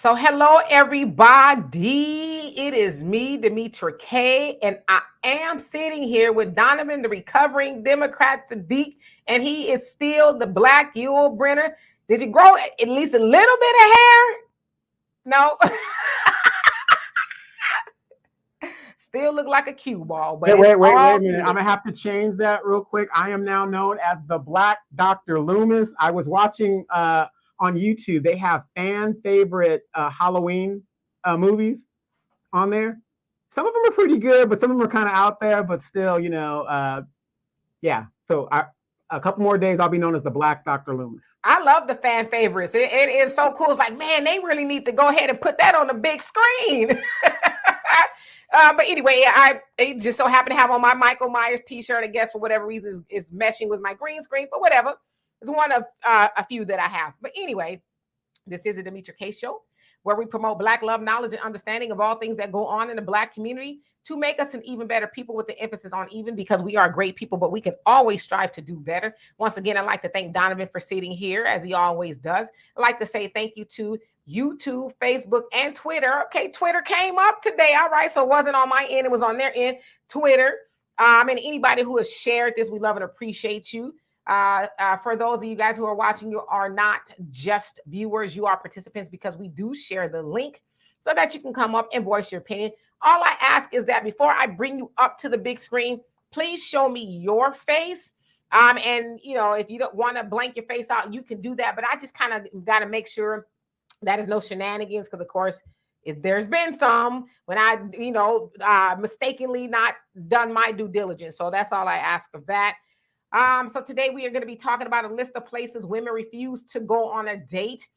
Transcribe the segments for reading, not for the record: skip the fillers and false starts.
So, hello, everybody. It is me, Demetra K, and I am sitting here with Donovan, the recovering Democrat Sadiq, and he is still the Black Yule Brenner. Did you grow at least a little bit of hair? No. Still look like a cue ball, but Wait it's a all minute. good. I'm gonna have to change that real quick. I am now known as the Black Dr. Loomis. I was watching on YouTube. They have fan favorite Halloween movies on there. Some of them are pretty good, but some of them are kind of out there. But still, yeah. So a couple more days, I'll be known as the Black Dr. Loomis. I love the fan favorites. It is so cool. It's like, man, they really need to go ahead and put that on the big screen. But anyway, I just so happen to have on my Michael Myers t-shirt. I guess for whatever reason is meshing with my green screen, but whatever. It's one of a few that I have. But anyway, this is a Demetra K show where we promote Black love, knowledge, and understanding of all things that go on in the Black community to make us an even better people, with the emphasis on even, because we are great people, but we can always strive to do better. Once again, I'd like to thank Donovan for sitting here as he always does. I'd like to say thank you to YouTube, Facebook, and Twitter. Okay, Twitter came up today. All right, so it wasn't on my end, it was on their end. Twitter. And anybody who has shared this, we love and appreciate you. For those of you guys who are watching, you are not just viewers, you are participants, because we do share the link so that you can come up and voice your opinion. All I ask is that before I bring you up to the big screen, please show me your face. And if you don't want to blank your face out, you can do that. But I just kind of got to make sure that is no shenanigans, because of course there's been some when I mistakenly not done my due diligence. So that's all I ask of that. So today we are going to be talking about a list of places women refuse to go on a date.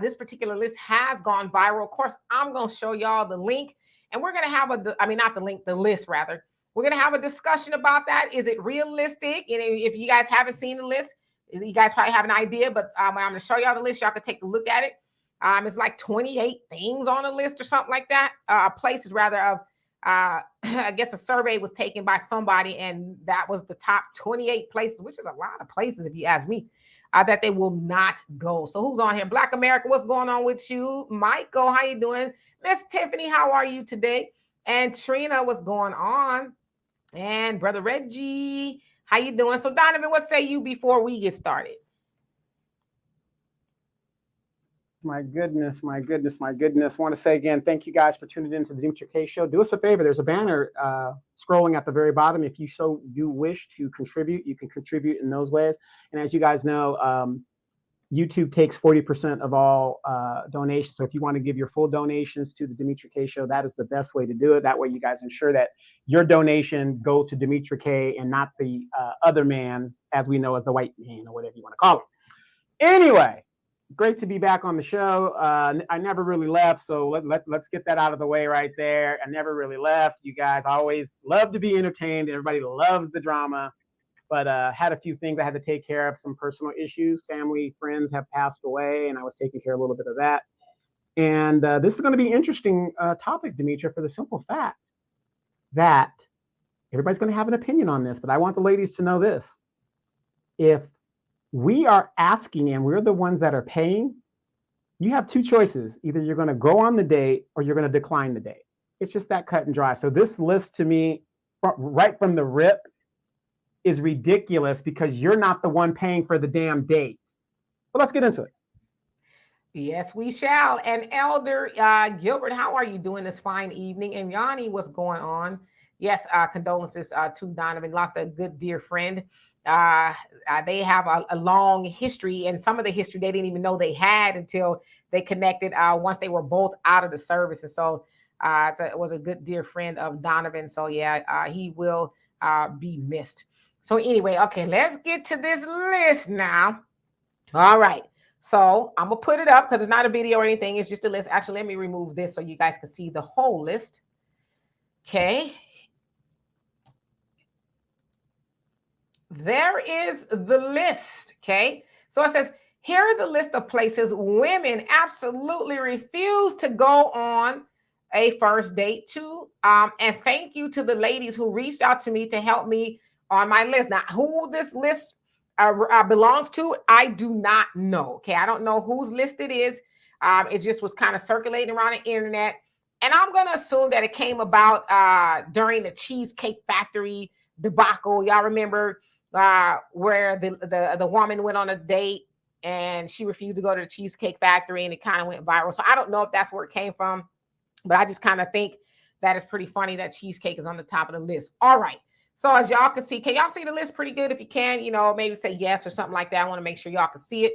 This particular list has gone viral. Of course, I'm going to show y'all the link, and we're going to have the list rather. We're going to have a discussion about that. Is it realistic? And if you guys haven't seen the list, you guys probably have an idea, but I'm going to show y'all the list. Y'all can take a look at it. It's like 28 things on a list or something like that. Places rather of, I guess a survey was taken by somebody, and that was the top 28 places, which is a lot of places if you ask me, that they will not go. So who's on here? Black America, what's going on with you? Michael, how you doing? Miss Tiffany, how are you today? And Trina, what's going on? And Brother Reggie, how you doing? So Donovan, what say you before we get started? My goodness. I want to say again, thank you guys for tuning in to the Demetra K show. Do us a favor. There's a banner scrolling at the very bottom. If you so do wish to contribute, you can contribute in those ways. And as you guys know, YouTube takes 40% of all donations. So if you want to give your full donations to the Demetra K show, that is the best way to do it. That way you guys ensure that your donation goes to Demetra K and not the other man, as we know as the white man, or whatever you want to call him. Anyway, great to be back on the show. I never really left, so let's get that out of the way right there. I never really left. You guys always love to be entertained. Everybody loves the drama, but had a few things I had to take care of, some personal issues. Family, friends have passed away, and I was taking care of a little bit of that. And this is going to be an interesting topic, Demetra, for the simple fact that everybody's going to have an opinion on this, but I want the ladies to know this. If we are asking and we're the ones that are paying, you have two choices. Either you're going to go on the date or you're going to decline the date. It's just that cut and dry. So this list to me, right from the rip, is ridiculous because you're not the one paying for the damn date. But let's get into it. Yes, we shall. And Elder Gilbert, how are you doing this fine evening? And Yanni, what's going on? Yes, condolences to Donovan. Lost a good dear friend. They have a long history, and some of the history they didn't even know they had until they connected once they were both out of the service. And so it was a good dear friend of Donovan. So yeah, he will be missed. So anyway, okay, let's get to this list now. All right. So I'm going to put it up because it's not a video or anything. It's just a list. Actually, let me remove this so you guys can see the whole list. Okay. There is the list. Okay. So it says, here is a list of places women absolutely refuse to go on a first date to. And thank you to the ladies who reached out to me to help me on my list. Now, who this list belongs to, I do not know. Okay, I don't know whose list it is. It just was kind of circulating around the internet. And I'm going to assume that it came about during the Cheesecake Factory debacle. Y'all remember where the woman went on a date and she refused to go to the Cheesecake Factory and it kind of went viral. So I don't know if that's where it came from, but I just kind of think that is pretty funny that cheesecake is on the top of the list. All right. So as y'all can see, can y'all see the list pretty good? If you can, maybe say yes or something like that. I want to make sure y'all can see it.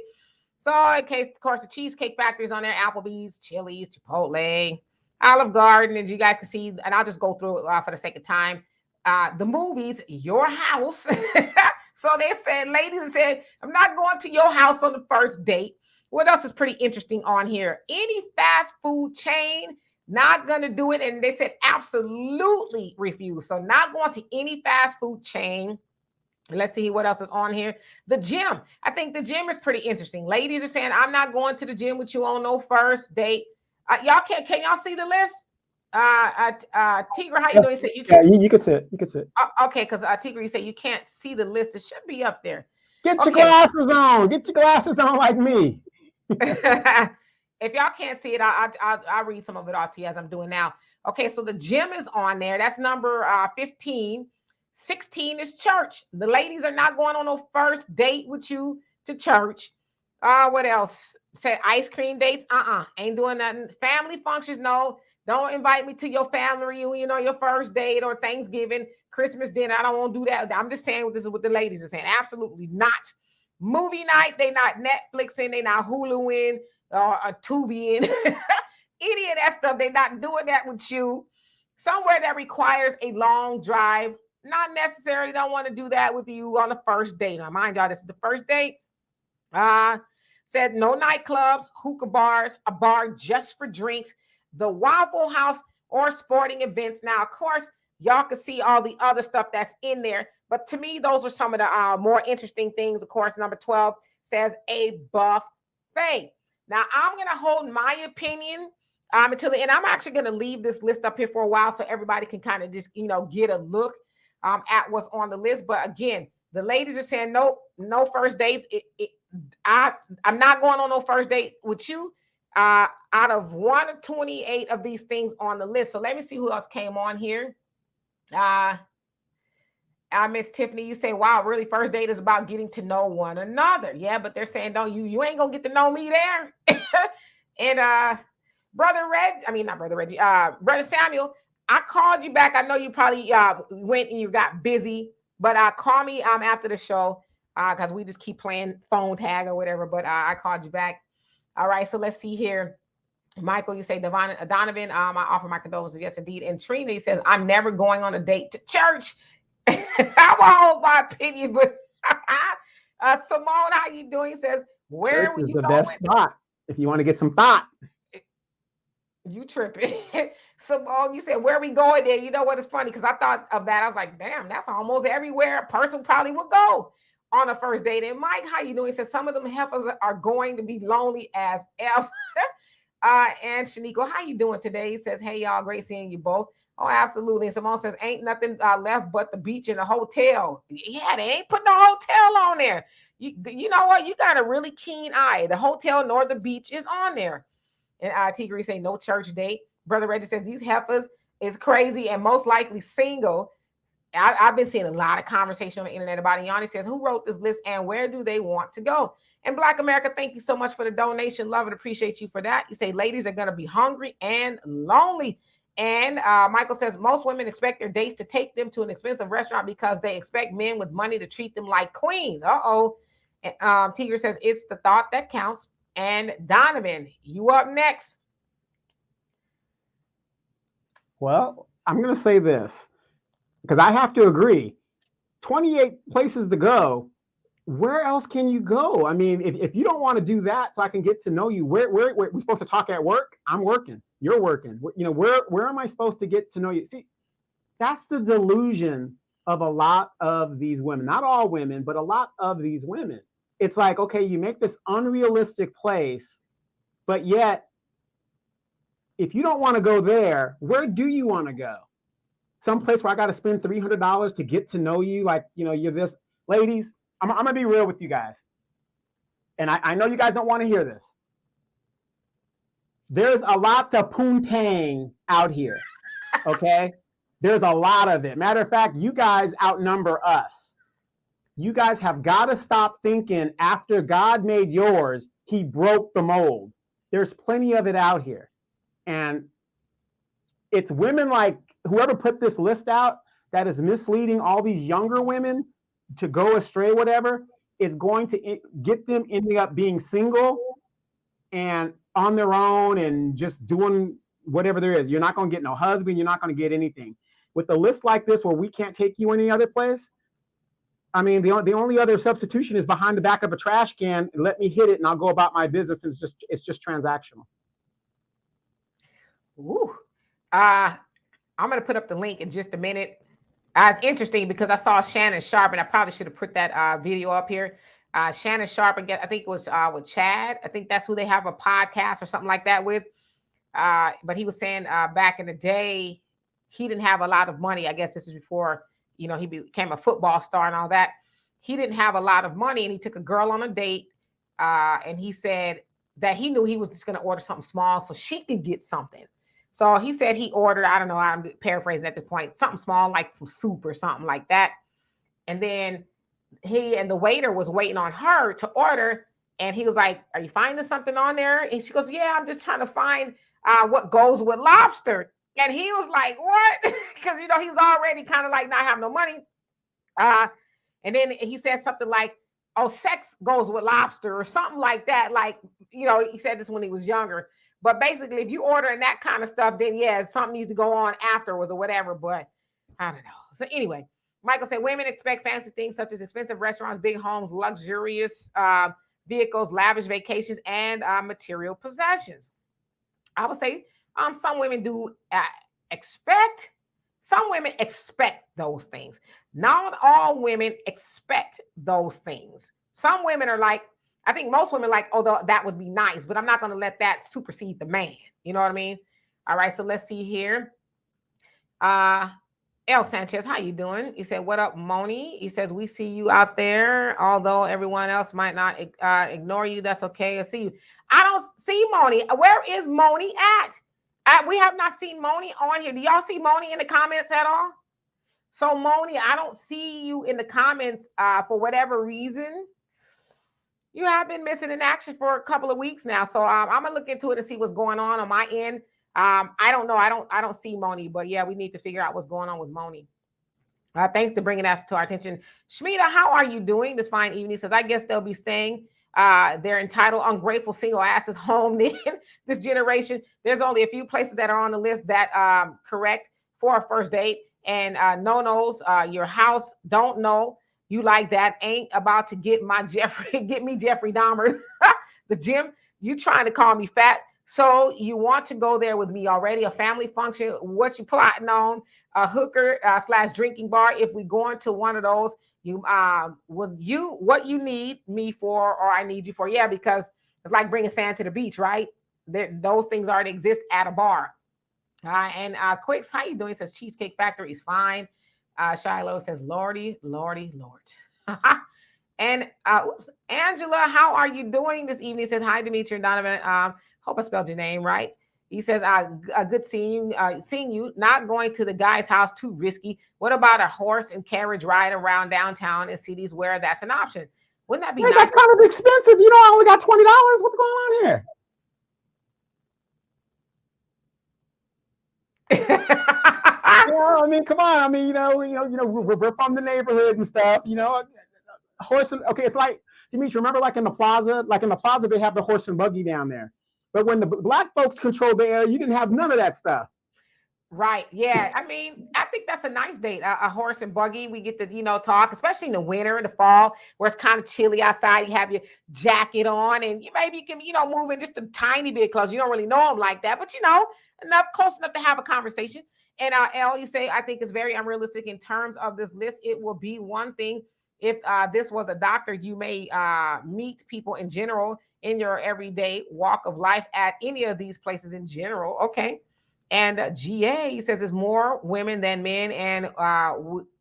So in case, of course, the Cheesecake Factory is on there, Applebee's, Chili's, Chipotle, Olive Garden, as you guys can see, and I'll just go through it for the sake of time. The movies, Your House. So they said, ladies said, I'm not going to your house on the first date. What else is pretty interesting on here? Any fast food chain, not going to do it. And they said absolutely refuse. So not going to any fast food chain. Let's see what else is on here. The gym. I think the gym is pretty interesting. Ladies are saying, I'm not going to the gym with you on no first date. Y'all can y'all see the list? Tigre, how you doing? You said you can. Yeah, you can see it. You can see it. Okay, because Tigre, you said you can't see the list. It should be up there. Get your glasses on. Get your glasses on like me. If y'all can't see it, I'll read some of it off to you as I'm doing now. Okay, so the gym is on there. That's number 15. 16 is church. The ladies are not going on no first date with you to church. What else? Said ice cream dates. Ain't doing nothing. Family functions, no. Don't invite me to your family reunion or your first date or Thanksgiving, Christmas dinner. I don't want to do that. I'm just saying this is what the ladies are saying. Absolutely not. Movie night, they not Netflixing, they not Huluing or Tubiing. Any of that stuff, they not doing that with you. Somewhere that requires a long drive, not necessarily don't want to do that with you on the first date. Now, mind y'all, this is the first date. Said no nightclubs, hookah bars, a bar just for drinks, the Waffle House, or sporting events. Now, of course, y'all can see all the other stuff that's in there. But to me, those are some of the more interesting things. Of course, number 12 says a buffet. Now, I'm going to hold my opinion until the end. I'm actually going to leave this list up here for a while so everybody can kind of just, get a look at what's on the list. But again, the ladies are saying, nope, no first dates. I'm not going on no first date with you. Out of 1 of 28 of these things on the list. So let me see who else came on here. Miss Tiffany, you say, wow, really first date is about getting to know one another. Yeah, but they're saying, you ain't gonna get to know me there. And Brother Samuel, I called you back. I know you probably went and you got busy, but call me after the show because we just keep playing phone tag or whatever. But I called you back. All right, so let's see here. Michael, you say Donovan, I offer my condolences. Yes, indeed. And Trina, he says, I'm never going on a date to church. I will hold my opinion, but Simone, how you doing? He says, where church will you go? The going? best spot if you want to get some thought. You tripping. Simone, you said, where are we going there? You know what? It's funny because I thought of that. I was like, damn, that's almost everywhere a person probably would go on a first date. And Mike, how you doing? He says, some of them heifers are going to be lonely as F. And Shaniqua, how you doing today? He says, hey, y'all, great seeing you both. Oh, absolutely. And Simone says, ain't nothing left but the beach and the hotel. Yeah, they ain't putting a hotel on there. You know what? You got a really keen eye. The hotel nor the beach is on there. And Tigre say, no church date. Brother Reggie says, these heifers is crazy and most likely single. I've been seeing a lot of conversation on the internet about it. Yanni says, who wrote this list and where do they want to go? And Black America, thank you so much for the donation. Love and appreciate you for that. You say ladies are going to be hungry and lonely. And Michael says, most women expect their dates to take them to an expensive restaurant because they expect men with money to treat them like queens. Uh-oh. And Tigre says, it's the thought that counts. And Donovan, you up next. Well, I'm going to say this because I have to agree. 28 places to go. Where else can you go? I mean, if you don't want to do that so I can get to know you, where we're supposed to talk at work? I'm working. You're working. Where am I supposed to get to know you? See, that's the delusion of a lot of these women. Not all women, but a lot of these women. It's like, okay, you make this unrealistic place, but yet, if you don't want to go there, where do you want to go? Some place where I got to spend $300 to get to know you, like, you're this. Ladies, I'm going to be real with you guys. And I know you guys don't want to hear this. There's a lot of poontang out here. Okay. There's a lot of it. Matter of fact, you guys outnumber us. You guys have got to stop thinking after God made yours, he broke the mold. There's plenty of it out here. And it's women like whoever put this list out that is misleading all these younger women to go astray, whatever, is going to get them ending up being single and on their own and just doing whatever there is. You're not going to get no husband. You're not going to get anything. With a list like this where we can't take you any other place, I mean, the only other substitution is behind the back of a trash can. And let me hit it and I'll go about my business. And it's just transactional. Ooh. I'm going to put up the link in just a minute. It's interesting because I saw Shannon Sharp, and I probably should have put that video up here. Shannon Sharp, again, I think it was with Chad. I think that's who they have a podcast or something like that with. But he was saying back in the day, he didn't have a lot of money. I guess this is before, he became a football star and all that. He didn't have a lot of money, and he took a girl on a date, and he said that he knew he was just going to order something small so she could get something. So he said he ordered, I don't know, I'm paraphrasing at this point, something small like some soup or something like that. And then he and the waiter was waiting on her to order. And he was like, "Are you finding something on there?" And she goes, "Yeah, I'm just trying to find what goes with lobster." And he was like, "What?" Because, he's already kind of like not having no money. And then he said something like, "Oh, sex goes with lobster," or something like that. Like, he said this when he was younger. But basically, if you ordering that kind of stuff, then yeah, something needs to go on afterwards or whatever. But I don't know. So anyway, Michael said women expect fancy things such as expensive restaurants, big homes, luxurious vehicles, lavish vacations, and material possessions. I would say some women do expect. Some women expect those things. Not all women expect those things. Some women are like, I think most women like, although that would be nice, but I'm not going to let that supersede the man. You know what I mean? All right, so let's see here. El Sanchez, how you doing? He said, "What up, Moni?" He says, "We see you out there, although everyone else might not ignore you. That's okay. I see you." I don't see Moni. Where is Moni at? We have not seen Moni on here. Do y'all see Moni in the comments at all? So Moni, I don't see you in the comments for whatever reason. You have been missing in action for a couple of weeks now. So I'm gonna look into it and see what's going on my end. I don't know. I don't see Moni, but yeah, we need to figure out what's going on with Moni. Thanks for bringing that to our attention. Shmita, how are you doing this fine evening? Says, "I guess they'll be staying their entitled, ungrateful single asses home then this generation. There's only a few places that are on the list that correct for a first date. And no-nos, your house, don't know. You like that, ain't about to get me Jeffrey Dahmer. The gym, you trying to call me fat. So you want to go there with me already? A family function, what you plotting on? A hooker / drinking bar. If we go into one of those, what you need me for, or I need you for? Yeah, because it's like bringing sand to the beach, right? Those things already exist at a bar. And Quicks, how you doing? He says Cheesecake Factory is fine. Shiloh says, "Lordy, Lordy, Lord." And Angela, how are you doing this evening? He says, "Hi, Dimitri and Donovan. Hope I spelled your name right." He says, "Good seeing you. Not going to the guy's house, too risky. What about a horse and carriage ride around downtown in cities where that's an option? Wouldn't that be nice?" That's kind of expensive. I only got $20. What's going on here? I mean, come on. I mean, we're from the neighborhood and stuff. Horse and okay, it's like, Dimitri, remember like in the plaza, they have the horse and buggy down there. But when the black folks controlled the area, you didn't have none of that stuff. Right. Yeah. I mean, I think that's a nice date. A horse and buggy. We get to, talk, especially in the winter and the fall where it's kind of chilly outside. You have your jacket on and maybe you can, move in just a tiny bit close. You don't really know them like that, but close enough to have a conversation. And El, you say, I think it's very unrealistic in terms of this list. It will be one thing if this was a doctor. You may meet people in general in your everyday walk of life at any of these places in general. Okay. And GA, he says, "There's more women than men, and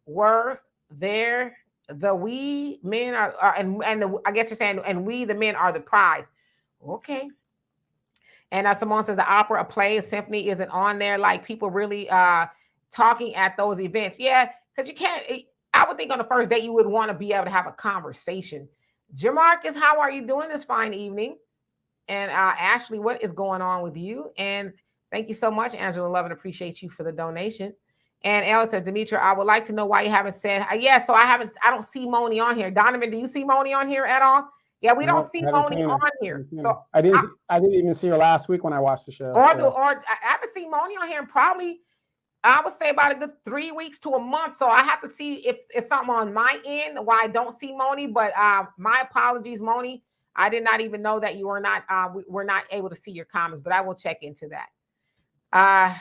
were there the we men are and I guess you're saying, and we the men are the prize." Okay. And Simone says the opera, a play, a symphony isn't on there. Like people really talking at those events. Yeah, because you can't. I would think on the first date you would want to be able to have a conversation. Jamarcus, how are you doing this fine evening? And Ashley, what is going on with you? And thank you so much, Angela. Love and appreciate you for the donation. And Ella says, Demetra, I would like to know why you haven't said, yeah, so I don't see Moni on here. Donovan, do you see Moni on here at all? Yeah, we don't see Moni on here. So I didn't even see her last week when I watched the show. Or I haven't seen Moni on here in probably, I would say about a good 3 weeks to a month. So I have to see if it's something on my end why I don't see Moni. But my apologies, Moni. I did not even know that you were not we're not able to see your comments, but I will check into that.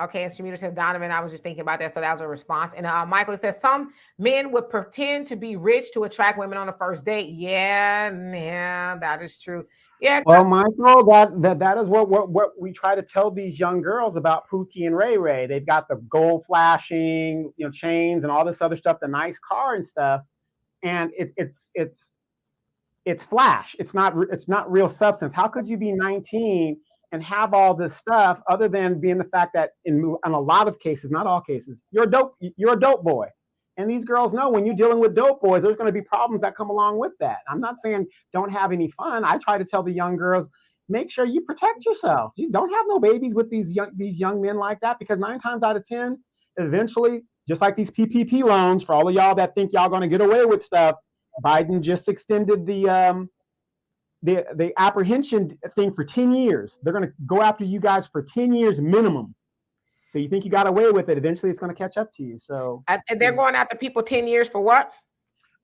Okay, and Shamita says, Donovan, I was just thinking about that. So that was a response. And Michael says, some men would pretend to be rich to attract women on the first date. Yeah, that is true. Yeah. Well, Michael, that is what we try to tell these young girls about Pookie and Ray Ray. They've got the gold flashing, chains and all this other stuff, the nice car and stuff. And it's flash. It's not real substance. How could you be 19 and have all this stuff other than being the fact that in a lot of cases, not all cases, you're a dope boy. And these girls know when you're dealing with dope boys, there's going to be problems that come along with that. I'm not saying don't have any fun. I try to tell the young girls, make sure you protect yourself. You don't have no babies with these young men like that, because 9 times out of 10, eventually, just like these PPP loans, for all of y'all that think y'all going to get away with stuff, Biden just extended the apprehension thing for 10 years. They're going to go after you guys for 10 years minimum. So you think you got away with it. Eventually it's going to catch up to you. So and they're going after people 10 years for what?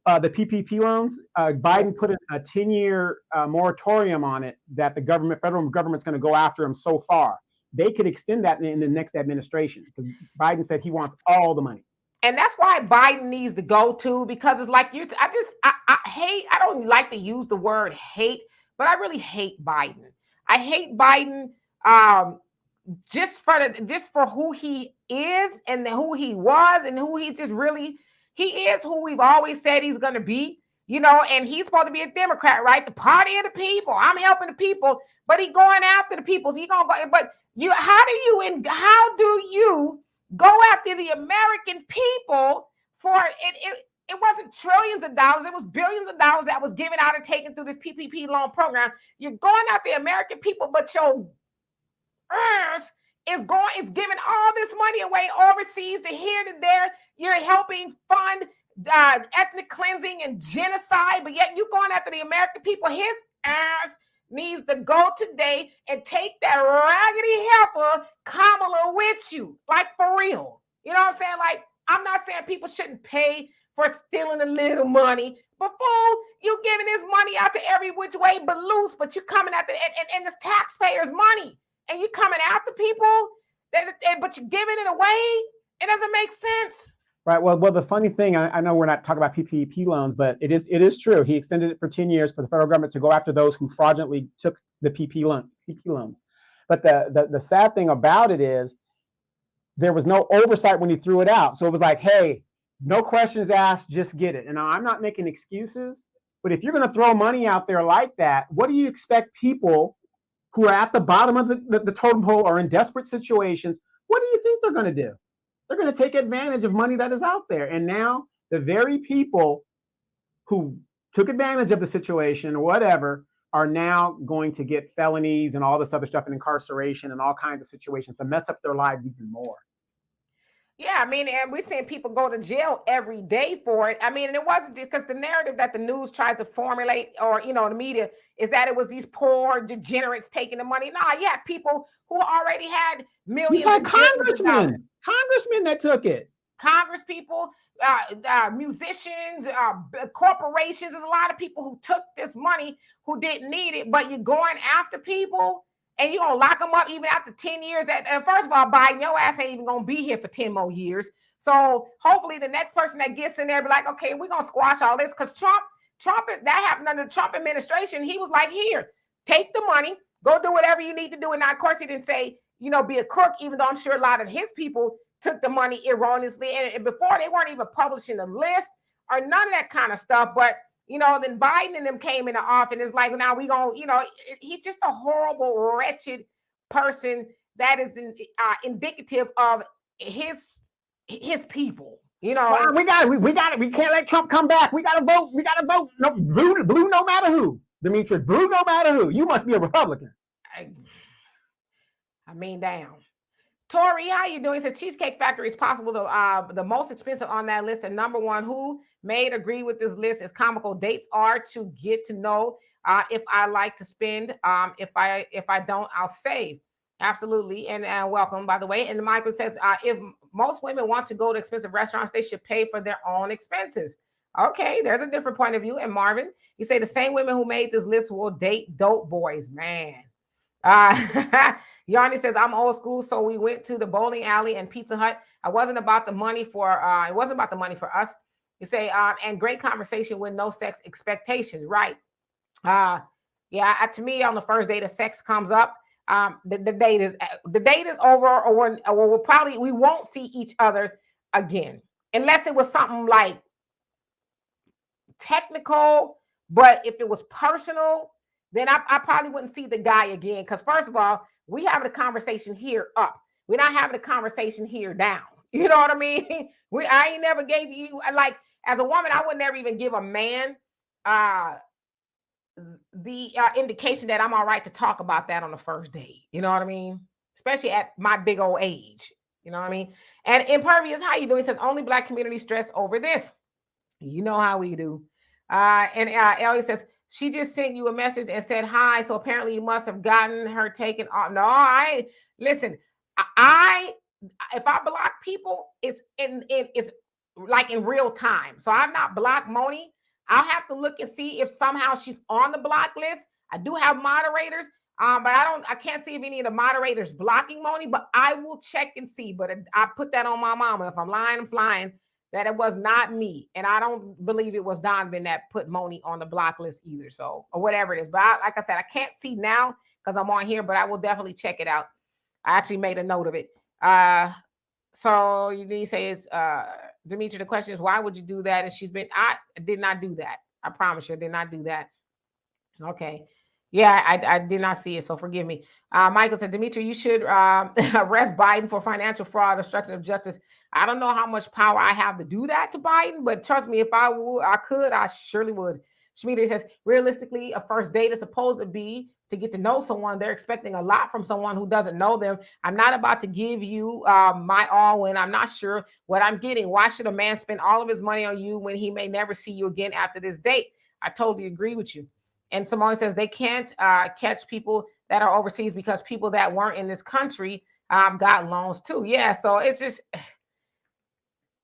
The PPP loans. Biden put a 10-year moratorium on it that the federal government's going to go after them so far. They could extend that in the next administration, because Biden said he wants all the money. And that's why Biden needs to go to, because it's like I don't like to use the word hate, but I really hate Biden. I hate Biden just for who he is and who he was and who he is who we've always said he's going to be, and he's supposed to be a Democrat, right? The party of the people. I'm helping the people, but he going after the people. So how do you go after the American people for it? It wasn't trillions of dollars. It was billions of dollars that was given out and taken through this PPP loan program. You're going after the American people, but your earth is giving all this money away overseas to here to there. You're helping fund ethnic cleansing and genocide, but yet you're going after the American people. His ass needs to go today and take that raggedy helper Kamala with you, like for real. You know what I'm saying? Like, I'm not saying people shouldn't pay for stealing a little money, but fool, you giving this money out to every which way but loose, but you're coming after and it's taxpayers' money, and you're coming after people, but you're giving it away. It doesn't make sense. Right. Well, the funny thing, I know we're not talking about PPP loans, but it is true. He extended it for 10 years for the federal government to go after those who fraudulently took the PPP loans. But the sad thing about it is there was no oversight when he threw it out. So it was like, hey, no questions asked, just get it. And I'm not making excuses, but if you're going to throw money out there like that, what do you expect people who are at the bottom of the totem pole or in desperate situations, what do you think they're going to do? They're going to take advantage of money that is out there. And now the very people who took advantage of the situation or whatever are now going to get felonies and all this other stuff and incarceration and all kinds of situations to mess up their lives even more. Yeah, I mean, and we're seeing people go to jail every day for it. I mean, and it wasn't just because the narrative that the news tries to formulate, or, the media, is that it was these poor degenerates taking the money. Nah, yeah, people who already had millions. You had congressmen that took it. Congress people, musicians, corporations. There's a lot of people who took this money who didn't need it, but you're going after people. And you're going to lock them up even after 10 years. And first of all, Biden, your ass ain't even going to be here for 10 more years. So hopefully the next person that gets in there be like, okay, we're going to squash all this. Because Trump, that happened under the Trump administration. He was like, here, take the money, go do whatever you need to do. And now, of course, he didn't say, be a crook, even though I'm sure a lot of his people took the money erroneously. And before, they weren't even publishing the list or none of that kind of stuff. But Then Biden and them came in the office. It's like, now we gonna, he's just a horrible, wretched person that is indicative of his people. Well, we got it. We got it. We can't let Trump come back. We got to vote. We got to vote. No, blue, no matter who. Demetrius, blue, no matter who. You must be a Republican. I mean, damn. Tori, how you doing? He said Cheesecake Factory is possible the most expensive on that list. And number one, who made agree with this list is comical. Dates are to get to know if I like to spend. If I don't, I'll save. Absolutely. And welcome, by the way. And Michael says, if most women want to go to expensive restaurants, they should pay for their own expenses. Okay, there's a different point of view. And Marvin, you say the same women who made this list will date dope boys, man. Yanni says, I'm old school, so we went to the bowling alley and Pizza Hut. It wasn't about the money for us. You say, and great conversation with no sex expectations, right? To me, on the first date, the sex comes up. The date is over, or we won't see each other again, unless it was something like technical. But if it was personal, then I probably wouldn't see the guy again. Because first of all, we having a conversation here up. We're not having a conversation here down. You know what I mean? I ain't never gave you, like, as a woman, I would never even give a man the indication that I'm all right to talk about that on the first date. You know what I mean? Especially at my big old age. You know what I mean? And Impervious, how you doing? He says, only Black community stress over this. You know how we do. And Ellie says, she just sent you a message and said hi. So apparently you must have gotten her taken off. No, listen. If I block people, it's like in real time. So I've not blocked Moni. I'll have to look and see if somehow she's on the block list. I do have moderators, but I can't see if any of the moderators blocking Moni. But I will check and see. But I put that on my mama. If I'm lying, I'm flying. That it was not me. And I don't believe it was Donovan that put Moni on the block list either. So, or whatever it is. But like I said, I can't see now because I'm on here, but I will definitely check it out. I actually made a note of it. So you say it's Demetri, the question is, why would you do that? And I did not do that. I promise you, I did not do that. Okay. Yeah, I did not see it, so forgive me. Michael said, Demetri, you should arrest Biden for financial fraud, obstruction of justice. I don't know how much power I have to do that to Biden, but trust me, if I could, I surely would. Shmita says, realistically, a first date is supposed to be to get to know someone. They're expecting a lot from someone who doesn't know them. I'm not about to give you my all when I'm not sure what I'm getting. Why should a man spend all of his money on you when he may never see you again after this date? I totally agree with you. And Simone says they can't catch people that are overseas because people that weren't in this country got loans too. Yeah, so it's just...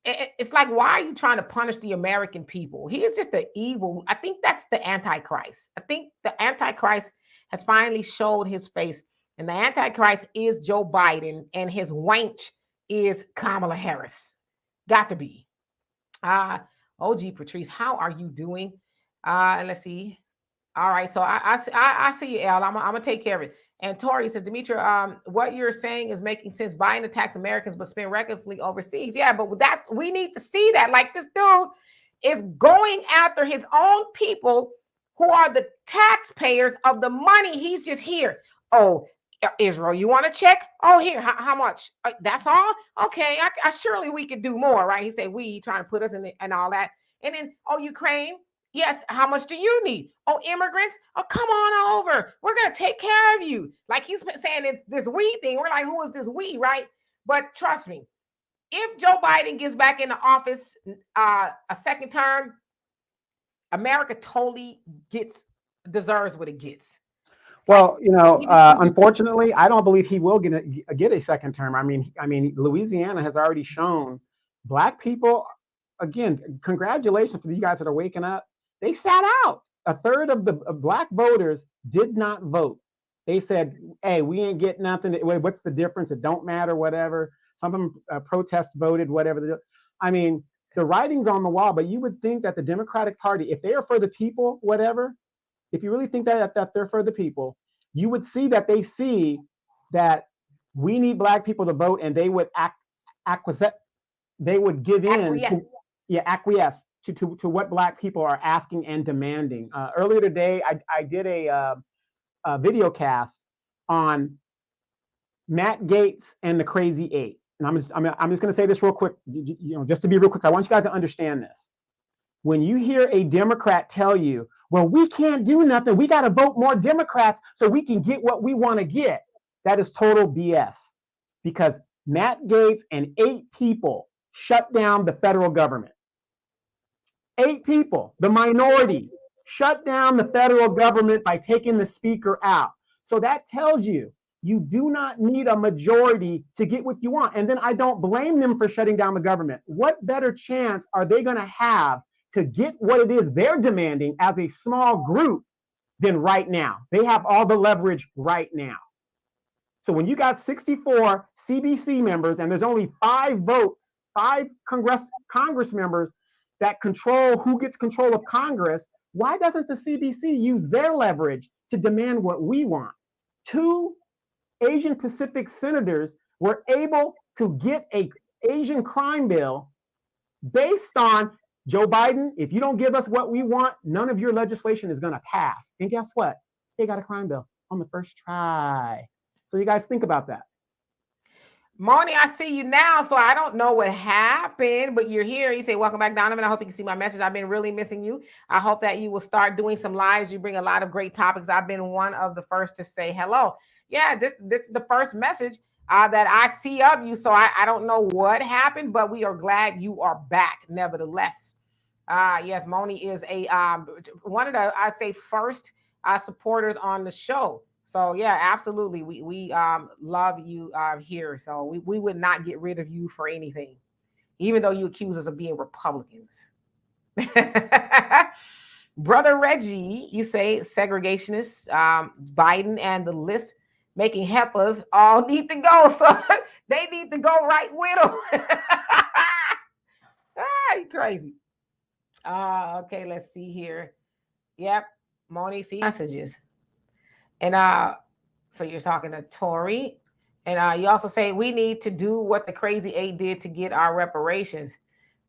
It's like, why are you trying to punish the American people? He is just the evil. I think that's the Antichrist. I think the Antichrist has finally showed his face. And the Antichrist is Joe Biden. And his wench is Kamala Harris. Got to be. OG Patrice, how are you doing? Let's see. All right. So I see you, El. I'm going to take care of it. And Tori says, Demetri, what you're saying is making sense. Biden attacks Americans, but spend recklessly overseas. Yeah, but we need to see that. Like, this dude is going after his own people who are the taxpayers of the money. He's just here. Oh, Israel, you want to check? Oh, here, how much? That's all? Okay, I surely we could do more, right? He said, we trying to put us in and all that. And then, oh, Ukraine. Yes, how much do you need? Oh, immigrants? Oh, come on over. We're going to take care of you. Like he's saying it's this we thing. We're like, who is this we, right? But trust me, if Joe Biden gets back in the office a second term, America totally deserves what it gets. Well, unfortunately, I don't believe he will get a second term. I mean, Louisiana has already shown Black people, again, congratulations for you guys that are waking up. They sat out. A third of the Black voters did not vote. They said, hey, we ain't getting nothing. What's the difference? It don't matter, whatever. Some of them protest voted, whatever. I mean, the writing's on the wall, but you would think that the Democratic Party, if they are for the people, whatever, if you really think that they're for the people, you would see that they see that we need Black people to vote, and they would acquiesce. They would give in. Acquiesce. Acquiesce to what Black people are asking and demanding. Earlier today, I did a video cast on Matt Gaetz and the Crazy Eight. And I'm just going to say this real quick, just to be real quick. I want you guys to understand this. When you hear a Democrat tell you, well, we can't do nothing, we got to vote more Democrats so we can get what we want to get, that is total BS. Because Matt Gaetz and 8 people shut down the federal government. 8 people, the minority, shut down the federal government by taking the speaker out. So that tells you, you do not need a majority to get what you want. And then I don't blame them for shutting down the government. What better chance are they going to have to get what it is they're demanding as a small group than right now? They have all the leverage right now. So when you got 64 CBC members and there's only 5 votes, 5 Congress members that control who gets control of Congress, why doesn't the CBC use their leverage to demand what we want? 2 Asian Pacific senators were able to get an Asian crime bill based on Joe Biden. If you don't give us what we want, none of your legislation is going to pass. And guess what? They got a crime bill on the first try. So you guys think about that. Moni, I see you now, so I don't know what happened, but you're here. You say, welcome back, Donovan. I hope you can see my message. I've been really missing you. I hope that you will start doing some lives. You bring a lot of great topics. I've been one of the first to say hello. Yeah, this is the first message that I see of you, so I don't know what happened, but we are glad you are back nevertheless. Yes, Moni is a one of the, I say, first supporters on the show. So yeah, absolutely. We love you here. So we would not get rid of you for anything, even though you accuse us of being Republicans. Brother Reggie, you say segregationists, Biden and the list making heifers all need to go. So they need to go right with them. You crazy. Okay, let's see here. Yep, Moni, see messages. And so you're talking to Tori. And you also say we need to do what the Crazy Eight did to get our reparations.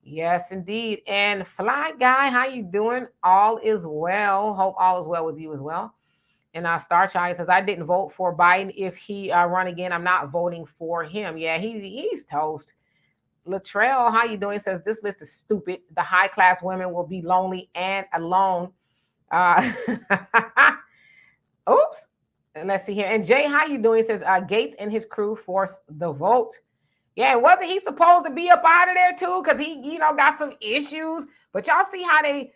Yes, indeed. And Fly Guy, how you doing? All is well. Hope all is well with you as well. And Star Child says, I didn't vote for Biden. If he run again, I'm not voting for him. Yeah, he's toast. Latrell, how you doing? Says, this list is stupid. The high-class women will be lonely and alone. Oops. And let's see here. And Jay, how you doing? Says Gates and his crew forced the vote. Yeah, wasn't he supposed to be up out of there too? Because he, got some issues. But y'all see how they,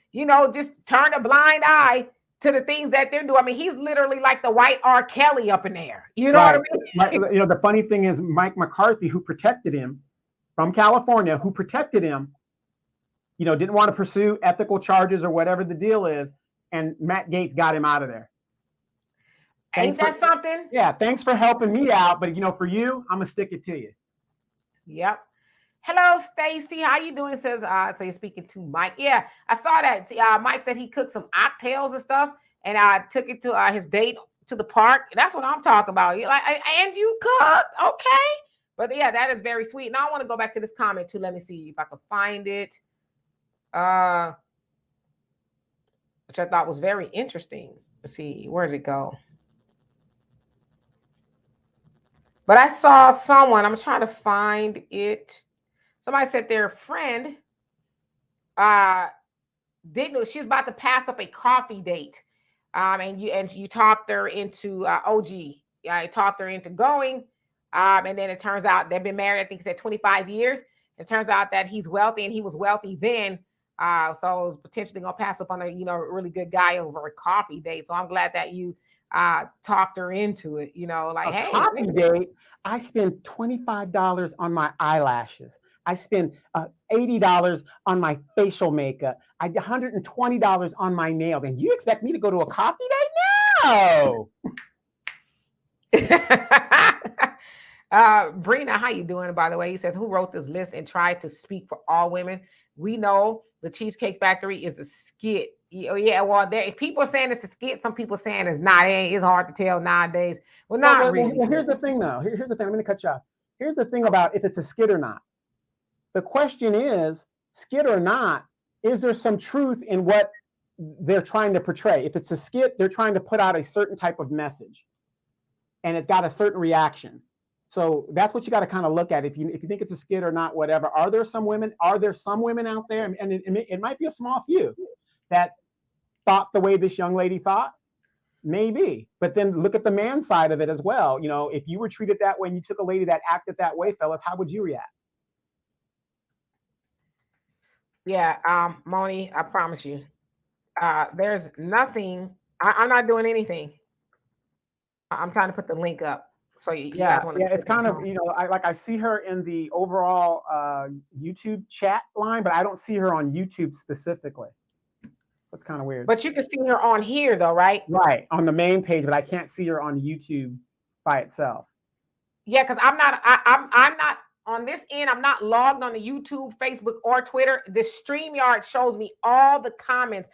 just turned a blind eye to the things that they're doing. I mean, he's literally like the white R. Kelly up in there. You know right. what I mean? The funny thing is Mike McCarthy, who protected him from California, didn't want to pursue ethical charges or whatever the deal is. And Matt Gaetz got him out of there. Ain't that something? Yeah, thanks for helping me out. But, for you, I'm going to stick it to you. Yep. Hello, Stacy. How you doing? Says, so you're speaking to Mike. Yeah, I saw that. Mike said he cooked some oxtails and stuff, and I took it to his date to the park. That's what I'm talking about. You're like, and you cooked? Okay. But yeah, that is very sweet. Now I want to go back to this comment too. Let me see if I can find it. Which I thought was very interesting. Let's see, where did it go? But I saw someone, I'm trying to find it. Somebody said their friend didn't, she was about to pass up a coffee date. And you talked her into OG. I talked her into going. And then it turns out they've been married, I think he said 25 years. It turns out that he's wealthy and he was wealthy then. So it was potentially gonna pass up on a really good guy over a coffee date. So I'm glad that you talked her into it, like, hey, coffee date. I spent $25 on my eyelashes. I spent $80 on my facial makeup. I did $120 on my nails. And you expect me to go to a coffee date? No. Brina, how you doing, by the way? He says, who wrote this list and tried to speak for all women? We know the Cheesecake Factory is a skit. Yeah, well, people are saying it's a skit. Some people saying it's not. It's hard to tell nowadays. Well, not really. Well, here's the thing, though. Here's the thing. I'm going to cut you off. Here's the thing about if it's a skit or not. The question is, skit or not, is there some truth in what they're trying to portray? If it's a skit, they're trying to put out a certain type of message, and it's got a certain reaction. So that's what you got to kind of look at. If you think it's a skit or not, whatever. Are there some women out there, and it might be a small few, that thought the way this young lady thought? Maybe. But then look at the man side of it as well. You know, if you were treated that way and you took a lady that acted that way, fellas, how would you react? Yeah, Moni, I promise you, there's nothing. I'm not doing anything. I'm trying to put the link up. So you Yeah, guys want to? yeah, it's kind of, you know, I see her in the overall YouTube chat line, but I don't see her on YouTube specifically. That's kind of weird. But you can see her on here though, right? Right, on the main page, but I can't see her on YouTube by itself. Yeah, because I'm not on this end. I'm not logged on the YouTube, Facebook, or Twitter. The StreamYard shows me all the comments.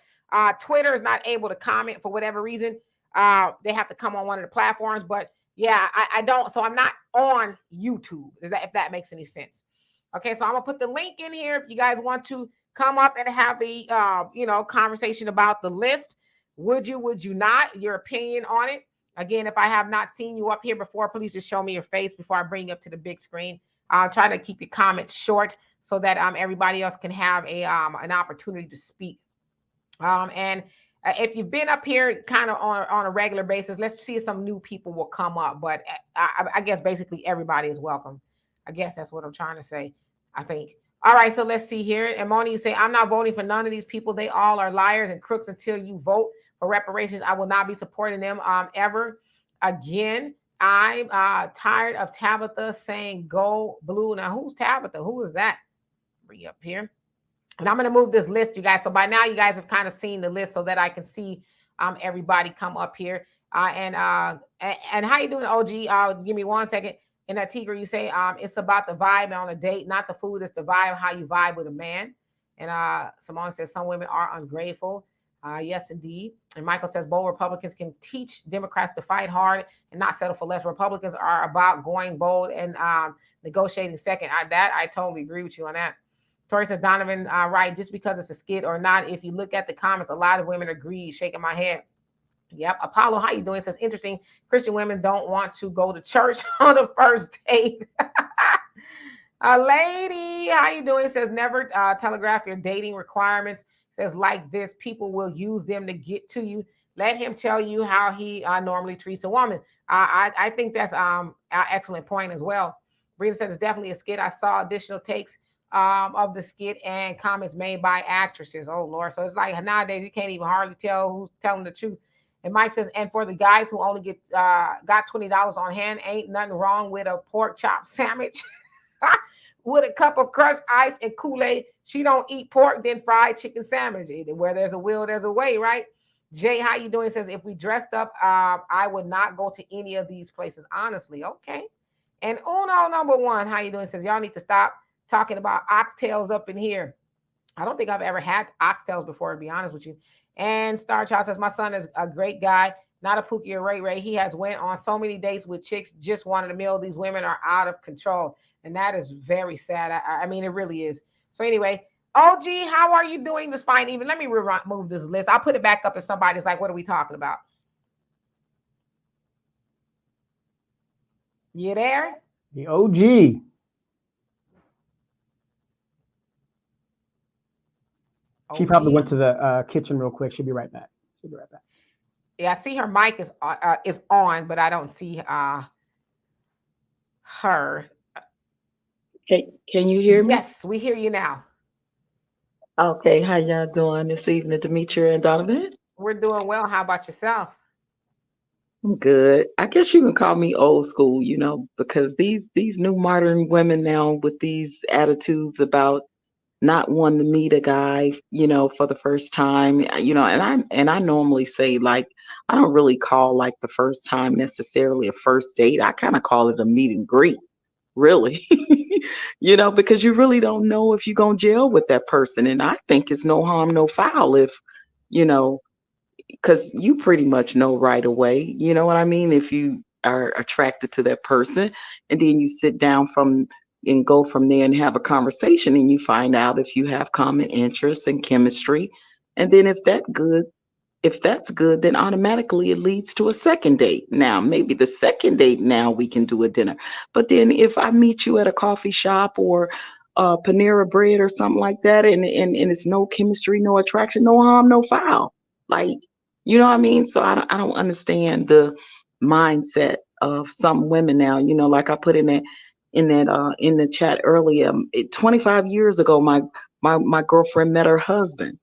Twitter is not able to comment for whatever reason. They have to come on one of the platforms, but yeah, I don't. So I'm not on YouTube. If that makes any sense? Okay, so I'm gonna put the link in here if you guys want to come up and have a conversation about the list. Would you not? Your opinion on it. Again, if I have not seen you up here before, please just show me your face before I bring you up to the big screen. I'll try to keep your comments short so that everybody else can have an opportunity to speak. And if you've been up here kind of on a regular basis, let's see if some new people will come up. But I guess basically everybody is welcome. I guess that's what I'm trying to say, I think. All right, so let's see here. And Moni, you say, I'm not voting for none of these people. They all are liars and crooks until you vote for reparations. I will not be supporting them ever again. I'm tired of Tabitha saying go blue. Now, who's Tabitha? Who is that? Bring you up here. And I'm going to move this list, you guys. So by now, you guys have kind of seen the list so that I can see everybody come up here. And how you doing, OG? Give me 1 second. In that Tigger, you say it's about the vibe on a date, not the food. It's the vibe, how you vibe with a man. And Simone says some women are ungrateful. Yes, indeed. And Michael says bold Republicans can teach Democrats to fight hard and not settle for less. Republicans are about going bold and negotiating second. I totally agree with you on that. Tori says, Donovan, right, just because it's a skit or not, if you look at the comments, a lot of women agree, shaking my head. Yep. Apollo, how you doing? Says, interesting. Christian women don't want to go to church on the first date. Lady, how you doing? Says, never telegraph your dating requirements. Says, like this, people will use them to get to you. Let him tell you how he normally treats a woman. I think that's an excellent point as well. Rita says, it's definitely a skit. I saw additional takes of the skit and comments made by actresses. Oh, Lord. So it's like nowadays you can't even hardly tell who's telling the truth. And Mike says, and for the guys who only got $20 on hand, ain't nothing wrong with a pork chop sandwich with a cup of crushed ice and Kool-Aid. She don't eat pork, then fried chicken sandwich. Where there's a will, there's a way, right? Jay, how you doing? Says, if we dressed up, I would not go to any of these places. Honestly, okay. And Uno number one, how you doing? Says, y'all need to stop talking about oxtails up in here. I don't think I've ever had oxtails before, to be honest with you. And Star Child says, my son is a great guy, not a Pookie or Ray Ray. He has went on so many dates with chicks, just wanted a meal. These women are out of control. And that is very sad. I mean, it really is. So anyway, OG, how are you doing this fine evening? Let me remove this list. I'll put it back up if somebody's like, what are we talking about? You there? The OG. She probably went to the kitchen real quick. She'll be right back. Yeah, I see her mic is on, but I don't see her. Can you hear me? Yes, we hear you now. Okay, how y'all doing this evening, Demetria and Donovan? We're doing well. How about yourself? I'm good. I guess you can call me old school, because these new modern women now with these attitudes about not wanting to meet a guy, for the first time, and I normally say, like, I don't really call like the first time necessarily a first date. I kind of call it a meet and greet, really, because you really don't know if you're going to gel with that person. And I think it's no harm, no foul if, because you pretty much know right away, you know what I mean? If you are attracted to that person and then you sit down from and go from there and have a conversation, and you find out if you have common interests and chemistry. And then if that's good, then automatically it leads to a second date. Now, maybe the second date, now we can do a dinner. But then if I meet you at a coffee shop or Panera Bread or something like that, and it's no chemistry, no attraction, no harm, no foul. Like, you know what I mean? So I don't understand the mindset of some women now. You know, like I put in the chat earlier, 25 years ago, my girlfriend met her husband.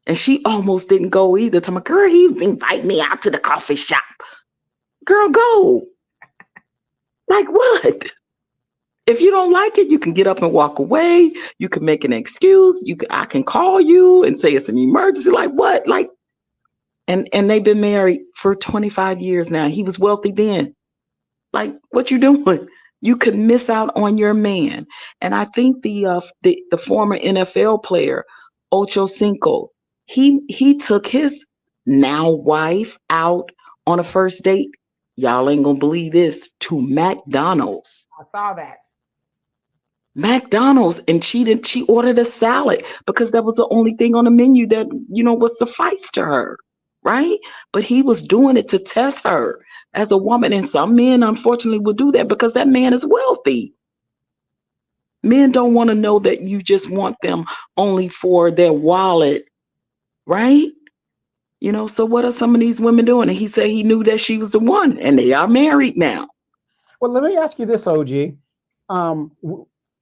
And she almost didn't go either. To my girl, he invite me out to the coffee shop. Girl, go. Like what? If you don't like it, you can get up and walk away. You can make an excuse. I can call you and say it's an emergency. Like what? Like, and they've been married for 25 years now. He was wealthy then. Like, what you doing? You could miss out on your man. And I think the former NFL player, Ocho Cinco, he took his now wife out on a first date. Y'all ain't gonna believe this, to McDonald's. I saw that. McDonald's, and she ordered a salad because that was the only thing on the menu that, you know, was suffice to her, right? But he was doing it to test her as a woman. And some men, unfortunately, will do that because that man is wealthy. Men don't want to know that you just want them only for their wallet, right? You know, so what are some of these women doing? And he said he knew that she was the one, and they are married now. Well, let me ask you this, OG.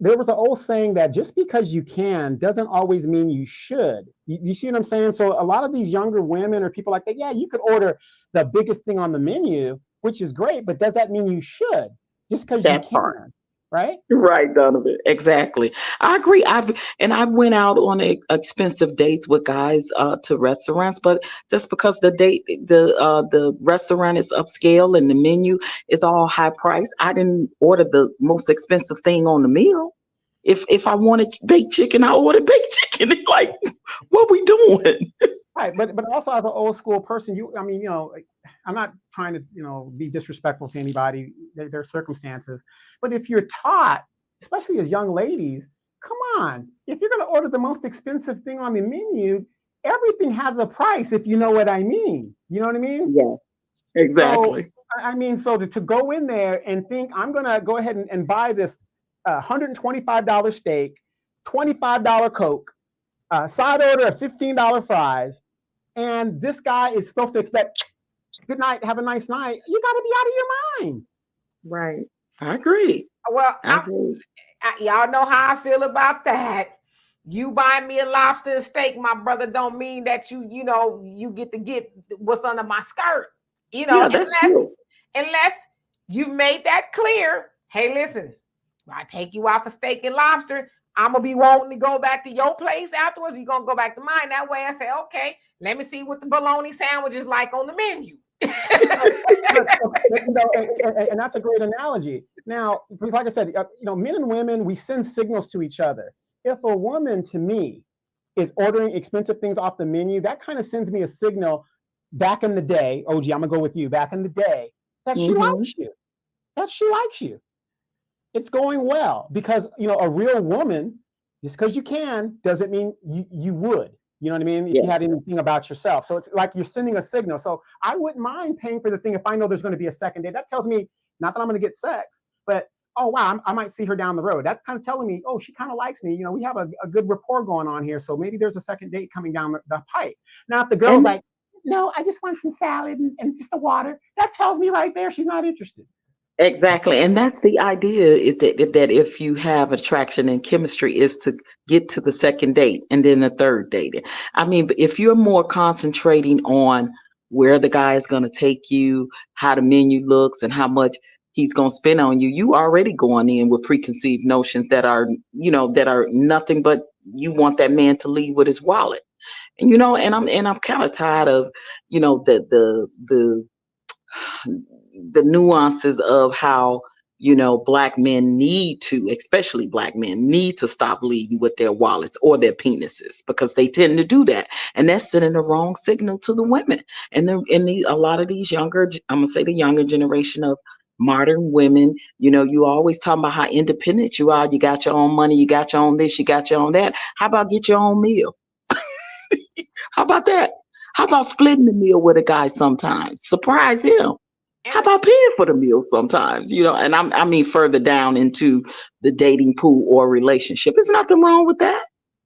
There was an old saying that just because you can doesn't always mean you should. You see what I'm saying? So a lot of these younger women or people like that, yeah, you could order the biggest thing on the menu, which is great, but does that mean you should? Just because you can, right? Right, Donovan. Exactly. I agree. I went out on expensive dates with guys to restaurants, but just because the restaurant is upscale and the menu is all high price, I didn't order the most expensive thing on the meal. If I wanted baked chicken, I ordered baked chicken. Like, what we doing? Right, but also as an old school person, I'm not trying to, be disrespectful to anybody, their circumstances. But if you're taught, especially as young ladies, come on, if you're going to order the most expensive thing on the menu, everything has a price, if you know what I mean. You know what I mean? Yeah, exactly. So to go in there and think, I'm going to go ahead and buy this $125 steak, $25 Coke, side order of $15 fries, and this guy is supposed to expect good night, have a nice night. You got to be out of your mind. Right. I agree. Well, y'all know how I feel about that. You buy me a lobster and steak, my brother, don't mean that you get to get what's under my skirt. Yeah, that's true. Unless you've made that clear. Hey, listen, when I take you out for steak and lobster, I'm going to be wanting to go back to your place afterwards. You're going to go back to mine. That way I say, okay, let me see what the bologna sandwich is like on the menu. And that's a great analogy. Now, like I said, men and women, we send signals to each other. If a woman, to me, is ordering expensive things off the menu, that kind of sends me a signal back in the day, OG, I'm going to go with you, back in the day, that she likes you. That she likes you. It's going well because, a real woman, just because you can, doesn't mean you would. You know what I mean? If you had anything about yourself. So it's like you're sending a signal. So I wouldn't mind paying for the thing if I know there's going to be a second date. That tells me not that I'm going to get sex, but, oh, wow, I might see her down the road. That's kind of telling me, oh, she kind of likes me. We have a good rapport going on here. So maybe there's a second date coming down the pipe. Now, if the girl's like, no, I just want some salad and just the water, that tells me right there she's not interested. Exactly. And that's the idea, is that if you have attraction and chemistry, is to get to the second date and then the third date. I mean, if you're more concentrating on where the guy is going to take you, how the menu looks, and how much he's going to spend on you, you already going in with preconceived notions that are nothing but you want that man to leave with his wallet. And, and I'm kind of tired of, the nuances of how black men especially black men need to stop leading with their wallets or their penises, because they tend to do that, and that's sending the wrong signal to the women. And then a lot of these younger, I'm gonna say the younger generation of modern women, you always talking about how independent you are. You got your own money, you got your own this, you got your own that. How about get your own meal? How about that? How about splitting the meal with a guy sometimes? Surprise him. How And about paying for the meal sometimes? And I mean further down into the dating pool or relationship. There's nothing wrong with that.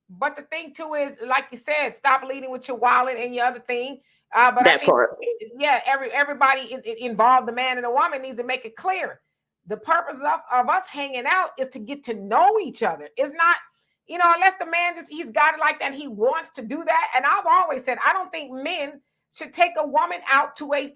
but the thing too is, like you said, stop leading with your wallet and your other thing. But I That think, part. yeah, everybody involved, the man and the woman, needs to make it clear. The purpose of us hanging out is to get to know each other. It's not, unless the man he's got it like that, he wants to do that. And I've always said, I don't think men should take a woman out to a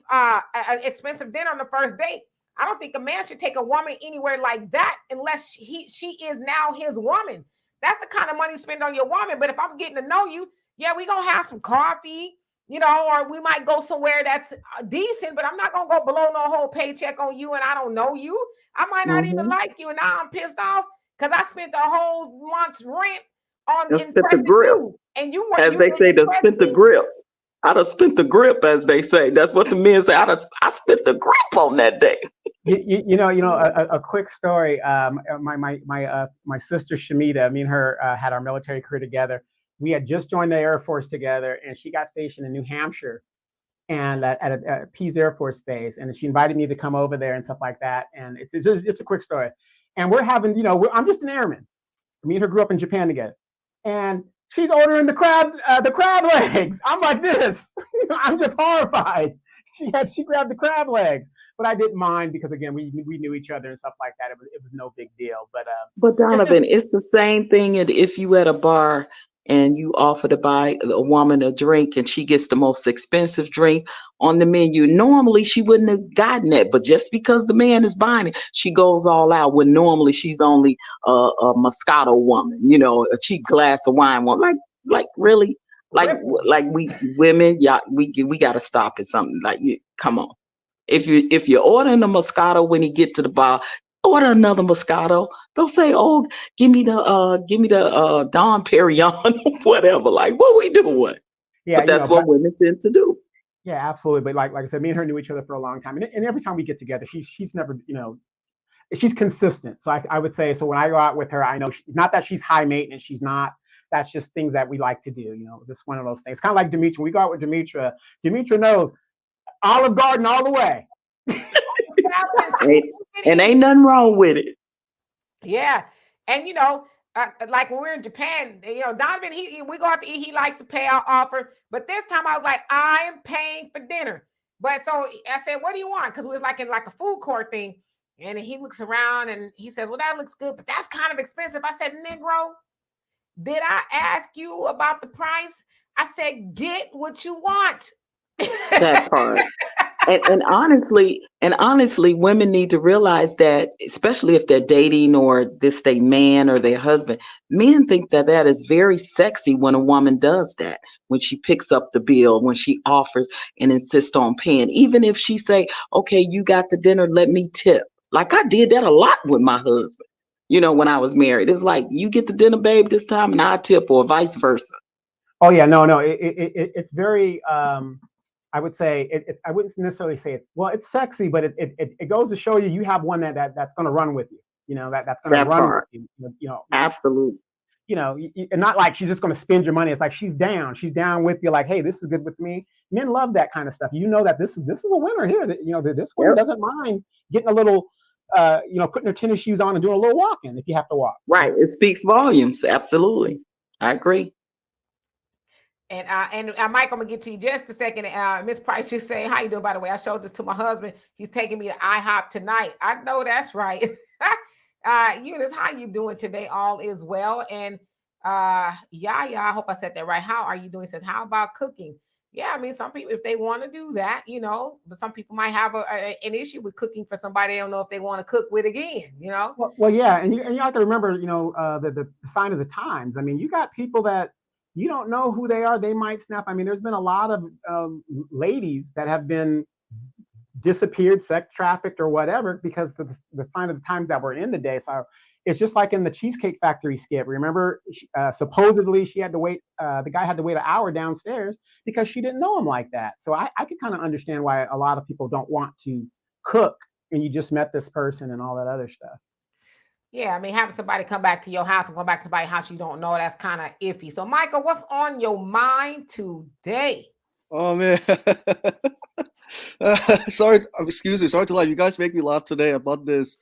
expensive dinner on the first date. I don't think a man should take a woman anywhere like that unless she is now his woman. That's the kind of money you spend on your woman. But if I'm getting to know you, yeah, we gonna have some coffee, or we might go somewhere that's decent, but I'm not gonna go below no whole paycheck on you and I don't know you. I might not even Mm-hmm. like you, and now I'm pissed off because I spent the whole month's rent on Done spent the impressing grip, you, and you as they didn't say. Done impress spent the me. grip. I done spent the grip, as they say. That's what the men say. I spent the grip on that day. A quick story. My sister Shamita, me and her had our military career together. We had just joined the Air Force together, and she got stationed in New Hampshire, and at Pease Air Force Base, and she invited me to come over there and stuff like that. And it's a quick story. And we're having, I'm just an airman. Me and her grew up in Japan together, and she's ordering the crab legs. I'm like this. I'm just horrified. She grabbed the crab legs, but I didn't mind because again we knew each other and stuff like that. It was no big deal. But It's just Donovan, it's the same thing if you at a bar and you offer to buy a woman a drink and she gets the most expensive drink on the menu. Normally she wouldn't have gotten that, but just because the man is buying it, she goes all out when normally she's only a Moscato woman, a cheap glass of wine woman. Like really, like Triple. like we women, yeah, we got to stop at something. Like, come on. If you're ordering a Moscato when you get to the bar, order another Moscato. Don't say, "Oh, give me the Don Perignon," whatever. Like, what we doing? yeah, But that's but what women tend to do. yeah, absolutely. But like I said, me and her knew each other for a long time, and every time we get together, she's never she's consistent. So I would say, so when I go out with her, I know not that she's high maintenance. She's not. That's just things that we like to do. Just one of those things. Kind of like Demetra. When we go out with Demetra, Demetra knows Olive Garden all the way. Ain't nothing wrong with it. Yeah, and like when we're in Japan, Donovan, we go out to eat. He likes to pay our offer, but this time I was like, I am paying for dinner. But so I said, what do you want? Because we was like in like a food court thing, and he looks around and he says, well, that looks good, but that's kind of expensive. I said, Negro, did I ask you about the price? I said, get what you want. That part. And honestly, women need to realize that, especially if they're dating or this they man or their husband, men think that is very sexy when a woman does that, when she picks up the bill, when she offers and insists on paying, even if she say, "Okay, you got the dinner, let me tip." Like I did that a lot with my husband. When I was married, it's like you get the dinner, babe, this time, and I tip, or vice versa. Oh yeah, no, it's very. I would say I wouldn't necessarily say it's sexy, but it goes to show you have one that's going to run with you. That's going to That run with part, you. absolutely. And not like she's just going to spend your money. It's like she's down. She's down with you. Like, hey, this is good with me. Men love that kind of stuff. That this is a winner here. That this one Yep. doesn't mind getting a little, putting her tennis shoes on and doing a little walking if you have to walk. Right. It speaks volumes. Absolutely. I agree. And Mike, I'm gonna get to you just a second. Miss Price just saying, "How you doing?" By the way, I showed this to my husband. He's taking me to IHOP tonight. I know that's right. Eunice, how you doing today? All is well. And yeah, I hope I said that right. How are you doing? He says, how about cooking? Yeah, I mean, some people, if they want to do that, but some people might have an issue with cooking for somebody they don't know if they want to cook with again. Well, yeah, and you have to remember, the sign of the times. I mean, you got people that you don't know who they are. They might snap. I mean, there's been a lot of ladies that have been disappeared, sex trafficked, or whatever because the sign of the times that we're in the day. So it's just like in the Cheesecake Factory skit. Remember, supposedly she had to wait. The guy had to wait an hour downstairs because she didn't know him like that. So I could kind of understand why a lot of people don't want to cook and you just met this person and all that other stuff. Yeah, I mean, having somebody come back to your house and go back to somebody's house you don't know, that's kind of iffy. So, Michael, what's on your mind today? Oh man. Sorry, excuse me. Sorry to lie. You guys make me laugh today about this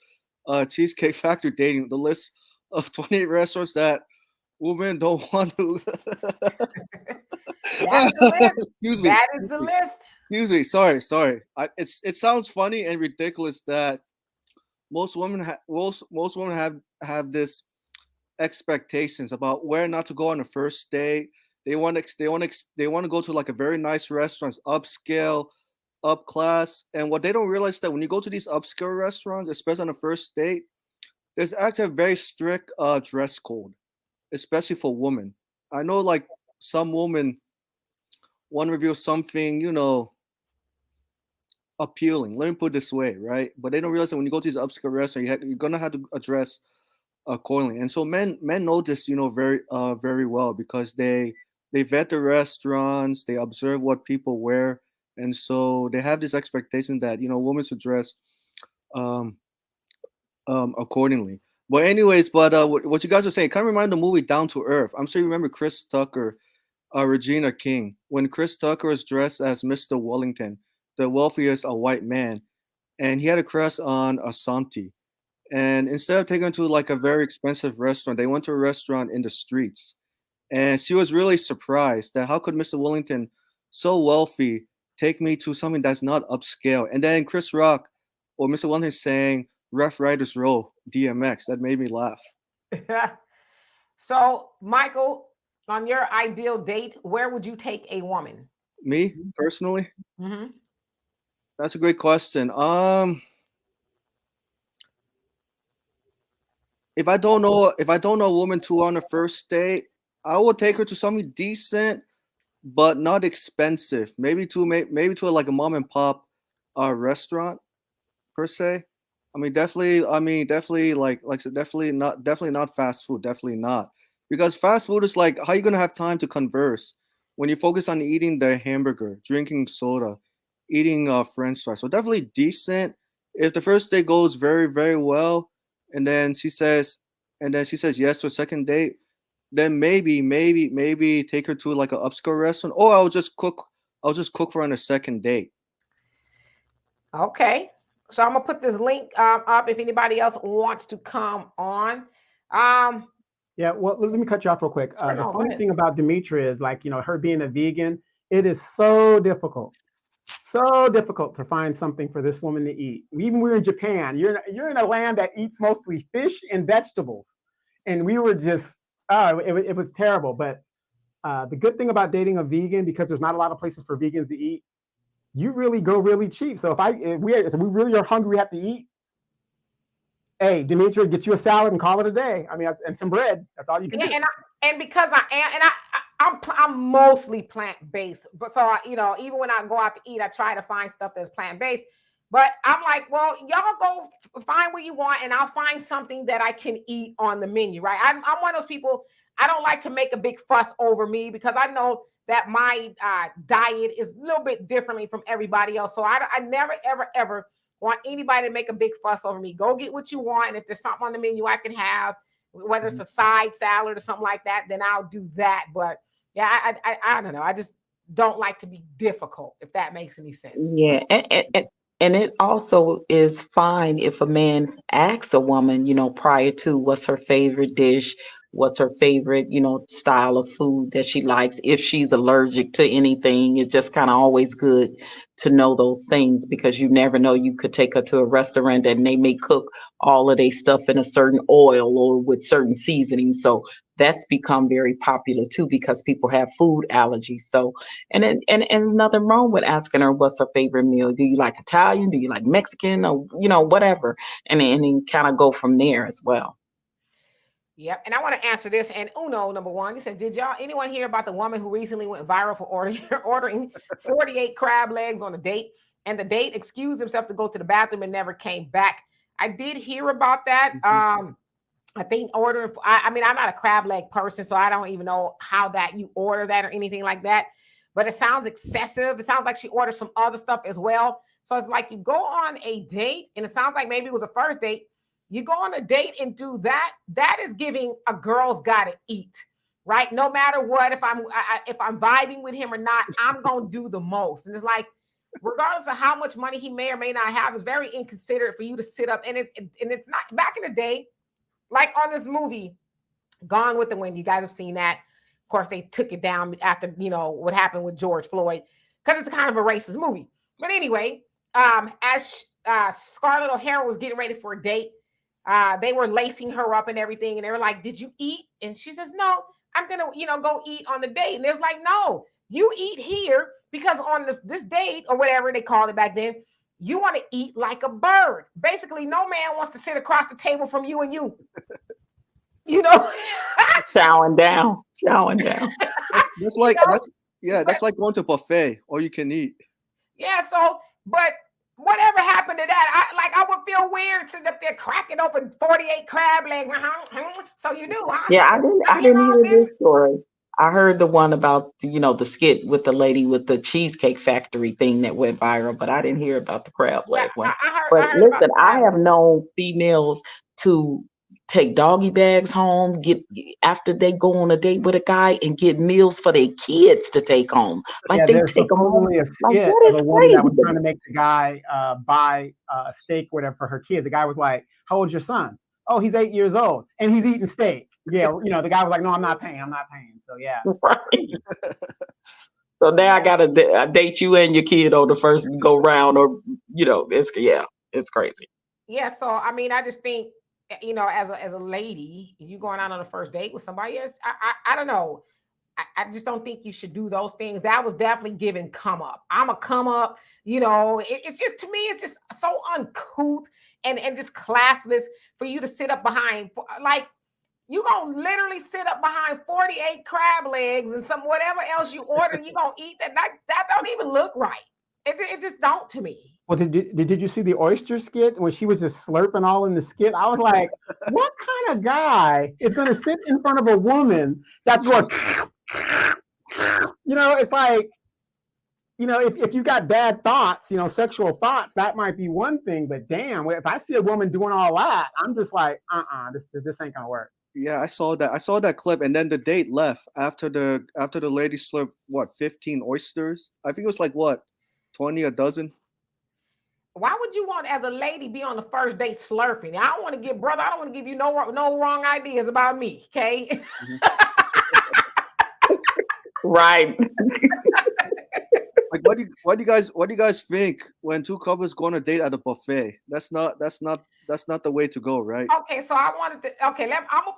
Cheesecake Factory dating the list of 28 restaurants that women don't want to. That's the list. Excuse me. That is the list. Excuse me. Sorry. It sounds funny and ridiculous that most women have this expectations about where not to go on the first date. They want to go to like a very nice restaurants, upscale, up class, and what they don't realize that when you go to these upscale restaurants, especially on the first date, there's actually a very strict dress code, especially for women. I know like some women want to reveal something, appealing. Let me put it this way, right? But they don't realize that when you go to these upscale restaurants, you're gonna have to address accordingly. And so men know this, very well because they vet the restaurants, they observe what people wear, and so they have this expectation that women should dress um, accordingly. But anyways, what you guys are saying kind of remind the movie Down to Earth. I'm sure you remember Chris Tucker, Regina King, when Chris Tucker was dressed as Mr. Wellington, the wealthiest white man, and he had a crush on Asante. And instead of taking her to like a very expensive restaurant, they went to a restaurant in the streets. And she was really surprised that how could Mr. Wellington, so wealthy, take me to something that's not upscale. And then Chris Rock or Mr. Wellington saying Rough Riders Row, DMX. That made me laugh. So, Michael, on your ideal date, where would you take a woman? Me personally, Mm-hmm. that's a great question. If I don't know a woman to on a first date, I would take her to something decent but not expensive. Maybe to like a mom and pop restaurant per se. Definitely like I said, definitely not fast food, definitely not. Because fast food is like how you gonna have time to converse when you focus on eating the hamburger, drinking soda, eating French fries. So definitely decent. If the first date goes very, very well, and then she says yes to a second date, then maybe take her to like an upscale restaurant, or I'll just cook for her on a second date. Okay. So I'm gonna put this link up if anybody else wants to come on. Yeah, well, let me cut you off real quick. Sure, The no, go funny ahead. thing about Demetria is like, her being a vegan, it is so difficult to find something for this woman to eat. Even we're in Japan, you're in a land that eats mostly fish and vegetables. And we were just, it was terrible. But the good thing about dating a vegan, because there's not a lot of places for vegans to eat, you really go really cheap. So if we really are hungry, we have to eat. Hey, Demetria, get you a salad and call it a day. I mean, and some bread. That's all you can do. And because I am, and I'm mostly plant based, but so even when I go out to eat, I try to find stuff that's plant based. But I'm like, well, y'all go find what you want, and I'll find something that I can eat on the menu, right? I'm one of those people. I don't like to make a big fuss over me because I know that my diet is a little bit differently from everybody else. So I never, ever want anybody to make a big fuss over me. Go get what you want. And if there's something on the menu I can have, whether it's a side salad or something like that, then I'll do that. But yeah, I don't know. I just don't like to be difficult, if that makes any sense. Yeah, and it also is fine if a man asks a woman, prior to what's her favorite dish, what's her favorite, style of food that she likes. If she's allergic to anything, it's just kind of always good to know those things because you never know. You could take her to a restaurant and they may cook all of their stuff in a certain oil or with certain seasonings. So that's become very popular too because people have food allergies. So and there's nothing wrong with asking her what's her favorite meal. Do you like Italian? Do you like Mexican? Or whatever, and then kind of go from there as well. Yep. And I want to answer this. And Uno, number one, he says, did anyone hear about the woman who recently went viral for ordering 48 crab legs on a date? And the date excused himself to go to the bathroom and never came back. I did hear about that. I think ordering, I'm not a crab leg person, so I don't even know how that you order that or anything like that. But it sounds excessive. It sounds like she ordered some other stuff as well. So it's like you go on a date, and it sounds like maybe it was a first date. You go on a date and do that. That is giving a girl's got to eat, right? No matter what, if I'm vibing with him or not, I'm gonna do the most. And it's like, regardless of how much money he may or may not have, it's very inconsiderate for you to sit up. And it's not back in the day, like on this movie, Gone with the Wind. You guys have seen that. Of course, they took it down after what happened with George Floyd, because it's kind of a racist movie. But anyway, as Scarlett O'Hara was getting ready for a date, they were lacing her up and everything, and they were like, "Did you eat?" And she says, "No, I'm gonna, go eat on the date." And there's like, "No, you eat here, because on this date, or whatever they called it back then, you want to eat like a bird. Basically, no man wants to sit across the table from you and you." Chowing down. That's like that's like going to a buffet, all you can eat. Yeah. So, but whatever happened to that? I would feel weird sitting up there cracking open 48 crab legs. So you do, huh? Yeah, I didn't hear this story. I heard the one about the skit with the lady with the Cheesecake Factory thing that went viral, but I didn't hear about the crab leg one. But listen, I have known females to take doggy bags home, get after they go on a date with a guy, and get meals for their kids to take home. Like they take them home. A skit of a woman that was trying to make the guy buy a steak or whatever for her kid. The guy was like, "How old's your son?" "Oh, he's 8 years old, and he's eating steak." Yeah, the guy was like, "No, I'm not paying. So yeah. Right. So now I gotta date you and your kid on the first go round, or it's crazy. Yeah. So I mean, I just think, as a lady, if you're going out on a first date with somebody else, I don't know. I just don't think you should do those things. That was definitely giving come up. I'm a come up. It's just, to me, it's just so uncouth and just classless for you to sit up behind, like, you gonna literally sit up behind 48 crab legs and some whatever else you order. You gonna eat that? That don't even look right. It just don't to me. Well, did you see the oyster skit when she was just slurping all in the skit? I was like, what kind of guy is going to sit in front of a woman that's going, it's like, if you got bad thoughts, sexual thoughts, that might be one thing. But damn, if I see a woman doing all that, I'm just like, this ain't gonna work. Yeah, I saw that clip, and then the date left after the lady slurped 15 oysters. I think it was like 20 a dozen. Why would you want, as a lady, be on the first date slurping? I don't want to give you no wrong ideas about me, okay? Right. Like, what do you guys think when two couples go on a date at a buffet? That's not the way to go, right? Okay, so I'm gonna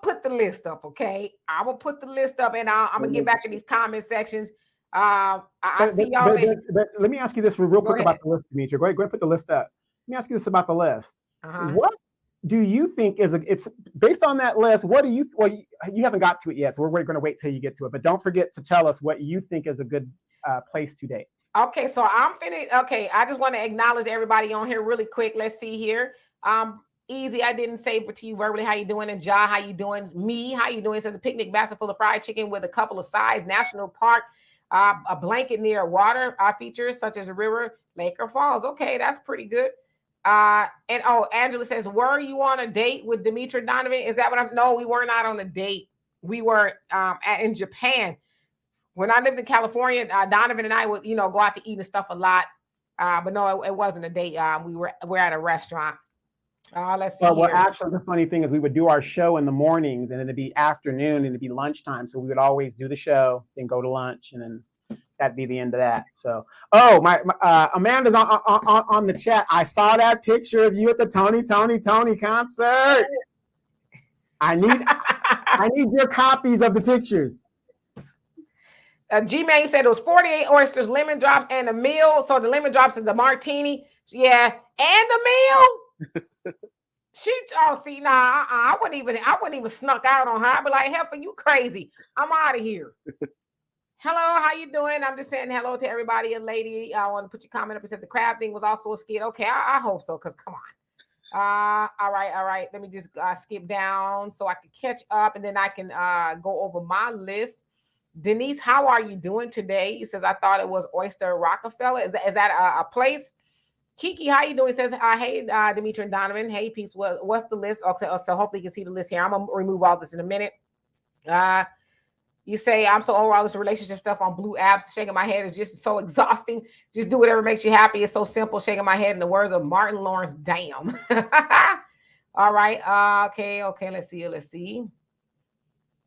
put the list up. Okay, I'm gonna put the list up, and I'm gonna get back in these comment sections. I see y'all. But let me ask you this real quick about the list, Demetria. Go ahead and put the list up. Let me ask you this about the list. What do you think it's based on that list? What do you? Well, you haven't got to it yet, so we're going to wait till you get to it. But don't forget to tell us what you think is a good place to date. Okay, so I'm finished. Okay, I just want to acknowledge everybody on here really quick. Let's see here. Easy, I didn't say to you verbally, how you doing? And Ja, how you doing? Me, how you doing? It says a picnic basket full of fried chicken with a couple of sides. National park, a blanket near water features such as a river, lake, or falls. Okay, that's pretty good. Angela says, were you on a date with Demetria Donovan? Is that what I'm? No, we were not on a date. We were in Japan. When I lived in California, Donovan and I would, go out to eat and stuff a lot. But no, it wasn't a date. We're at a restaurant. Let's see. Well, actually, the funny thing is we would do our show in the mornings, and it'd be afternoon, and it'd be lunchtime. So we would always do the show, then go to lunch, and then that'd be the end of that. So, my Amanda's on the chat. I saw that picture of you at the Tony concert. I need your copies of the pictures. G-Man said it was 48 oysters, lemon drops, and a meal. So the lemon drops is the martini. Yeah, and a meal. I wouldn't even snuck out on her. I'd be like, "Help, you crazy? I'm out of here." Hello, how you doing? I'm just saying hello to everybody. A lady, I want to put your comment up. It said the crab thing was also a skit. Okay, I hope so, because come on. All right. Let me just skip down so I can catch up, and then I can go over my list. Denise, how are you doing today? He says, I thought it was Oyster Rockefeller. Is that a place? Kiki, how you doing? Says, hey, Dimitri and Donovan. Hey, peeps, what's the list? Okay, so hopefully you can see the list here. I'm gonna remove all this in a minute. You say I'm so over all this relationship stuff on blue apps. Shaking my head is just so exhausting. Just do whatever makes you happy. It's so simple. Shaking my head in the words of Martin Lawrence. Damn. All right. Okay. Let's see.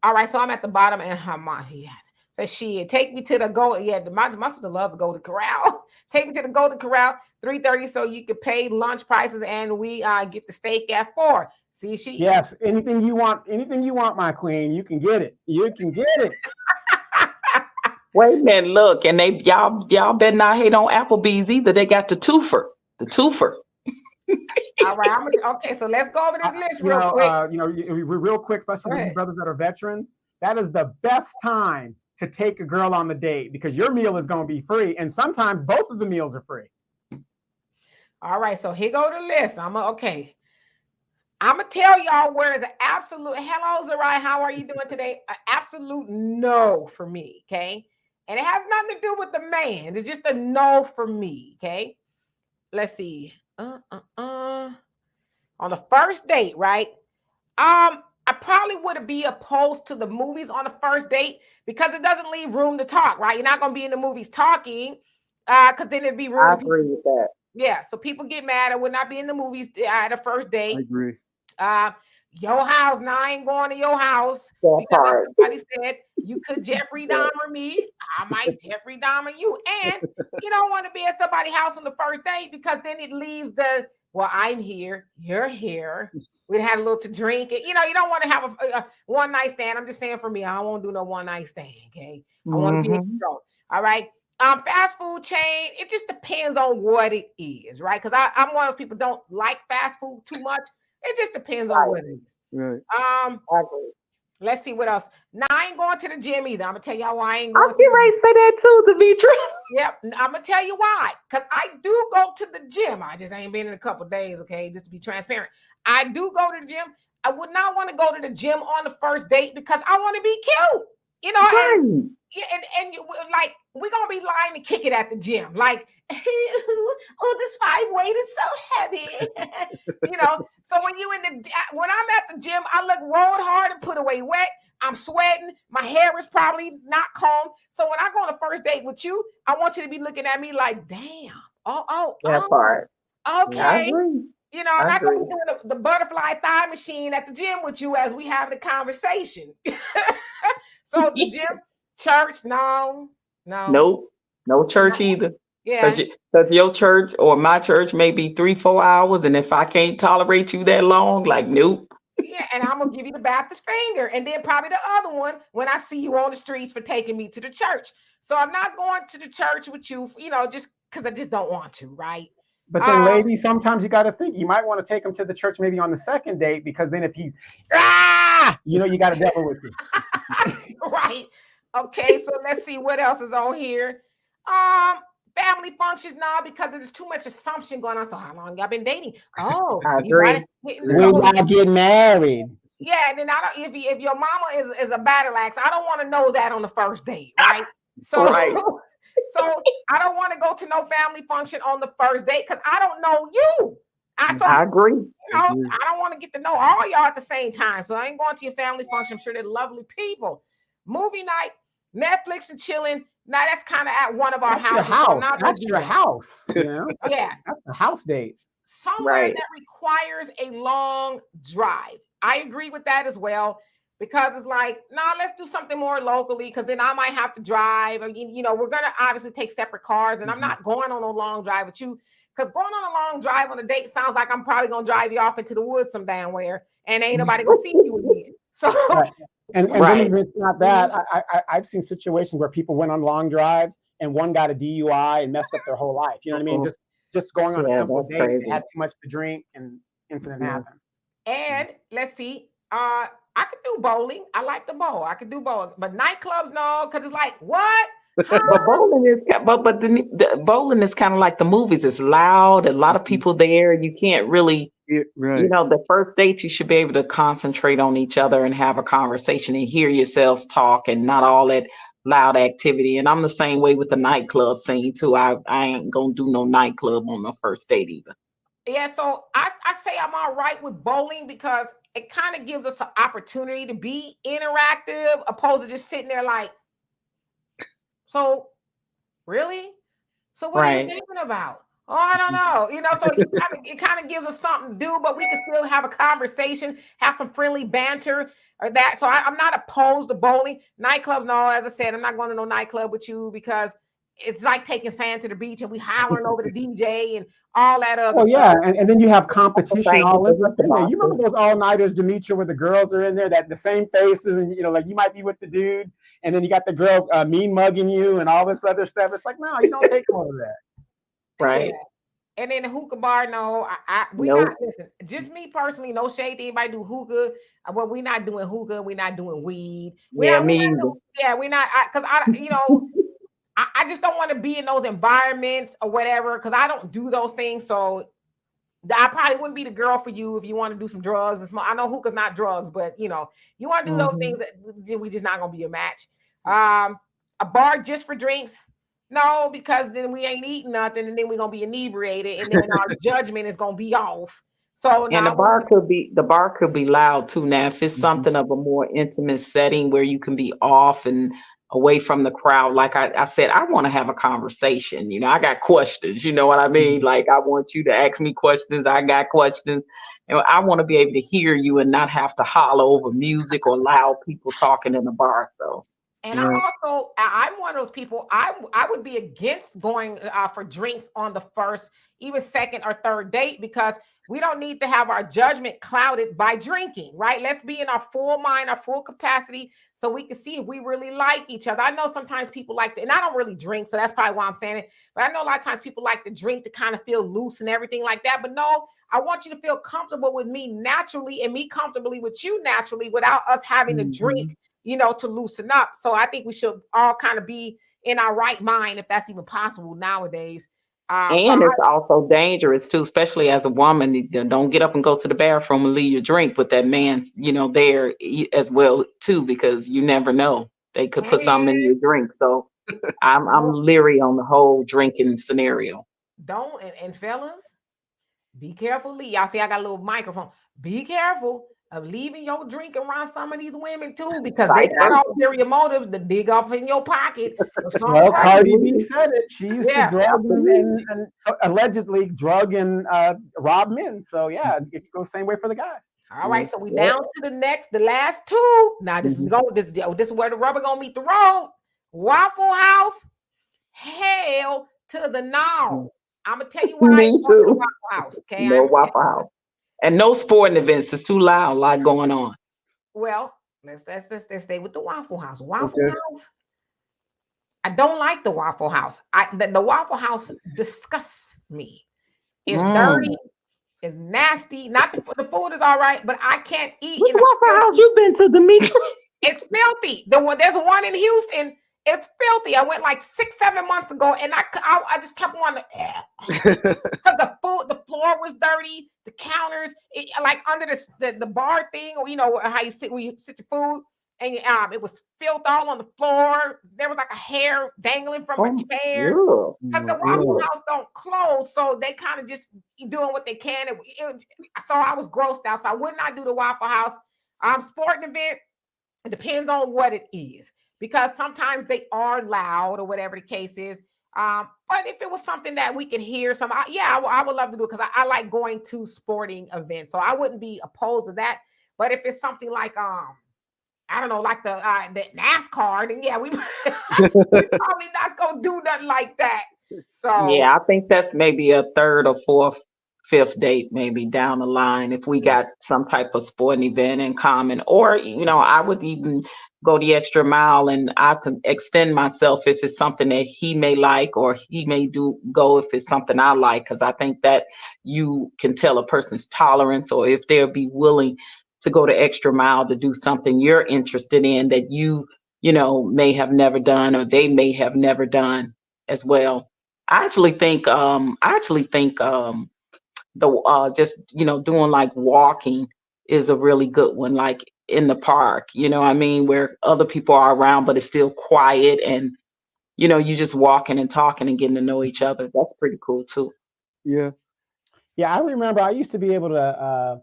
All right. So I'm at the bottom and so she take me to the gold. Yeah, my sister loves to go to Corral. Take me to the Golden Corral, 3:30, so you can pay lunch prices, and we get the steak at 4. See, yes, anything you want, my queen, you can get it. You can get it. Wait a minute, look, and y'all better not hate on Applebee's either. They got the twofer. All right, okay. So let's go over this list real quick. Real quick, especially these brothers that are veterans. That is the best time to take a girl on the date because your meal is going to be free, and sometimes both of the meals are free. All right, so here go the list. I'm gonna tell y'all where is an absolute. Hello, Zarai, how are you doing today? An absolute no for me, okay? And it has nothing to do with the man. It's just a no for me, okay? Let's see. On the first date, right? I probably would be opposed to the movies on the first date because it doesn't leave room to talk, right? You're not going to be in the movies talking because then it'd be rude. I agree with that. Yeah, so people get mad. I would not be in the movies at the first date. I agree. Your house. Now I ain't going to your house That because somebody said you could Jeffrey Dahmer me. I might Jeffrey Dahmer you. And you don't want to be at somebody's house on the first date because then it leaves the, well, I'm here, you're here. We had a little to drink. You don't want to have a one night stand. I'm just saying for me, I don't want to do no one night stand. Okay. I want to be in control. All right. Fast food chain, it just depends on what it is, right? Because I'm one of those people don't like fast food too much. It just depends on what it is. Right. I agree. Let's see what else. Now I ain't going to the gym either. I'm gonna tell y'all why I ain't going. I'll be ready to say that too, Demetra. Yep, I'm gonna tell you why. Because I do go to the gym. I just ain't been in a couple of days. Okay, just to be transparent, I do go to the gym. I would not want to go to the gym on the first date because I want to be cute. Right. And you like we're gonna be lying to kick it at the gym. Like, oh, this 5 weight is so heavy. So when I'm at the gym, I look rolled hard and put away wet. I'm sweating. My hair is probably not combed. So when I go on a first date with you, I want you to be looking at me like, damn. That part. Okay. I agree. And I go doing the butterfly thigh machine at the gym with you as we have the conversation. So the gym, church, no. Nope. No church either. Yeah. Because your church or my church may be 3-4 hours, and if I can't tolerate you that long, like, nope. Yeah, and I'm gonna give you the Baptist finger, and then probably the other one when I see you on the streets for taking me to the church. So I'm not going to the church with you, just because I just don't want to, right? But then, ladies, sometimes you got to think you might want to take him to the church maybe on the second date because then if he's you got a devil with you. Right. Okay. So let's see what else is on here. Family functions now because there's too much assumption going on. So how long y'all been dating? Oh, I agree. We gotta get married. Yeah, and then if your mama is a battle axe, I don't want to know that on the first date, right? So. Right. So I don't want to go to no family function on the first date because I don't know you. I agree. I don't want to get to know all y'all at the same time. So I ain't going to your family function. I'm sure they're lovely people. Movie night, Netflix and chilling. Now that's kind of at one of our houses. That's your house. Yeah. That's a house date. Somewhere that requires a long drive. I agree with that as well. Because it's like, let's do something more locally because then I might have to drive. Or, we're going to obviously take separate cars and I'm not going on a long drive with you because going on a long drive on a date sounds like I'm probably going to drive you off into the woods some damn where and ain't nobody going to see you again. So, and then it's not that. I've seen situations where people went on long drives and one got a DUI and messed up their whole life. You know what I mean? Just going on a simple date, they had too much to drink and incident happened. And let's see. I could do bowling. I like the bowl. I could do bowling, but nightclubs, no, because it's like what? But bowling is, but the bowling is kind of like the movies. It's loud, a lot of people there. You can't really, the first date you should be able to concentrate on each other and have a conversation and hear yourselves talk, and not all that loud activity. And I'm the same way with the nightclub scene too. I ain't gonna do no nightclub on my first date either. Yeah, so I say I'm all right with bowling because it kind of gives us an opportunity to be interactive, opposed to just sitting there like, so really? So what are you Right. thinking about? Oh, I don't know. So it kind of gives us something to do, but we can still have a conversation, have some friendly banter or that. So I'm not opposed to bowling. Nightclub, no, as I said, I'm not going to no nightclub with you because it's like taking sand to the beach and we hollering over the DJ and all that other Well, yeah, stuff. and then you have That's the competition thing with all the in there. You remember boxing. those all-nighters, Demetra, where the girls are in there, that the same faces, and like you might be with the dude, and then you got the girl mean mugging you and all this other stuff. It's like, no, you don't take them over that. Right. Yeah. And then the hookah bar, no, we Nope. not listen. Just me personally, no shade to anybody do hookah. Well, we're not doing hookah. We're not doing weed. Yeah, me either. We're not because I just don't want to be in those environments or whatever because I don't do those things. So I probably wouldn't be the girl for you if you want to do some drugs and smoke. I know hookah's not drugs, but you want to do those things. We just not gonna be a match. A bar just for drinks. No, because then we ain't eating nothing, and then we're gonna be inebriated, and then our judgment is gonna be off. So And now, the bar could be loud too. Now, if it's something of a more intimate setting where you can be off and away from the crowd, like I said, I want to have a conversation. I got questions. You know what I mean? Like I want you to ask me questions. I got questions, and I want to be able to hear you and not have to holler over music or loud people talking in the bar. So. and I'm one of those people. I would be against going for drinks on the first, even second or third date because we don't need to have our judgment clouded by drinking, right? Let's be in our full mind, our full capacity, so we can see if we really like each other. I know sometimes people like to, and I don't really drink, so that's probably why I'm saying it. But I know a lot of times people like to drink to kind of feel loose and everything like that. But no, I want you to feel comfortable with me naturally and me comfortably with you naturally without us having to drink, to loosen up. So I think we should all kind of be in our right mind, if that's even possible nowadays. And it's also dangerous too, especially as a woman. Don't get up and go to the bathroom and leave your drink with that man, there as well too, because you never know. They could put something in your drink. So I'm leery on the whole drinking scenario. Don't and fellas, be careful. Y'all see, I got a little microphone. Be careful of leaving your drink around some of these women too, because they got ulterior motives to dig up in your pocket. Well, Cardi B said it. She used to drug and allegedly drug and rob men. So yeah, it goes the same way for the guys. All right, so we down to the last two. Now this is where the rubber gonna meet the road. Waffle House, hell to the no. I'm gonna tell you why. Me too. Waffle House, okay? No Waffle House. And no sporting events. It's too loud. A lot going on. Well, let's stay with the Waffle House. Waffle House. I don't like the Waffle House. The Waffle House disgusts me. It's dirty. It's nasty. Not the food is all right, but I can't eat. Which Waffle House you been to, Demetra? It's filthy. There's one in Houston. It's filthy. I went like 6-7 months ago, and I just kept wanting to, because the floor was dirty, the counters, like under the bar thing, or how you sit when you sit your food, and it was filth all on the floor. There was like a hair dangling from a chair because the Waffle House don't close, so they kind of just doing what they can. So I was grossed out, so I would not do the Waffle House. Sporting event, it depends on what it is, because sometimes they are loud or whatever the case is. But if it was something that we could hear, I would love to do it because I like going to sporting events. So I wouldn't be opposed to that. But if it's something like I don't know, like the NASCAR, then yeah, we probably not gonna do nothing like that. So yeah, I think that's maybe a third or fourth, fifth date, maybe down the line, if we got some type of sporting event in common. Or, I would even go the extra mile and I could extend myself if it's something that he may like, or he may go if it's something I like, because I think that you can tell a person's tolerance, or if they'll be willing to go the extra mile to do something you're interested in that you may have never done, or they may have never done as well. I actually think the just doing like walking is a really good one. Like in the park, you know what I mean, where other people are around, but it's still quiet and, you know, you just walking and talking and getting to know each other. That's pretty cool too. Yeah. Yeah, I remember I used to be able to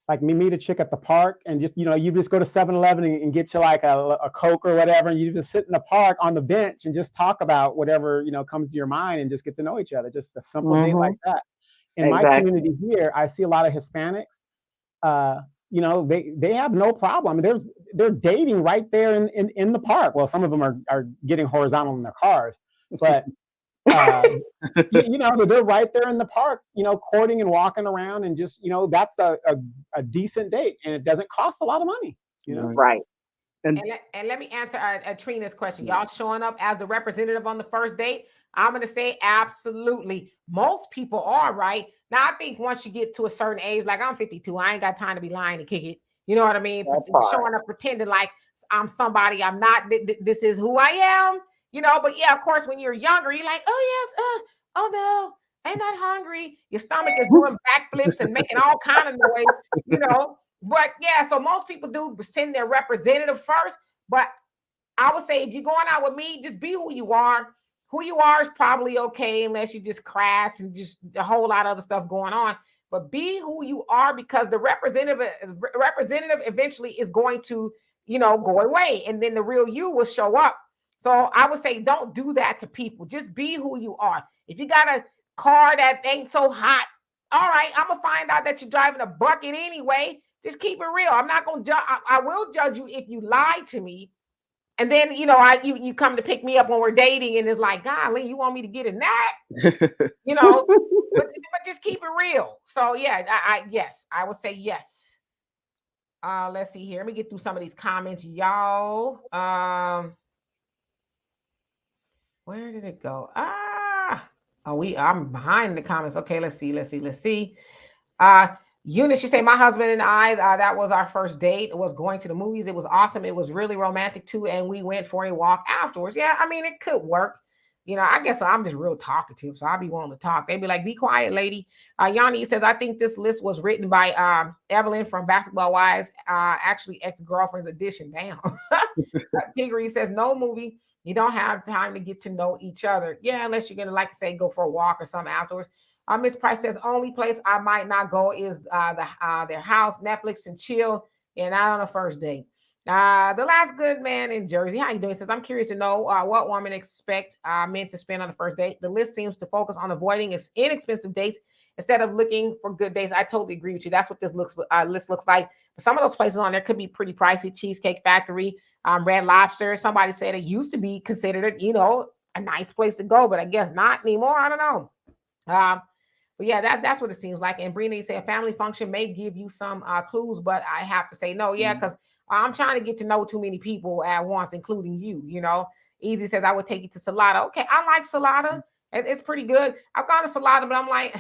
like meet a chick at the park and just, you know, you just go to 7-Eleven and get you like a Coke or whatever, and you just sit in the park on the bench and just talk about whatever, you know, comes to your mind and just get to know each other. Just a simple date like that. In my Exactly. community here, I see a lot of Hispanics. You know, they have no problem. I mean, they're dating right there in the park. Well, some of them are getting horizontal in their cars, but you know, they're right there in the park, you know, courting and walking around, and just, you know, that's a decent date, and it doesn't cost a lot of money, you know. Right. And And let me answer Trina's question. Y'all showing up as the representative on the first date? I'm going to say absolutely. Most people are, right? Now, I think once you get to a certain age, like I'm 52, I ain't got time to be lying to kick it. You know what I mean? Showing up, pretending like I'm somebody I'm not. This is who I am. You know, but yeah, of course, when you're younger, you're like, oh yes, oh no, I'm not hungry. Your stomach is doing backflips and making all kind of noise. You know. But yeah, so most people do send their representative first. But I would say if you're going out with me, just be who you are. Who you are is probably okay, unless you just crass and just a whole lot of other stuff going on. But be who you are, because the representative eventually is going to, you know, go away, and then the real you will show up. So I would say don't do that to people. Just be who you are. If you got a car that ain't so hot, all right, I'm gonna find out that you're driving a bucket anyway. Just keep it real. I'm not gonna judge. I will judge you if you lie to me, and then you know you come to pick me up when we're dating, and it's like, golly, you want me to get in that? You know, but just keep it real. So yeah, yes, I would say yes. Let's see here. Let me get through some of these comments, y'all. Where did it go? I'm behind the comments. Okay, let's see. Eunice, she said, my husband and I, that was our first date. It was going to the movies. It was awesome. It was really romantic too. And we went for a walk afterwards. Yeah, I mean, it could work. You know, I guess I'm just real talkative, so I'll be wanting to talk. They'd be like, be quiet, lady. Yanni says, I think this list was written by Evelyn from Basketball Wives, actually ex-girlfriend's edition. Damn. Tiggery says, no movie. You don't have time to get to know each other. Yeah, unless you're going to, like I say, go for a walk or something afterwards. Miss Price says, only place I might not go is their house, Netflix, and chill, and not on a first date. The last good man in Jersey, how you doing? Says, I'm curious to know what women expect men to spend on the first date. The list seems to focus on avoiding inexpensive dates instead of looking for good dates. I totally agree with you. That's what this list looks like. But some of those places on there could be pretty pricey. Cheesecake Factory, Red Lobster. Somebody said it used to be considered, you know, a nice place to go, but I guess not anymore. I don't know. But yeah, that's what it seems like. And Brina said, a family function may give you some clues, but I have to say no. Yeah, because I'm trying to get to know too many people at once, including you. You know, Easy says, I would take you to Salada. Okay, I like Salada. It's pretty good. I've gone to Salada, but I'm like,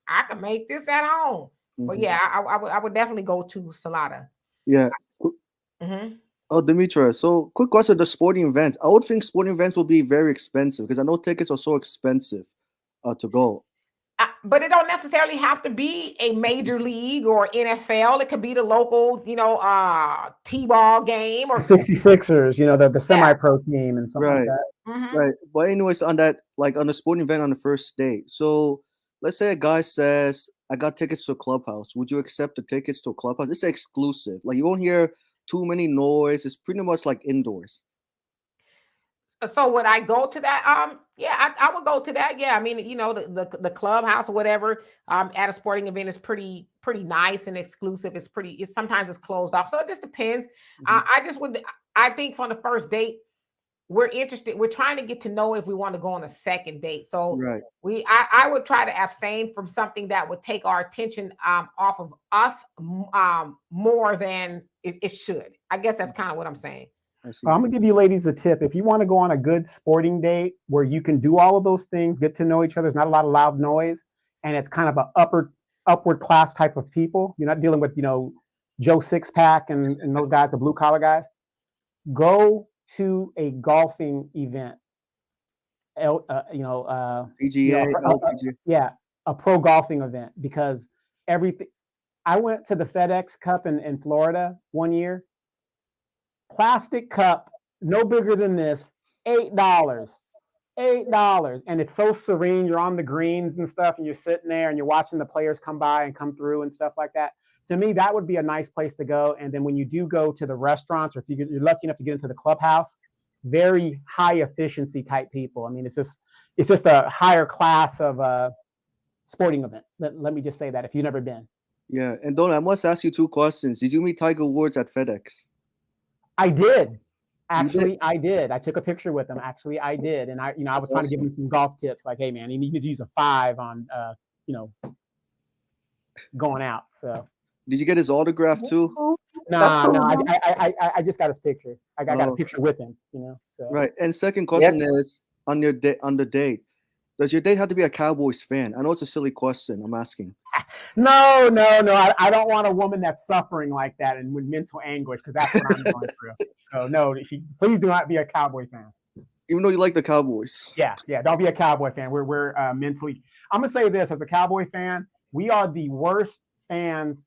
I can make this at home. But yeah, I would definitely go to Salada. Yeah. Mm-hmm. Oh, Dimitra. So, quick question: the sporting events. I would think sporting events will be very expensive because I know tickets are so expensive to go. But it don't necessarily have to be a major league or NFL. It could be the local, you know, T-ball game or 66ers, you know, the semi-pro team and something like Right. that. Mm-hmm. Right. But anyways, on that, like on the sporting event on the first date. So let's say a guy says, I got tickets to a clubhouse. Would you accept the tickets to a clubhouse? It's exclusive. Like you won't hear too many noise. It's pretty much like indoors. So would I go to that? Yeah, I would go to that. Yeah, I mean, you know, the clubhouse or whatever at a sporting event is pretty nice and exclusive. It's sometimes it's closed off, so it just depends. I think from the first date, we're interested. We're trying to get to know if we want to go on a second date. So Right. I would try to abstain from something that would take our attention off of us more than it should. I guess that's kind of what I'm saying. I'm gonna give you ladies a tip. If you want to go on a good sporting date where you can do all of those things, get to know each other, there's not a lot of loud noise, and it's kind of an upward class type of people. You're not dealing with, you know, Joe Sixpack and those guys, the blue collar guys. Go to a golfing event. PGA, yeah, a pro golfing event, because everything. I went to the FedEx Cup in Florida one year. plastic cup, no bigger than this, $8. $8. And it's so serene. You're on the greens and stuff, and you're sitting there and you're watching the players come by and come through and stuff like that. To me, that would be a nice place to go. And then when you do go to the restaurants, or if you're lucky enough to get into the clubhouse, very high efficiency type people. I mean, it's just a higher class of sporting event. Let me just say that if you've never been. Yeah, and Don, I must ask you 2 questions. Did you meet Tiger Woods at FedEx? I did. You did? I did. I took a picture with him. Actually, I did. And I was trying to give him some golf tips. Like, hey man, you need to use a 5 on, going out. So. Did you get his autograph too? No. I just got his picture. I got a picture with him. So. Right. And second question is on the date. Does your date have to be a Cowboys fan? I know it's a silly question. I'm asking. No. I don't want a woman that's suffering like that and with mental anguish, because that's what I'm going through. So no, please do not be a Cowboy fan. Even though you like the Cowboys. Yeah. Don't be a Cowboy fan. We're mentally. I'm gonna say this as a Cowboy fan, we are the worst fans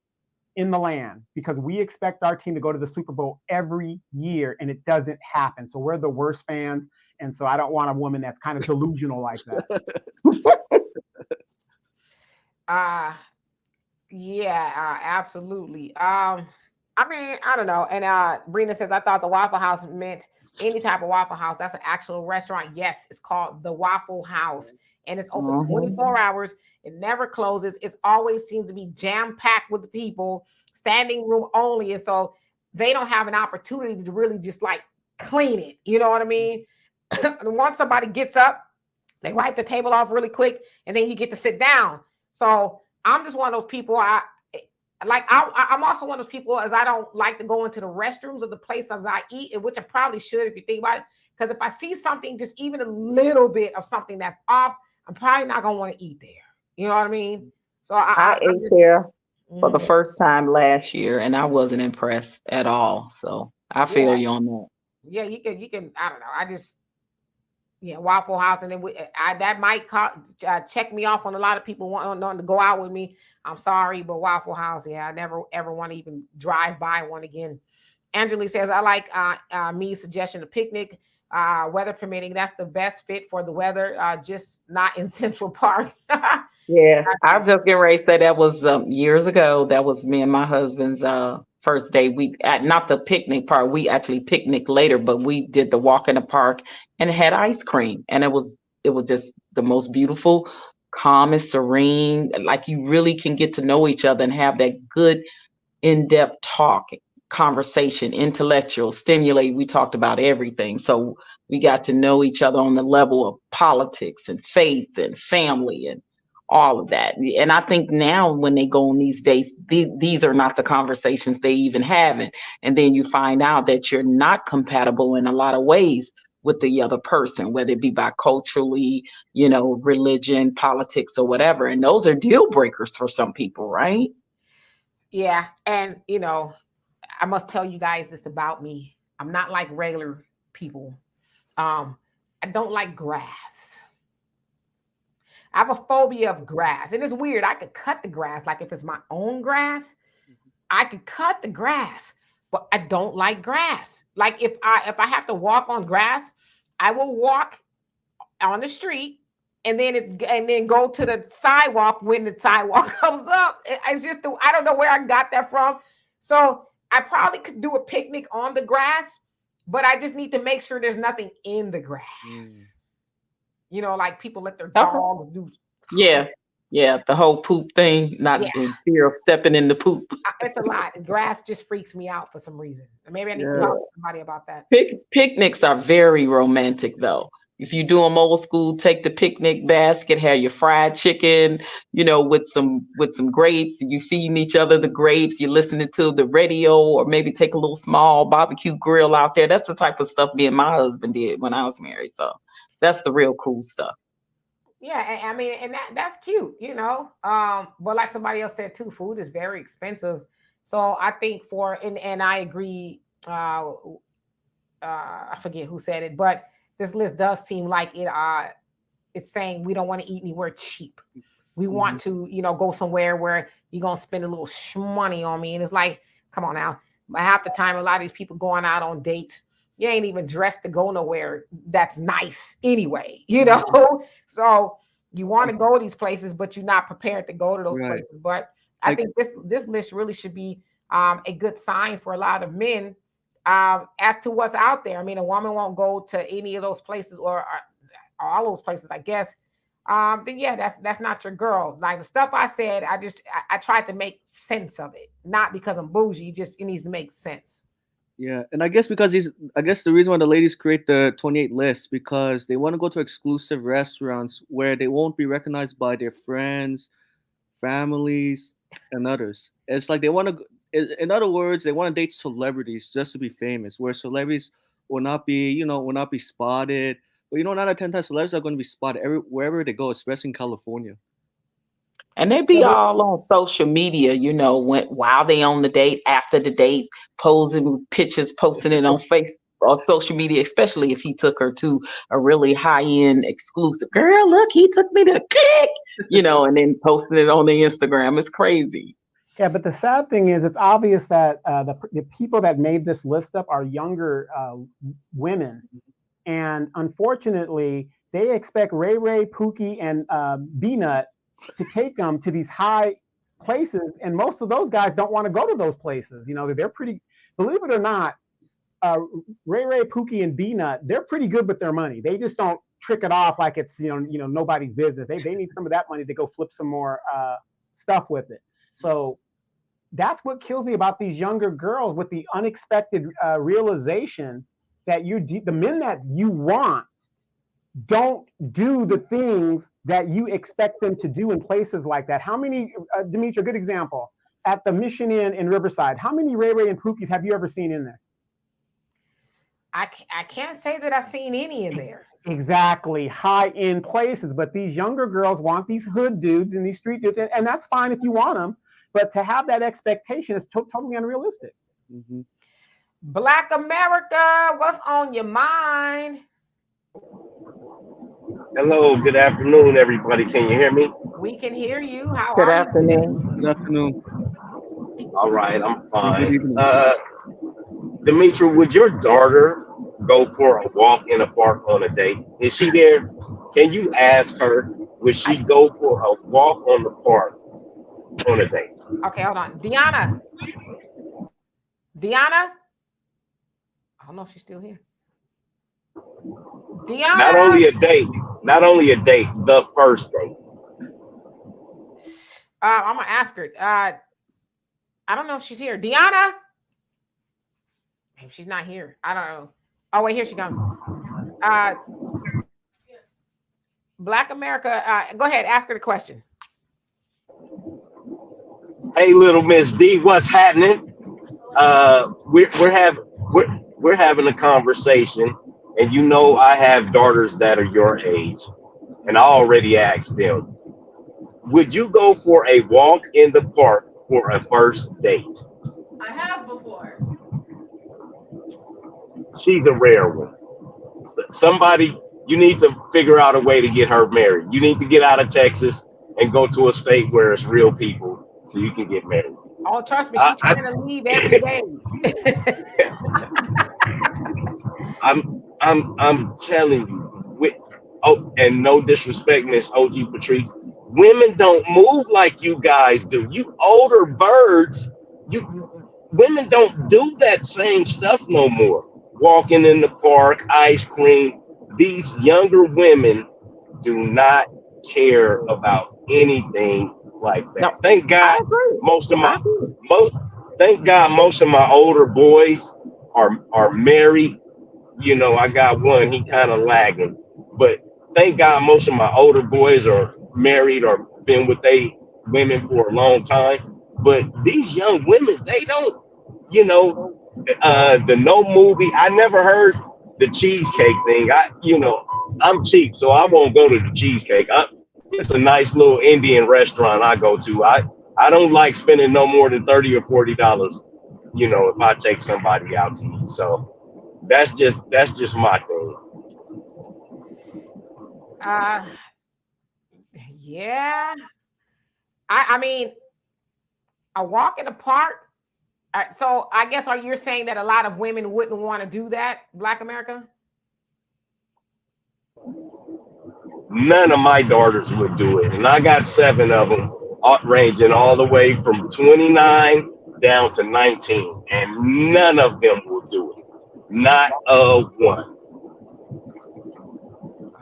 in the land, because we expect our team to go to the Super Bowl every year and it doesn't happen. So we're the worst fans. And so I don't want a woman that's kind of delusional like that. Absolutely. I mean, I don't know. And Brina says, I thought the Waffle House meant any type of Waffle House. That's an actual restaurant. Yes, it's called the Waffle House, and it's open 24 hours. It never closes. It always seems to be jam-packed with the people, standing room only. And so they don't have an opportunity to really just like clean it. You know what I mean? Once somebody gets up, they wipe the table off really quick, and then you get to sit down. So I'm just one of those people. I'm also one of those people, as I don't like to go into the restrooms of the places I eat, and which I probably should if you think about it. Because if I see something, just even a little bit of something that's off, I'm probably not gonna want to eat there. You know what I mean? So I ate there for the first time last year, and I wasn't impressed at all. So I feel you on that. Yeah, you can. I don't know. Waffle House, and then that might check me off on a lot of people wanting to go out with me. I'm sorry, but Waffle House, I never ever want to even drive by one again. Angela says, I like me's suggestion of picnic, weather permitting. That's the best fit for the weather, just not in Central Park. Yeah, I was just getting ready to say that was years ago. That was me and my husband's first day. We not the picnic part. We actually picnicked later, but we did the walk in the park and had ice cream, and it was just the most beautiful, calm and serene. Like you really can get to know each other and have that good, in-depth talk, conversation, intellectual, stimulate. We talked about everything, so we got to know each other on the level of politics and faith and family and all of that. And I think now when they go on these dates, these are not the conversations they even have. And then you find out that you're not compatible in a lot of ways with the other person, whether it be by culturally, religion, politics, or whatever. And those are deal breakers for some people, right? Yeah. And, I must tell you guys this about me. I'm not like regular people. I don't like grass. I have a phobia of grass. And it's weird. I could cut the grass. Like if it's my own grass, I could cut the grass, but I don't like grass. Like if I have to walk on grass, I will walk on the street and then go to the sidewalk when the sidewalk comes up. It's just, I don't know where I got that from. So I probably could do a picnic on the grass, but I just need to make sure there's nothing in the grass. Like people let their dogs do. Yeah, the whole poop thing, not in fear of stepping in the poop. It's a lot. Grass just freaks me out for some reason. Maybe I need to talk to somebody about that. Picnics are very romantic, though. If you do them old school, take the picnic basket, have your fried chicken, with some grapes. You feeding each other the grapes. You're listening to the radio, or maybe take a little small barbecue grill out there. That's the type of stuff me and my husband did when I was married. So that's the real cool stuff. Yeah, I mean, and that's cute, but like somebody else said too, food is very expensive. So I think and I agree. I forget who said it, but this list does seem like it's saying we don't want to eat anywhere cheap. We want to, go somewhere where you're gonna spend a little money on me, and it's like, come on now. half the time, a lot of these people going out on dates, you ain't even dressed to go nowhere that's nice anyway, you know? So you want to go these places, but you're not prepared to go to those Right. places. But I think this list really should be a good sign for a lot of men as to what's out there. I mean, a woman won't go to any of those places or all those places, I guess. Then yeah, that's not your girl. Like the stuff I said, I tried to make sense of it, not because I'm bougie. Just it needs to make sense. Yeah, and I guess because I guess the reason why the ladies create the 28 list because they want to go to exclusive restaurants where they won't be recognized by their friends, families, and others. It's like they want to, in other words, they want to date celebrities just to be famous, where celebrities will not be, will not be spotted. But 9 out of 10 times, celebrities are going to be spotted wherever they go, especially in California. And they be all on social media, while they on the date, after the date, posing pictures, posting it on on social media, especially if he took her to a really high-end exclusive. Girl, look, he took me to click, and then posting it on the Instagram. It's crazy. Yeah, but the sad thing is, it's obvious that the people that made this list up are younger women, and unfortunately, they expect Ray Ray, Pookie, and B-Nut to take them to these high places, and most of those guys don't want to go to those places. They're pretty, believe it or not, Ray Ray, Pookie, and B-Nut, they're pretty good with their money. They just don't trick it off like it's nobody's business. They need some of that money to go flip some more stuff with it. So that's what kills me about these younger girls, with the unexpected realization that the men that you want don't do the things that you expect them to do in places like that. How many, Demetri, a good example, at the Mission Inn in Riverside, how many Ray Ray and Pookies have you ever seen in there? I can't say that I've seen any in there. Exactly, high-end places. But these younger girls want these hood dudes and these street dudes, and that's fine if you want them. But to have that expectation is totally unrealistic. Mm-hmm. Black America, what's on your mind? Hello, good afternoon, everybody. Can you hear me? We can hear you. How Good are afternoon. Good afternoon. All right, I'm Good fine. evening. Dimitri, would your daughter go for a walk in a park on a date? Is she there? Can you ask her, would she go for a walk on the park on a date? Okay, hold on. Deanna? I don't know if she's still here. Deanna? Not only a date, the first date. I'm going to ask her. I don't know if she's here. Deanna? Maybe she's not here. I don't know. Oh, wait, here she comes. Black America, go ahead, ask her the question. Hey, little Miss D, what's happening? We're having a conversation, and I have daughters that are your age, and I already asked them, would you go for a walk in the park for a first date? I have before. She's a rare one. Somebody, you need to figure out a way to get her married. You need to get out of Texas and go to a state where it's real people so you can get married. Oh, trust me, she's trying to leave every day. I'm telling you. And no disrespect, Miss OG Patrice. Women don't move like you guys do. You older birds, women don't do that same stuff no more. Walking in the park, ice cream. These younger women do not care about anything like that. No, Thank God most of my older boys are married. I got one, he kind of lagging. But thank God most of my older boys are married or been with women for a long time. But these young women, they don't, the no movie. I never heard the cheesecake thing. I'm cheap, so I won't go to the cheesecake. It's a nice little Indian restaurant I go to. I don't like spending no more than $30 or $40, if I take somebody out to eat. So that's just my thing. Yeah. I mean, a walk in the park, So I guess you're saying that a lot of women wouldn't want to do that, Black America? None of my daughters would do it, and I got 7 of them, ranging all the way from 29 down to 19, and none of them will do it. Not a one.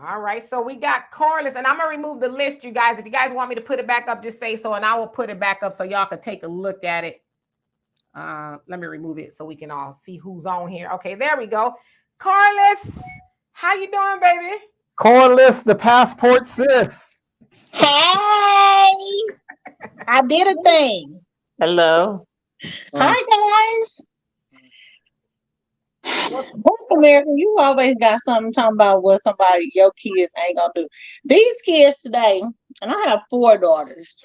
All right, so we got Carlos, and I'm gonna remove the list, you guys. If you guys want me to put it back up, just say so, and I will put it back up so y'all can take a look at it. Let me remove it so we can all see who's on here. Okay, there we go. Carlos, how you doing, baby? Corliss, the passport sis. Hey, I did a thing. Hello. Hi, guys. Black America, you always got something talking about what your kids ain't gonna do. These kids today, and I have 4 daughters.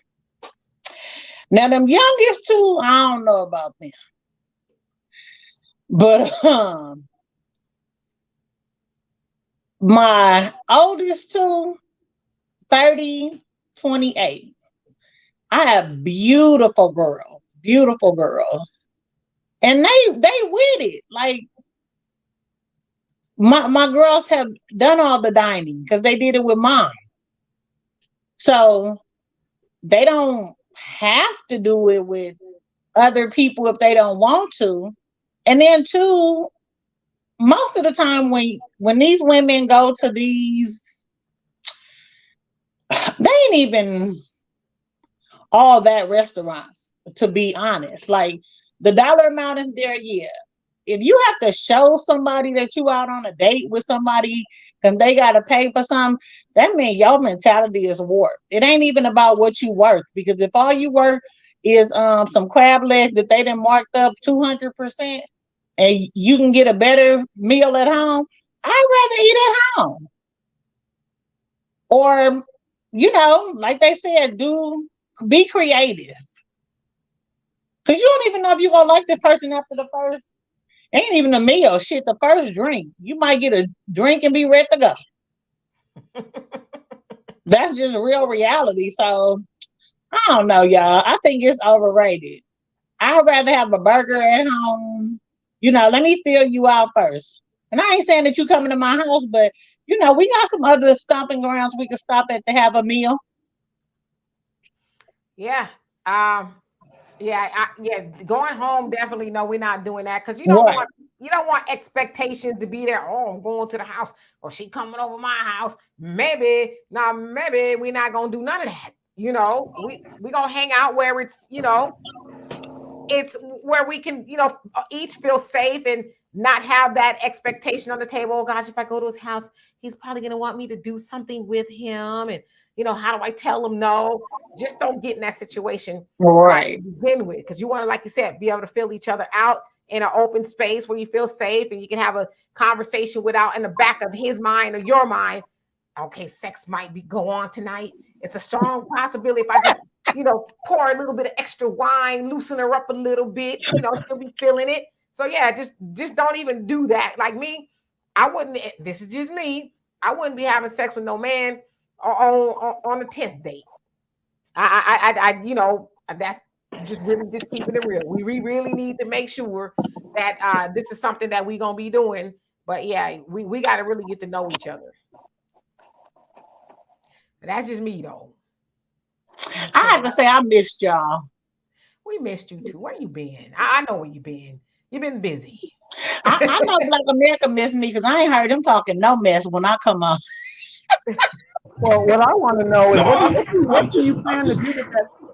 Now, them youngest 2, I don't know about them. But my oldest 2, 30, 28. I have beautiful girls. And they with it. Like my girls have done all the dining because they did it with mom. So they don't have to do it with other people if they don't want to. And then 2, most of the time when these women go to these, they ain't even all that restaurants, to be honest. Like the dollar amount is there, yeah. If you have to show somebody that you out on a date with somebody and they gotta pay for something, that means your mentality is warped. It ain't even about what you worth, because if all you worth is some crab legs that they done marked up 200%, and you can get a better meal at home, I'd rather eat at home. Or, like they said, be creative. Because you don't even know if you're going to like this person after the first, ain't even a meal, shit, the first drink. You might get a drink and be ready to go. That's just real reality. So, I don't know, y'all. I think it's overrated. I'd rather have a burger at home. Let me fill you out first. And I ain't saying that you coming to my house, but, we got some other stomping grounds we can stop at to have a meal. Yeah. Going home, definitely, no, we're not doing that, because you don't want expectations to be there. Oh, I'm going to the house, or she coming over my house. Maybe we're not gonna do none of that. We gonna hang out where it's it's where we can each feel safe and not have that expectation on the table. Oh gosh, if I go to his house, he's probably gonna want me to do something with him, and how do I tell him no? Just don't get in that situation right to begin with, because you want to, like you said, be able to fill each other out in an open space where you feel safe and you can have a conversation without in the back of his mind or your mind, okay, sex might go on tonight. It's a strong possibility if I just pour a little bit of extra wine, loosen her up a little bit, she'll be feeling it. So yeah, just don't even do that. Like me, I wouldn't. This is just me. I wouldn't be having sex with no man on a 10th date. That's just really just keeping it real. We really need to make sure that this is something that we're gonna be doing. But yeah, we got to really get to know each other. But that's just me though. I have to say I missed y'all. We missed you too. Where you been? I know where you been. You've been busy. I know Black America missed me because I ain't heard them talking no mess when I come on. Well, what I want to know is what do you plan to do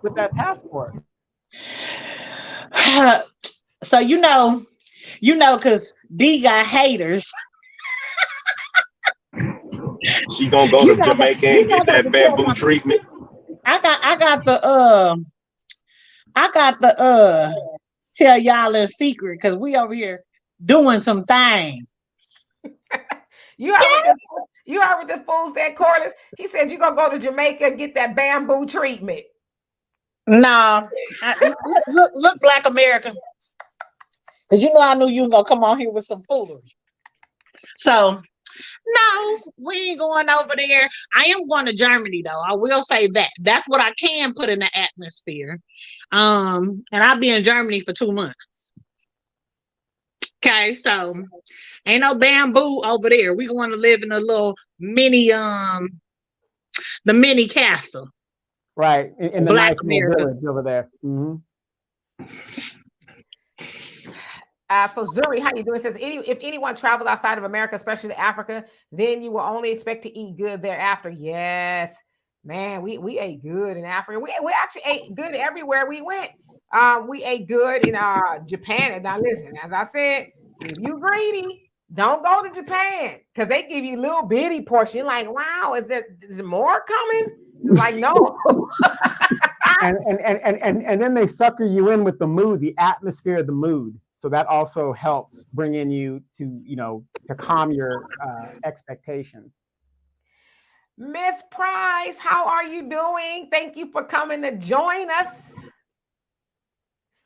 with that passport? So because D got haters. She gonna go to Jamaica and get that bamboo treatment. I got the tell y'all a secret, because we over here doing some things. You heard what this fool said, Corliss? He said you're gonna go to Jamaica and get that bamboo treatment. No, look, Black America, because I knew you was gonna come on here with some foolery. So no, we ain't going over there. I am going to Germany though. I will say that. That's what I can put in the atmosphere. And I'll be in Germany for 2 months. Okay, so ain't no bamboo over there. We want to live in a little mini the mini castle. Right. In the Black nice little America. village over there. Mhm. So Zuri, how you doing? It says if anyone travels outside of America, especially to Africa, then you will only expect to eat good thereafter. Yes, man, we ate good in Africa. We actually ate good everywhere we went. We ate good in Japan. And now listen, as I said, if you greedy, don't go to Japan because they give you little bitty portion. You're like, wow, is there more coming? It's like no. And then they sucker you in with the mood, the atmosphere of the mood. So that also helps bring in you to, to calm your expectations. Miss Price, how are you doing? Thank you for coming to join us.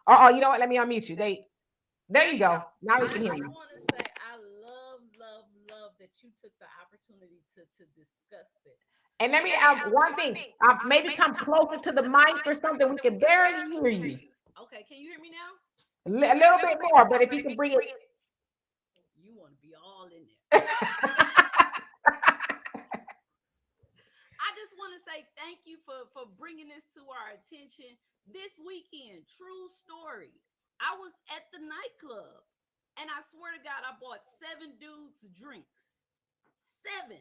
Oh, you know what? Let me unmute you. There you go. Now we can hear you. I want to say I love that you took the opportunity to discuss this. And let me add one thing. Maybe come closer to the mic or something. We can barely hear you. Okay, can you hear me now? A little bit more, but if you can bring it. You want to be all in there. I just want to say thank you for bringing this to our attention this weekend. True story. I was at the nightclub, and I swear to God, I bought 7 dudes drinks. 7.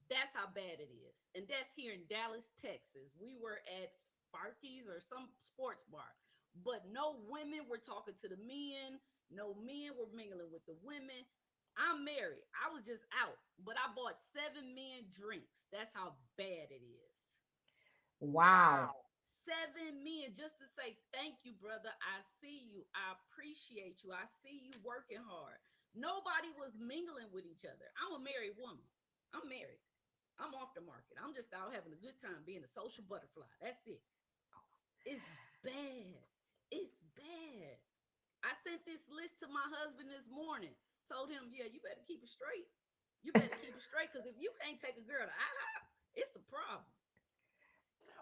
That's how bad it is. And that's here in Dallas, Texas. We were at Sparky's or some sports bar, but no women were talking to the men. No men were mingling with the women. I'm married. I was just out, but I bought 7 men drinks. That's how bad it is. Wow. 7 men just to say thank you, brother. I see you. I appreciate you. I see you working hard. Nobody was mingling with each other. I'm a married woman. I'm married. I'm off the market. I'm just out having a good time being a social butterfly. That's it. It's bad. It's bad. I sent this list to my husband this morning. Told him, yeah, you better keep it straight. You better keep it straight because if you can't take a girl to it's a problem.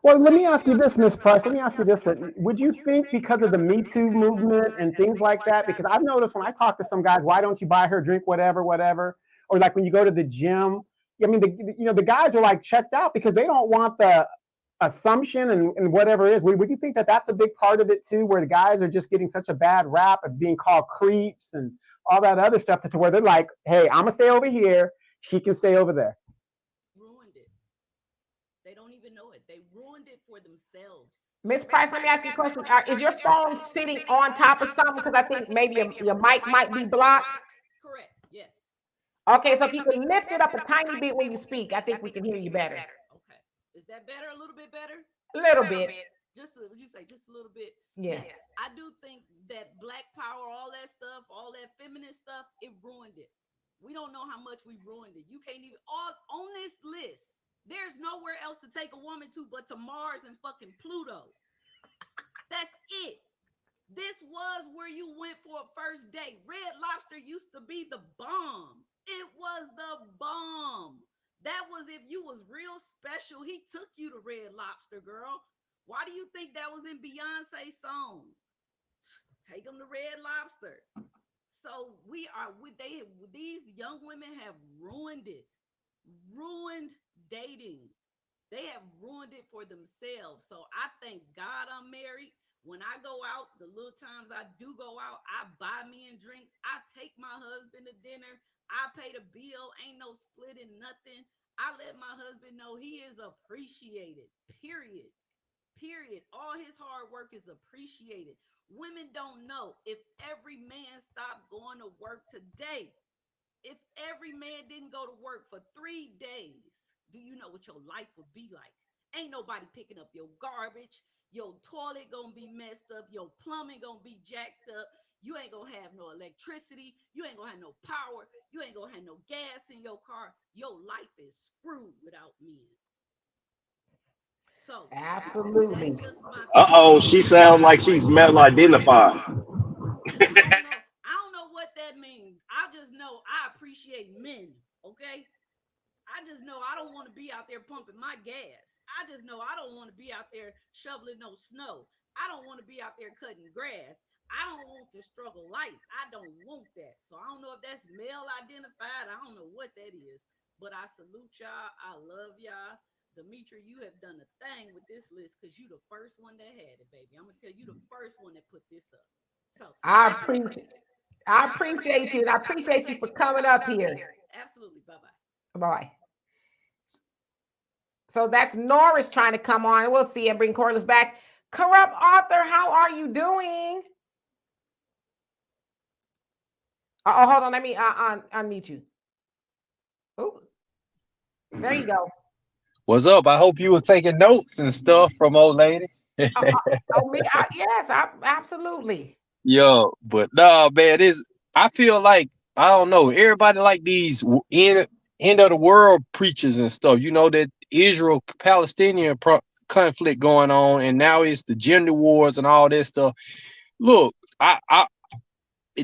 Well, let me ask you this, Miss Price. Let me ask you this. Would you think because of the Me Too movement and things like that, because I've noticed when I talk to some guys, why don't you buy her drink, whatever, whatever, or like when you go to the gym, I mean, the guys are like checked out because they don't want the assumption and whatever it is. Would you think that that's a big part of it too, where the guys are just getting such a bad rap of being called creeps and all that other stuff to where they're like, hey, I'm gonna stay over here, she can stay over there. Ruined it. They don't even know it. They ruined it for themselves. Miss Price, let me ask you a question. Is your phone sitting on top of something? Because I think maybe your mic might be blocked. Correct. Yes. Okay, so if you can lift it up a tiny bit when you speak, I think we can hear you better. Okay. Is that better? A little bit better? A little bit. Would you say just a little bit? Yeah. Yes. I do think that black power, all that stuff, all that feminist stuff, it ruined it. We don't know how much we ruined it. You can't even all on this list. There's nowhere else to take a woman to but to Mars and fucking Pluto. That's it. This was where you went for a first date. Red Lobster used to be the bomb. It was the bomb. That was if you was real special. He took you to Red Lobster, girl. Why do you think that was in Beyonce's song? Take them to Red Lobster. So these young women have ruined it. Ruined dating. They have ruined it for themselves. So I thank God I'm married. When I go out, the little times I do go out, I buy me and drinks. I take my husband to dinner. I pay the bill. Ain't no splitting nothing. I let my husband know he is appreciated. Period. Period. All his hard work is appreciated. Women don't know if every man stopped going to work today, if every man didn't go to work for 3 days, do you know what your life would be like? Ain't nobody picking up your garbage. Your toilet gonna be messed up. Your plumbing gonna be jacked up. You ain't gonna have no electricity. You ain't gonna have no power. You ain't gonna have no gas in your car. Your life is screwed without men. So Absolutely. that's just my She sounds like she's metal identified. I don't know what that means. I just know I appreciate men. Okay. I just know I don't want to be out there pumping my gas. I just know I don't want to be out there shoveling no snow. I don't want to be out there cutting grass. I don't want to struggle life. I don't want that. So I don't know if that's male identified. I don't know what that is. But I salute y'all. I love y'all. Demetri, you have done a thing with this list because you the first one that had it, baby. I'm gonna tell you the first one that put this up. So I appreciate you. And I appreciate you for coming up here. absolutely. Bye-bye. Bye. So that's Norris trying to come on. We'll see and bring Corliss back. Corrupt author, how are you doing? Oh, hold on. Let me unmute you. Ooh, there you go. What's up? I hope you were taking notes and stuff from old lady. Me? Yes, absolutely. Yo, but nah, man, I feel like I don't know. Everybody like these end of the world preachers and stuff. You know that Israel Palestinian conflict going on, and now it's the gender wars and all this stuff. Look,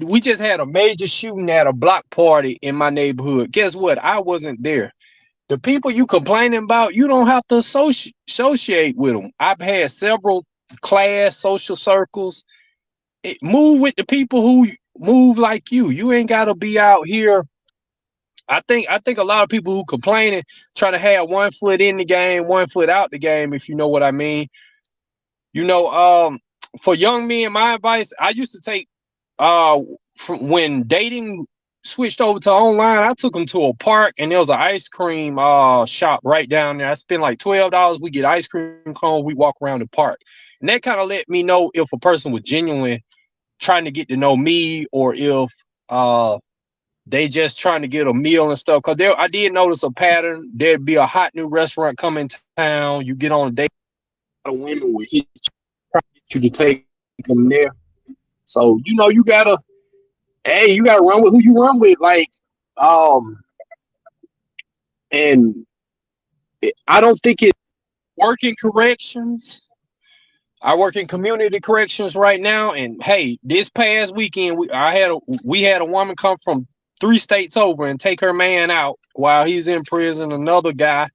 we just had a major shooting at a block party in my neighborhood. Guess what? I wasn't there. The people you complaining about, you don't have to associate with them. I've had several class social circles. Move with the people who move like you. You ain't got to be out here. I think a lot of people who complaining try to have 1 foot in the game, 1 foot out the game, if you know what I mean. You know, for young men, my advice, I used to take from when dating switched over to online, I took them to a park and there was an ice cream shop right down there. I spent like $12. We get ice cream cone, we walk around the park. And that kind of let me know if a person was genuinely trying to get to know me or if they just trying to get a meal and stuff. Cause I did notice a pattern. There'd be a hot new restaurant coming to town. You get on a date, a lot of women would hit you, try to get you to take them there. So you know you gotta run with who you run with. Like, and I don't think it working corrections. I work in community corrections right now, and hey, this past weekend we had a woman come from 3 states over and take her man out while he's in prison. Another guy,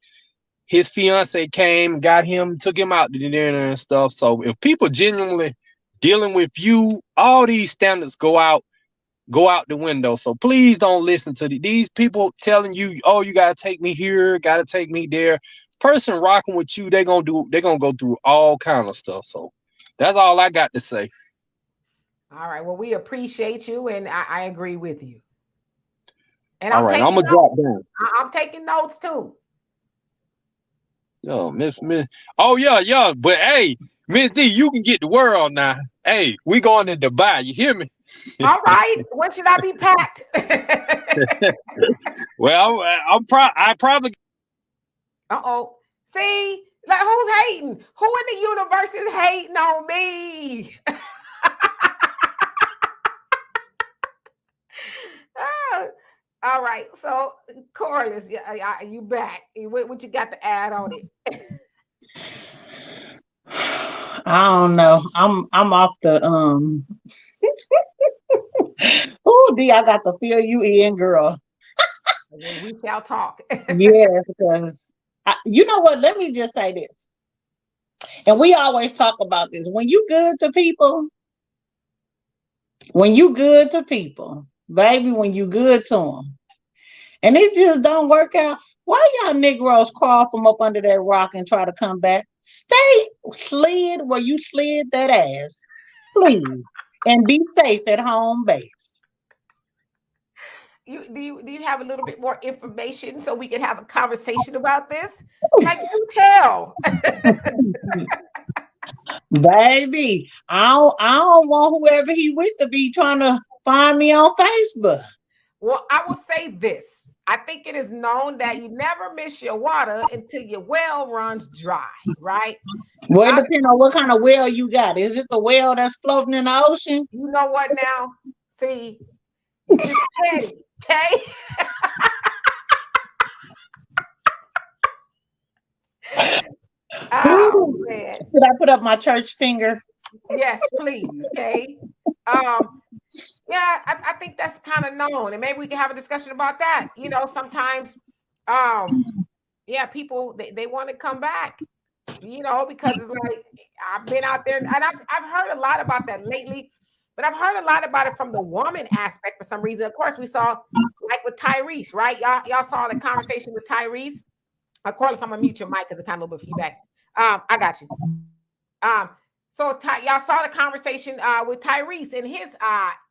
his fiance came, got him, took him out to dinner and stuff. So if people genuinely dealing with you, all these standards go out the window. So please don't listen to these people telling you, oh, you gotta take me here, gotta take me there. Person rocking with you, they're gonna go through all kind of stuff. So that's all I got to say. All right. Well, we appreciate you, and I agree with you. And all right, I'm gonna drop down. I'm taking notes too. Yo, Miss. Oh yeah. But hey, Miss D, you can get the world now. Hey, we going to Dubai. You hear me? All right. When should I be packed? Well, I probably. See, like, who's hating? Who in the universe is hating on me? All right. So, Corliss, you back? What you got to add on it? I don't know. I'm off the Oh, D, I got to fill you in, girl. We shall talk. Yes, because you know what? Let me just say this. And we always talk about this. When you good to people, baby, when you good to them, and it just don't work out, why y'all Negroes crawl from up under that rock and try to come back? Stay slid where you slid that ass, please, and be safe at home base. Do you have a little bit more information so we can have a conversation about this? Like, you tell. Baby, I don't want whoever he with to be trying to find me on Facebook. Well, I will say this. I think it is known that you never miss your water until your well runs dry, right? Well, it depends on what kind of well you got. Is it the well that's floating in the ocean? You know what now? See, you just petty, okay? Oh, man. Should I put up my church finger? Yes, please, okay? Yeah, I think that's kind of known, and maybe we can have a discussion about that. You know, sometimes, yeah, people they want to come back, you know, because it's like I've been out there, and I've heard a lot about that lately. But I've heard a lot about it from the woman aspect for some reason. Of course, we saw like with Tyrese, right? Y'all saw the conversation with Tyrese. Of course, I'm gonna mute your mic because it kind of a little bit of feedback. I got you. So y'all saw the conversation with Tyrese and his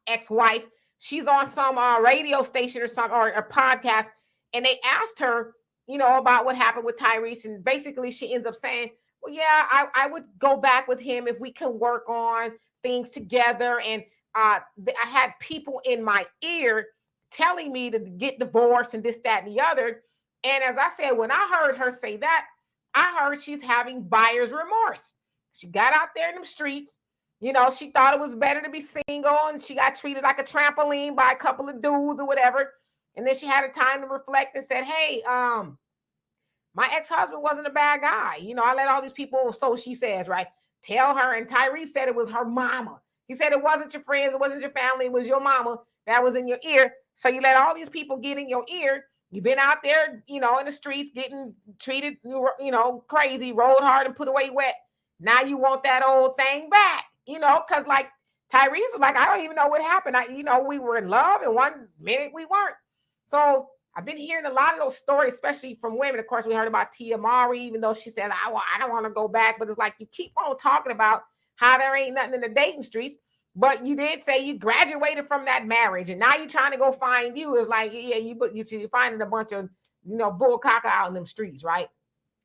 ex-wife. She's on some radio station or some or a podcast, and they asked her, you know, about what happened with Tyrese, and basically she ends up saying, "Well, yeah, I would go back with him if we can work on things together." And I had people in my ear telling me to get divorced and this, that, and the other. And as I said, when I heard her say that, I heard she's having buyer's remorse. She got out there in the streets. You know, she thought it was better to be single, and she got treated like a trampoline by a couple of dudes or whatever. And then she had a time to reflect and said, "Hey, my ex-husband wasn't a bad guy. You know, I let all these people," so she says, right, "tell her." And Tyrese said it was her mama. He said it wasn't your friends, it wasn't your family, it was your mama that was in your ear. So you let all these people get in your ear. You've been out there, you know, in the streets getting treated, you know, crazy, rolled hard and put away wet. Now you want that old thing back, you know, because like Tyrese was like, "I don't even know what happened. You know, we were in love and one minute we weren't." So I've been hearing a lot of those stories, especially from women. Of course, we heard about Tia Mowry, even though she said, I don't want to go back. But it's like you keep on talking about how there ain't nothing in the dating streets. But you did say you graduated from that marriage, and now you're trying to go find you. It's like, yeah, you're finding a bunch of, you know, bull caca out in them streets, right?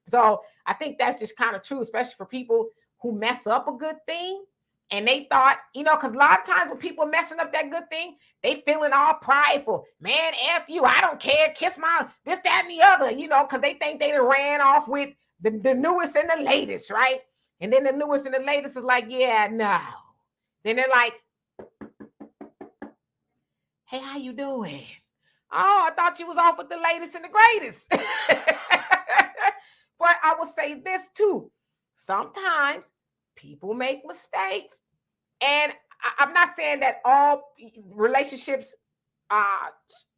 So I think that's just kind of true, especially for people who mess up a good thing. And they thought, you know, because a lot of times when people messing up that good thing, they feeling all prideful. "Man, F you, I don't care. Kiss my this, that, and the other," you know, because they think they done ran off with the newest and the latest, right? And then the newest and the latest is like, "Yeah, no." Then they're like, "Hey, how you doing? Oh, I thought you was off with the latest and the greatest." But I will say this too. Sometimes people make mistakes. And I'm not saying that all relationships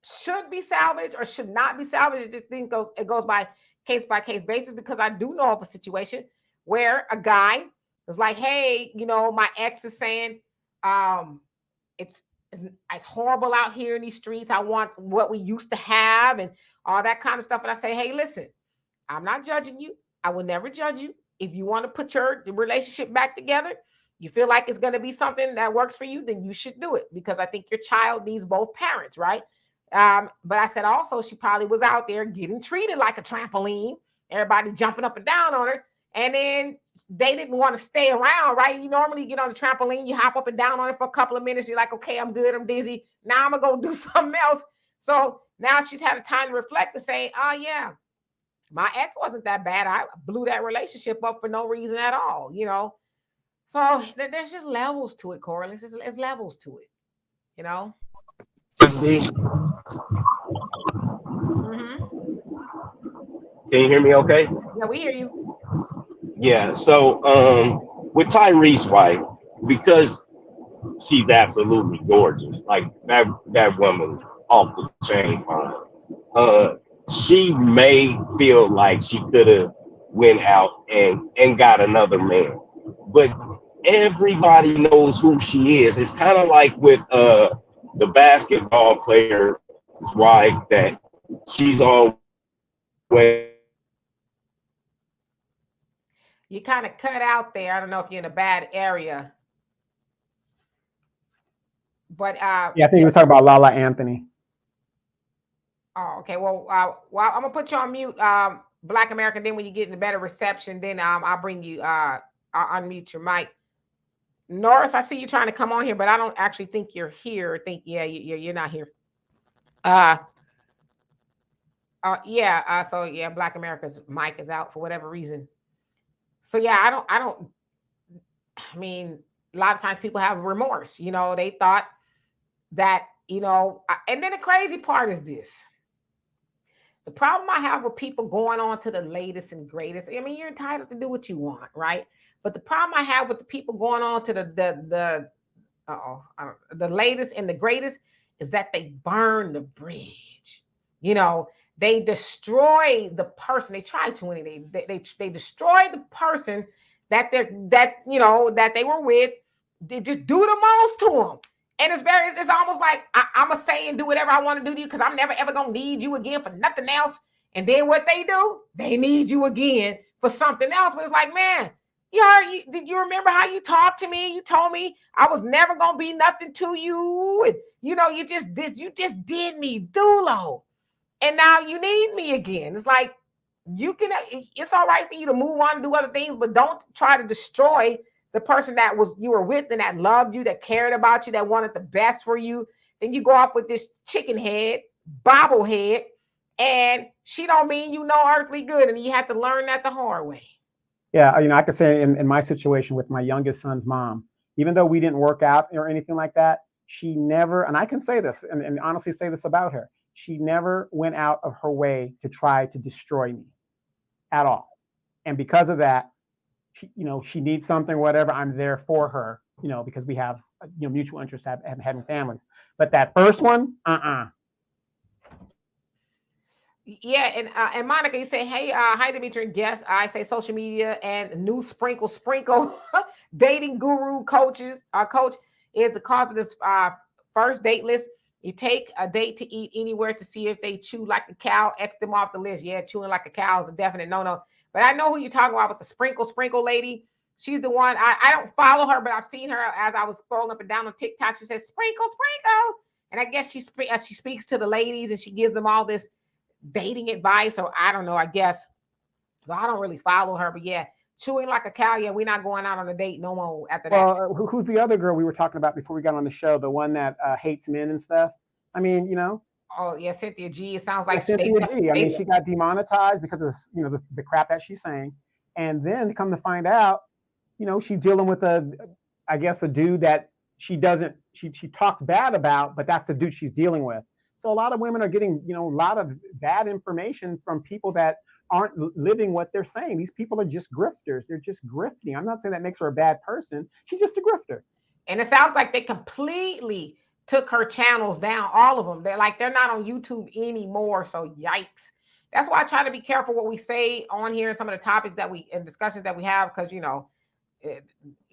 should be salvaged or should not be salvaged. I just think it goes by case basis, because I do know of a situation where a guy was like, "Hey, you know, my ex is saying it's horrible out here in these streets. I want what we used to have and all that kind of stuff." And I say, "Hey, listen, I'm not judging you. I will never judge you. If you want to put your relationship back together, you feel like it's going to be something that works for you, then you should do it, because I think your child needs both parents, right?" But I said also she probably was out there getting treated like a trampoline, everybody jumping up and down on her, and then they didn't want to stay around, right? You normally get on the trampoline, you hop up and down on it for a couple of minutes, you're like, "Okay, I'm good, I'm dizzy. Now I'm gonna go do something else." So now she's had a time to reflect and say, "Oh yeah, my ex wasn't that bad. I blew that relationship up for no reason at all," you know. So there's just levels to it, Corey. It's levels to it, you know. Mm-hmm. Can you hear me okay? Yeah, we hear you. Yeah. So with Tyrese's wife, because she's absolutely gorgeous, like that woman's off the chain fine. She may feel like she could have went out and got another man, but everybody knows who she is. It's kind of like with the basketball player's wife, that she's always. You kind of cut out there. I don't know if you're in a bad area, but Yeah, I think he was talking about Lala Anthony. Oh, okay. Well, I'm gonna put you on mute, Black American. Then when you get in a better reception, then I'll bring you. I'll unmute your mic. Norris, I see you trying to come on here, but I don't actually think you're here. You're not here. Yeah. So yeah, Black America's mic is out for whatever reason. So yeah, I mean, a lot of times people have remorse. You know, they thought that, you know, and then the crazy part is this. The problem I have with people going on to the latest and greatest, I mean, you're entitled to do what you want, right? But the problem I have with the people going on to the latest and the greatest is that they burn the bridge. You know, they destroy the person. They try to anyway. They destroy the person that they were with they just do the most to them. And it's almost like I'm going to say and do whatever I want to do to you because I'm never, ever going to need you again for nothing else. And then what they do, they need you again for something else. But it's like, man, did you remember how you talked to me? You told me I was never going to be nothing to you. And, you just did me doulo. And now you need me again. It's like, it's all right for you to move on and do other things, but don't try to destroy the person that you were with and that loved you, that cared about you, that wanted the best for you. Then you go off with this chicken head, bobblehead, and she don't mean you no earthly good. And you have to learn that the hard way. Yeah, I could say in my situation with my youngest son's mom, even though we didn't work out or anything like that, she never, and I can say this and honestly say this about her, she never went out of her way to try to destroy me at all. And because of that, she needs something, whatever, I'm there for her, because we have, mutual interest in having families. But that first one, Yeah, and Monica, you say, hey, hi, Dimitri, guest. I say social media and new sprinkle dating guru coach is the cause of this first date list. You take a date to eat anywhere to see if they chew like a cow, X them off the list. Yeah, chewing like a cow is a definite no-no. But I know who you're talking about with the sprinkle lady. She's the one. I don't follow her, but I've seen her as I was scrolling up and down on TikTok. She says, sprinkle. And I guess she speaks to the ladies and she gives them all this dating advice, or I don't know, I guess. So I don't really follow her, but yeah, chewing like a cow. Yeah, we're not going out on a date no more after that. Well, who's the other girl we were talking about before we got on the show? The one that hates men and stuff. I mean, Oh yeah, Cynthia G. It sounds like Cynthia G. I mean, she got demonetized because of the crap that she's saying, and then come to find out, she's dealing with a dude that she talked bad about, but that's the dude she's dealing with. So a lot of women are getting, a lot of bad information from people that aren't living what they're saying. These people are just grifters. They're just grifting. I'm not saying that makes her a bad person. She's just a grifter. And it sounds like they completely took her channels down, all of them. They're not on YouTube anymore. So yikes. That's why I try to be careful what we say on here and some of the topics and discussions that we have, because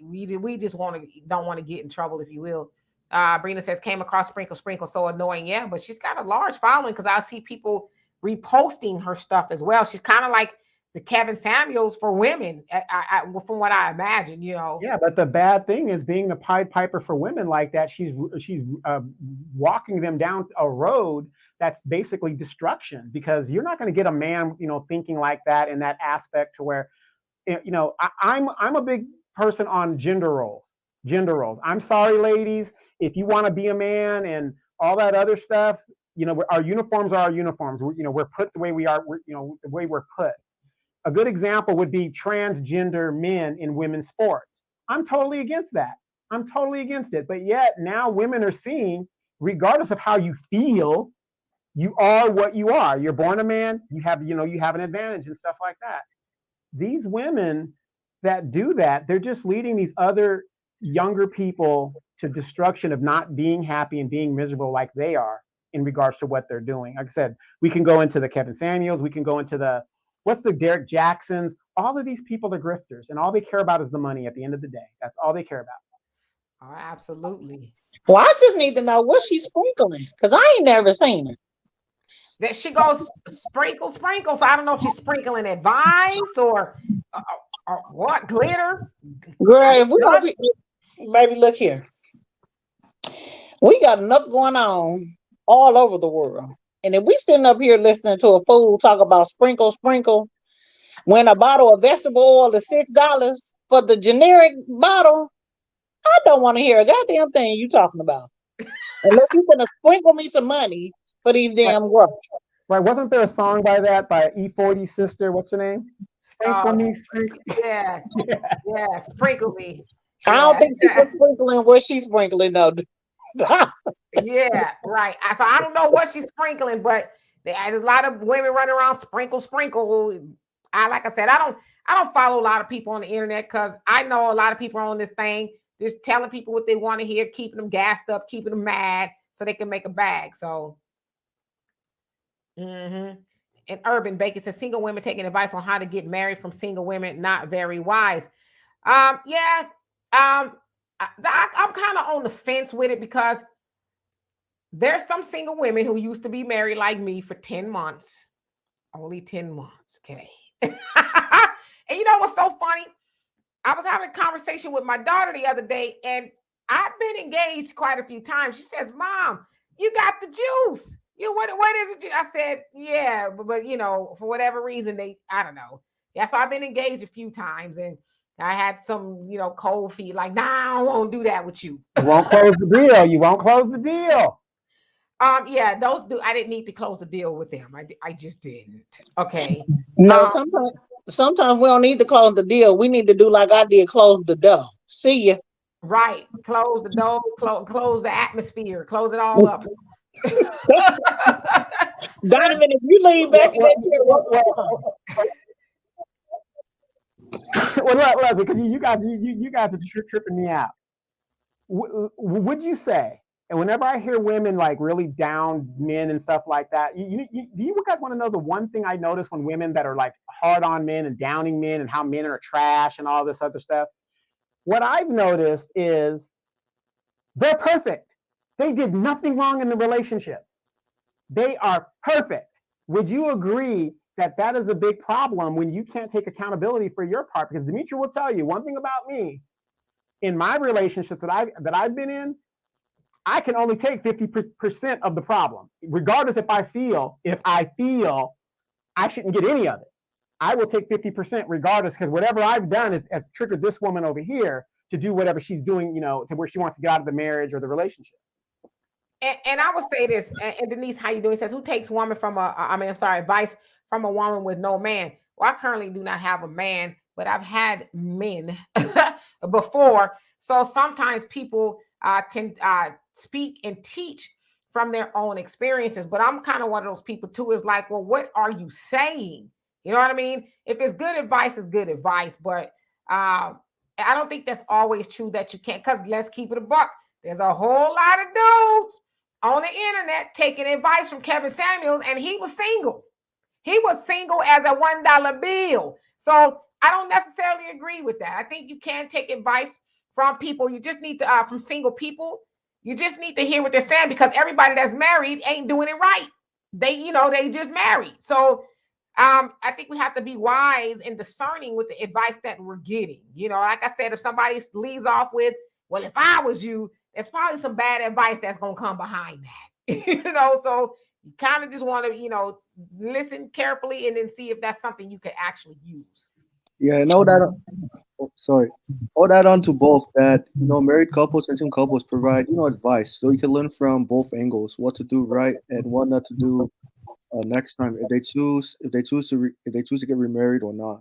we just don't want to get in trouble, if you will. Brina says, came across sprinkle, so annoying. Yeah, but she's got a large following because I see people reposting her stuff as well. She's kind of like the Kevin Samuels for women, from what I imagine, Yeah, but the bad thing is being the Pied Piper for women like that. She's walking them down a road that's basically destruction, because you're not going to get a man, thinking like that in that aspect to where, I'm a big person on gender roles. I'm sorry, ladies, if you want to be a man and all that other stuff, our uniforms are our uniforms. We're put the way we are. The way we're put. A good example would be transgender men in women's sports. I'm totally against that. I'm totally against it. But yet now women are seeing, regardless of how you feel, you are what you are. You're born a man. You have an advantage and stuff like that. These women that do that, they're just leading these other younger people to destruction of not being happy and being miserable like they are in regards to what they're doing. Like I said, we can go into the Kevin Samuels, we can go into the Derek Jacksons. All of these people are grifters, and all they care about is the money at the end of the day. That's all they care about. Oh, absolutely. Well, I just need to know what she's sprinkling, because I ain't never seen her. That she goes sprinkle. So I don't know if she's sprinkling advice or what, glitter. Girl, baby, look here. We got enough going on all over the world. And if we sitting up here listening to a fool talk about sprinkle, when a bottle of vegetable oil is $6 for the generic bottle, I don't want to hear a goddamn thing you talking about. Unless you're gonna sprinkle me some money for these damn groceries. Right? Wasn't there a song by E40's sister? What's her name? Sprinkle me, sprinkle. Yeah, sprinkle me. I don't think she's sprinkling what she's sprinkling though. Yeah, right. So I don't know what she's sprinkling, but there's a lot of women running around sprinkle. Like I said, I don't follow a lot of people on the internet, because I know a lot of people are on this thing just telling people what they want to hear, keeping them gassed up, keeping them mad so they can make a bag. So and Urban Bacon says, single women taking advice on how to get married from single women, not very wise. I I'm kind of on the fence with it because there's some single women who used to be married like me for 10 months, only 10 months. Okay. And you know what's so funny? I was having a conversation with my daughter the other day, and I've been engaged quite a few times. She says, Mom, you got the juice. What is it? I said, yeah, but you know, for whatever reason, I don't know. Yeah, so I've been engaged a few times, and I had some, cold feet, like, nah, I won't do that with you. You won't close the deal. You won't close the deal. Yeah, I didn't need to close the deal with them. I just didn't. Okay. No, sometimes we don't need to close the deal. We need to do like I did, close the door. See ya. Right. Close the door, close the atmosphere, close it all up. Donovan, if you lean back in that chair, well, because you guys are tripping me out. Would you say, and whenever I hear women like really down men and stuff like that, do you guys want to know the one thing I notice when women that are like hard on men and downing men and how men are trash and all this other stuff? What I've noticed is they're perfect. They did nothing wrong in the relationship. They are perfect. Would you agree that that is a big problem when you can't take accountability for your part? Because Dimitri will tell you one thing about me. In my relationships that I've been in, I can only take 50% of the problem, regardless if I feel I shouldn't get any of it. I will take 50% regardless, because whatever I've done has triggered this woman over here to do whatever she's doing, to where she wants to get out of the marriage or the relationship. And I would say this, and Denise, how you doing? Says, who takes advice from a woman with no man? Well, I currently do not have a man, but I've had men before. So sometimes people can speak and teach from their own experiences. But I'm kind of one of those people too, is like, well, what are you saying? You know what I mean? If it's good advice, it's good advice. But I don't think that's always true that you can't, because let's keep it a buck. There's a whole lot of dudes on the internet taking advice from Kevin Samuels, and he was single. He was single as a $1 bill. So I don't necessarily agree with that. I think you can take advice from people. You just need to, from single people, you just need to hear what they're saying, because everybody that's married ain't doing it right. They just married. So I think we have to be wise and discerning with the advice that we're getting. Like I said, if somebody leads off with, well, if I was you, there's probably some bad advice that's going to come behind that. So you kind of just want to, listen carefully and then see if that's something you can actually use. Yeah, and all that. All that on to both that, married couples and single couples provide, advice, so you can learn from both angles what to do right and what not to do next time if they choose to get remarried or not.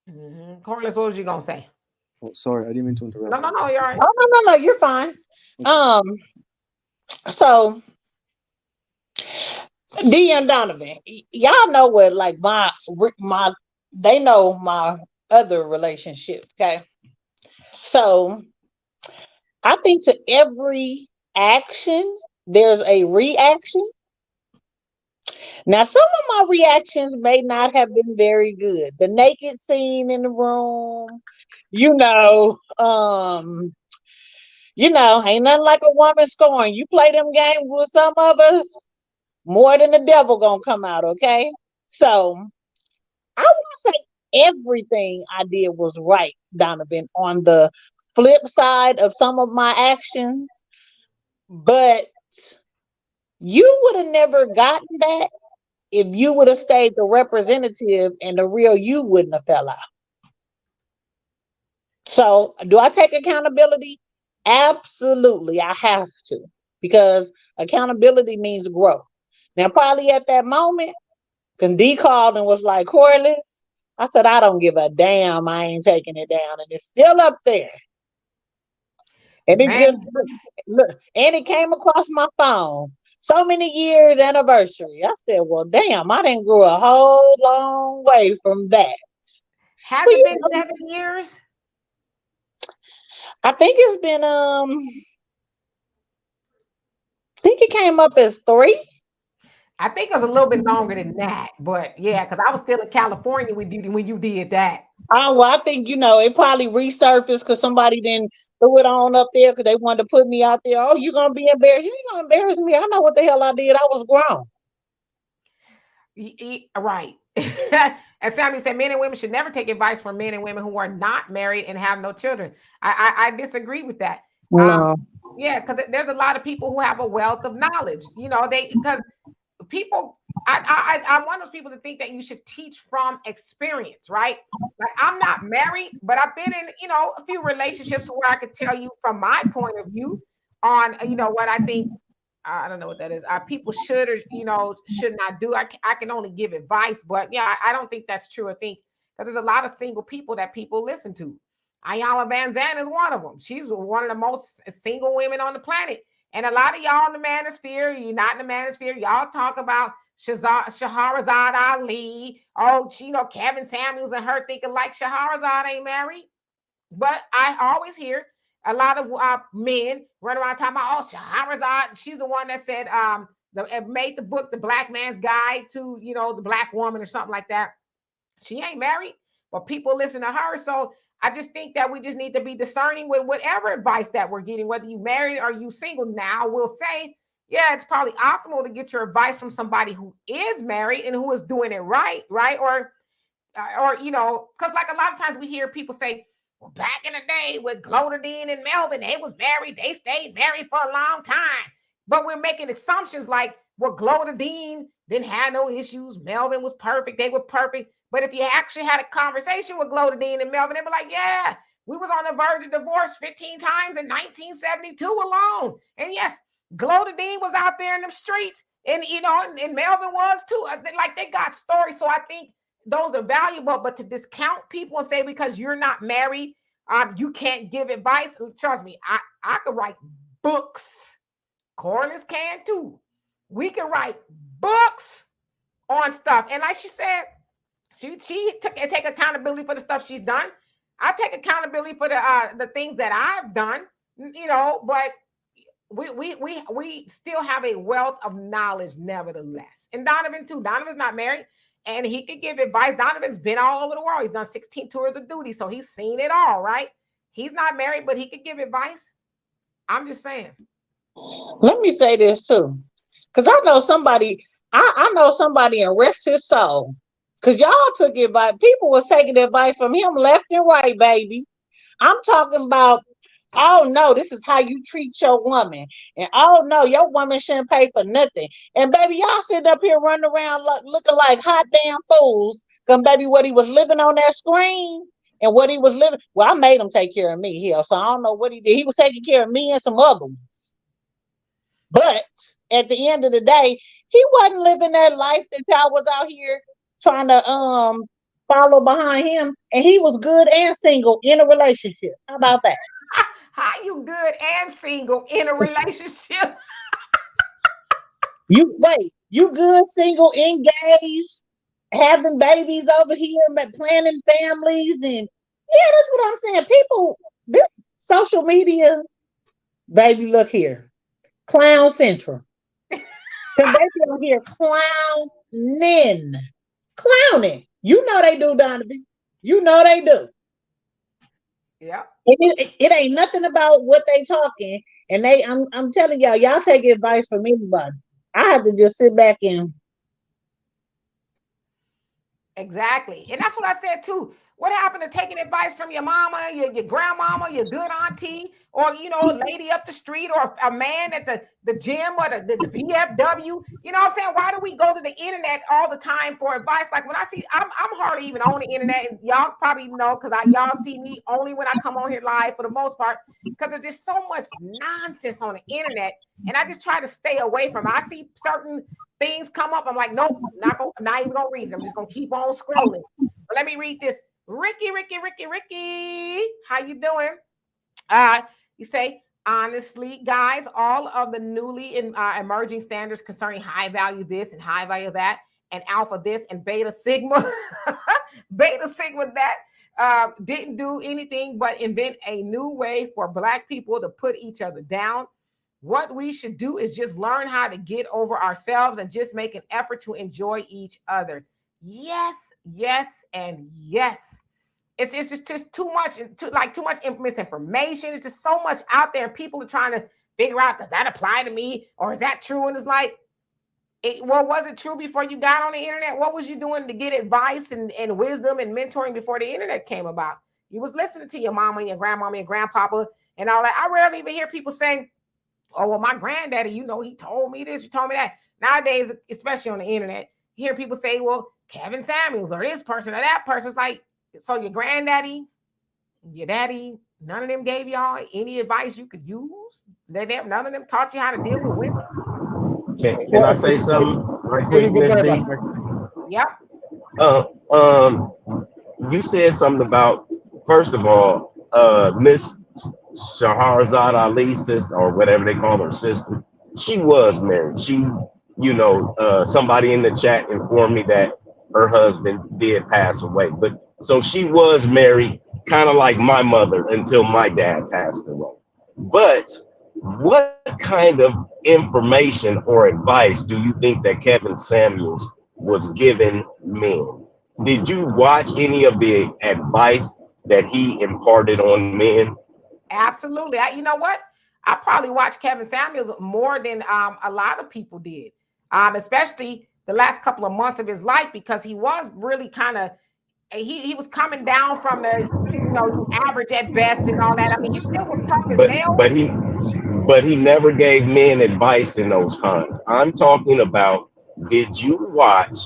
Mm-hmm. Corliss, what was you gonna say? Oh, sorry, I didn't mean to interrupt. No, you're all right. Oh, no, you're fine. Okay. So D and Donovan, y'all know what, like my they know my other relationship. Okay, so I think to every action there's a reaction. Now, some of my reactions may not have been very good. The naked scene in the room, ain't nothing like a woman scoring. You play them games with some of us, more than the devil gonna come out, okay? So I won't say everything I did was right, Donovan, on the flip side of some of my actions, but you would have never gotten that if you would have stayed the representative and the real you wouldn't have fell out. So do I take accountability? Absolutely, I have to, because accountability means growth. Now, probably at that moment, when D called and was like, Corliss, I said, I don't give a damn. I ain't taking it down. And it's still up there. And it just, look, and it came across my phone. So many years anniversary. I said, well, damn, I didn't grow a whole long way from that. Has it been 7 years? I think it's been, I think it came up as 3. I think it was a little bit longer than that, but yeah, because I was still in California when you did that. Oh, well, I think, it probably resurfaced because somebody then threw it on up there because they wanted to put me out there. Oh, you're going to be embarrassed. You ain't going to embarrass me. I know what the hell I did. I was grown. Right. And Sammy said men and women should never take advice from men and women who are not married and have no children. I disagree with that. No. Yeah, because there's a lot of people who have a wealth of knowledge. Because people, I'm one of those people that think that you should teach from experience, right? Like I'm not married, but I've been in, a few relationships where I could tell you from my point of view on, what I think. I don't know what that is. People should or should not do. I can only give advice, but yeah, I don't think that's true. I think because there's a lot of single people that people listen to. Ayala Van Zandt is one of them. She's one of the most single women on the planet. And a lot of y'all in the manosphere, you're not in the manosphere, y'all talk about Shahrazad Ali. Oh, Kevin Samuels and her thinking like Shahrazad ain't married. But I always hear a lot of men run around talking about, oh, Shahrazad. She's the one that said, made the book, The Black Man's Guide to, the Black Woman or something like that. She ain't married, but people listen to her. So I just think that we just need to be discerning with whatever advice that we're getting, whether you married or you single. Now we'll say, yeah, it's probably optimal to get your advice from somebody who is married and who is doing it right? Or because like a lot of times we hear people say, well, back in the day with Glodadine and Melvin, they was married. They stayed married for a long time. But we're making assumptions like, well, Glodadine didn't have no issues. Melvin was perfect. They were perfect. But if you actually had a conversation with Glodadine and Melvin, they'd be like, yeah, we was on the verge of divorce 15 times in 1972 alone. And yes, Glodadine was out there in the streets and, and Melvin was too. Like they got stories. So I think those are valuable, but to discount people and say because you're not married, you can't give advice. Trust me, I could write books. Corliss can too. We can write books on stuff. And like she said, she take accountability for the stuff she's done. I take accountability for the things that I've done, but we still have a wealth of knowledge nevertheless. And Donovan too. Donovan's not married. And he could give advice. Donovan's been all over the world. He's done 16 tours of duty. So he's seen it all, right? He's not married, but he could give advice. I'm just saying. Let me say this too. Because I know somebody, I know somebody and rest his soul. Because y'all took advice. People was taking advice from him left and right, baby. I'm talking about, oh no, this is how you treat your woman. And oh no, your woman shouldn't pay for nothing. And baby, y'all sitting up here running around looking like hot damn fools. Because baby, what he was living on that screen and what he was living, well, I made him take care of me here. So I don't know what he did. He was taking care of me and some other ones. But at the end of the day, he wasn't living that life that y'all was out here trying to follow behind him. And he was good and single in a relationship. How about that? How you good and single in a relationship? You good, single, engaged, having babies over here, planning families, and yeah, that's what I'm saying. People, this social media, baby, look here, clown central. Because they over here clowning. You know they do, Donovan. You know they do. Yeah. It ain't nothing about what they talking, and I'm telling y'all take advice from anybody. I have to just sit back and Exactly. And that's what I said too. What happened to taking advice from your mama, your grandmama, your good auntie, or a lady up the street, or a man at the gym, or the VFW? You know what I'm saying? Why do we go to the internet all the time for advice? Like when I see, I'm hardly even on the internet, and y'all probably know because y'all see me only when I come on here live for the most part, because there's just so much nonsense on the internet, and I just try to stay away from it. I see certain things come up, I'm like, nope, not even gonna read it. I'm just gonna keep on scrolling. But let me read this. Ricky, how you doing? You say, honestly, guys, all of the newly emerging standards concerning high value this and high value that, and alpha this and beta sigma, that didn't do anything but invent a new way for Black people to put each other down. What we should do is just learn how to get over ourselves and just make an effort to enjoy each other. Yes, yes, and yes. It's just too much, too much misinformation. It's just so much out there, and people are trying to figure out, does that apply to me, or is that true? And it's like, well, was it true before you got on the internet? What was you doing to get advice and wisdom and mentoring before the internet came about? You was listening to your mama and your grandmama and grandpapa and all that. I rarely even hear people saying, oh, well, my granddaddy, he told me this, he told me that. Nowadays, especially on the internet, you hear people say, well, Kevin Samuels or this person or that person. It's like, so your granddaddy, your daddy, none of them gave y'all any advice you could use? None of them taught you how to deal with women? Can I say something right quick, Miss D? Yep. You said something about, first of all, Miss Shahrazad Ali's sister, or whatever they call her sister. She was married. Somebody in the chat informed me that her husband did pass away. But so she was married, kind of like my mother, until my dad passed away. But what kind of information or advice do you think that Kevin Samuels was giving men? Did you watch any of the advice that he imparted on men? Absolutely. You know what? I probably watched Kevin Samuels more than a lot of people did, especially the last couple of months of his life, because he was really kind of, he was coming down from the, average at best and all that. I mean, he still was tough as nails. But he never gave men advice in those times. I'm talking about, did you watch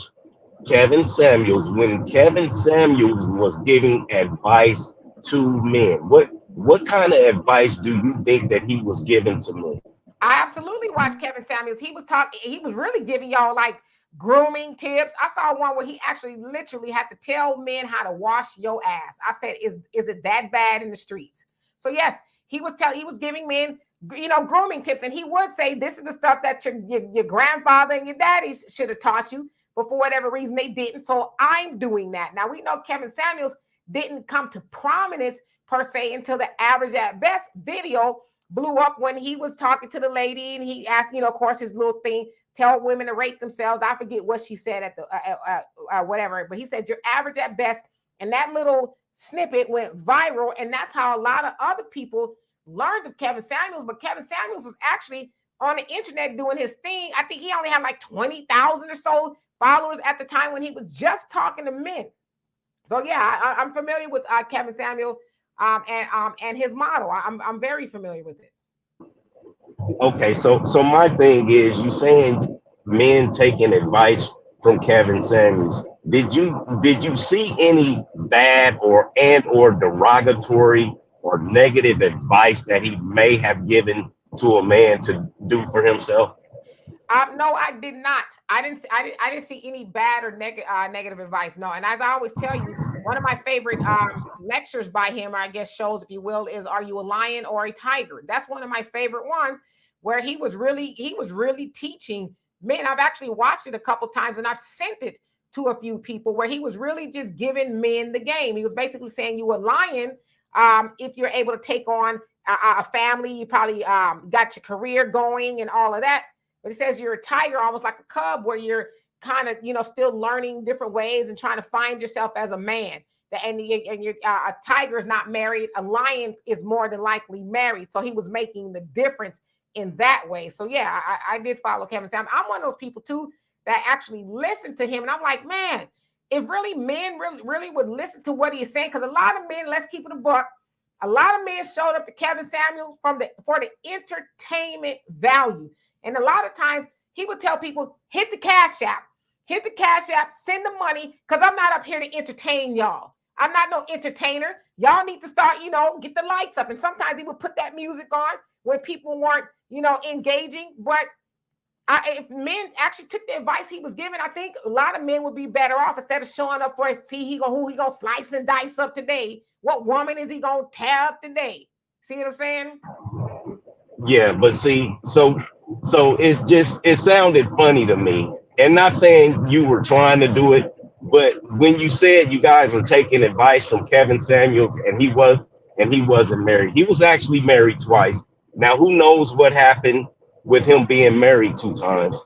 Kevin Samuels when Kevin Samuels was giving advice to men? What kind of advice do you think that he was giving to men? I absolutely watched Kevin Samuels. He was really giving y'all like grooming tips. I saw one where he actually literally had to tell men how to wash your ass. I said, is it that bad in the streets? So yes, he was giving men, grooming tips. And he would say, this is the stuff that your grandfather and your daddy should have taught you, but for whatever reason they didn't. So I'm doing that. Now we know Kevin Samuels didn't come to prominence per se until the Average at Best video blew up, when he was talking to the lady and he asked, of course, his little thing, tell women to rate themselves. I forget what she said at the whatever, but he said, you're average at best. And that little snippet went viral. And that's how a lot of other people learned of Kevin Samuels. But Kevin Samuels was actually on the internet doing his thing. I think he only had like 20,000 or so followers at the time when he was just talking to men. So yeah, I'm familiar with Kevin Samuel and his model. I'm very familiar with it. Okay, so my thing is, you saying men taking advice from Kevin Samuels. Did you see any bad or derogatory or negative advice that he may have given to a man to do for himself? No, I did not. I didn't see any bad or negative advice. No, and as I always tell you, one of my favorite lectures by him, or I guess shows, if you will, is "Are You a Lion or a Tiger?" That's one of my favorite ones, where he was really teaching men. I've actually watched it a couple times, and I've sent it to a few people, where he was really just giving men the game. He was basically saying, you a lion if you're able to take on a family, you probably got your career going and all of that. But it says you're a tiger, almost like a cub, where you're kind of, still learning different ways and trying to find yourself as a man. And a tiger is not married. A lion is more than likely married. So he was making the difference in that way. So yeah, I did follow Kevin Samuels. I'm one of those people too that actually listened to him. And I'm like, man, if really men really would listen to what he is saying, because a lot of men, let's keep it a buck, a lot of men showed up to Kevin Samuels for the entertainment value. And a lot of times he would tell people, hit the cash app, send the money, because I'm not up here to entertain y'all. I'm not no entertainer. Y'all need to start, get the lights up. And sometimes he would put that music on when people weren't, engaging. But if men actually took the advice he was giving, I think a lot of men would be better off, instead of showing up for it. See who he gonna slice and dice up today. What woman is he gonna tear up today? See what I'm saying? Yeah, but see, so it sounded funny to me. And not saying you were trying to do it, but when you said you guys were taking advice from Kevin Samuels, and he wasn't married. He was actually married twice. Now, who knows what happened with him being married 2 times?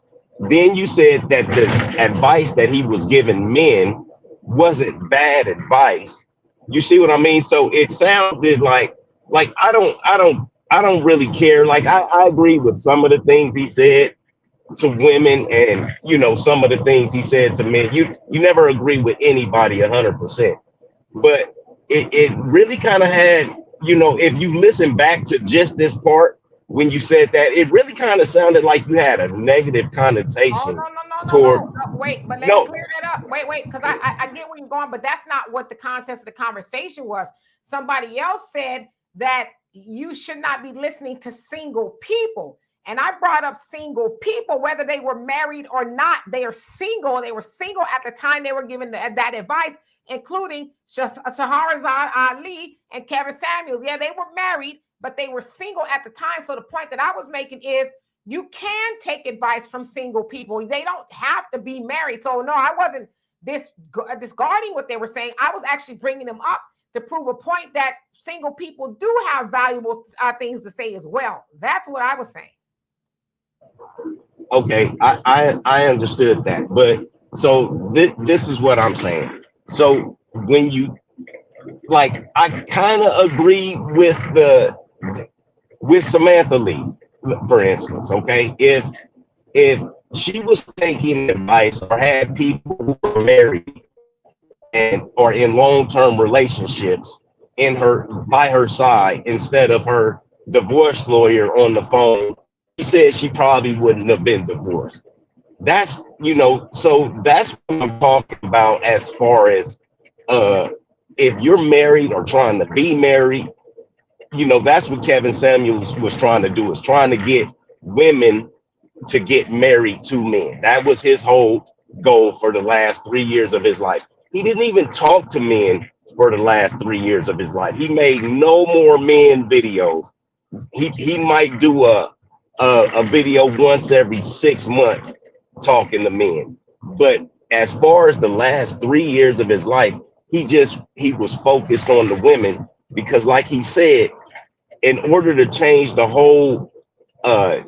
Then you said that the advice that he was giving men wasn't bad advice. You see what I mean? So it sounded like I don't really care. Like I agree with some of the things he said to women, and some of the things he said to men. You never agree with anybody 100%, but it really kind of had, if you listen back to just this part when you said that, it really kind of sounded like you had a negative Oh, connotation no. toward. Wait, but let me No. clear that up. Wait, because I get where you're going, but that's not what the context of the conversation was. Somebody else said that you should not be listening to single people. And I brought up single people, whether they were married or not. They are single. They were single at the time they were given that advice, including Shahrazad Ali and Kevin Samuels. Yeah, they were married, but they were single at the time. So the point that I was making is you can take advice from single people. They don't have to be married. So no, I wasn't discarding what they were saying. I was actually bringing them up to prove a point that single people do have valuable things to say as well. That's what I was saying. Okay, I understood that, but so this is what I'm saying. So when you, like, I kind of agree with Samantha Lee, for instance. Okay, if she was taking advice or had people who were married and or in long-term relationships in her by her side instead of her divorce lawyer on the phone, she said she probably wouldn't have been divorced. That's, so that's what I'm talking about as far as uh if you're married or trying to be married. That's what Kevin Samuels was trying to do, is trying to get women to get married to men. That was his whole goal for the last 3 years of his life. He didn't even talk to men for the last 3 years of his life. He made no more men videos. He might do a video once every 6 months talking to men. But as far as the last 3 years of his life, he was focused on the women, because like he said, in order to change the whole uh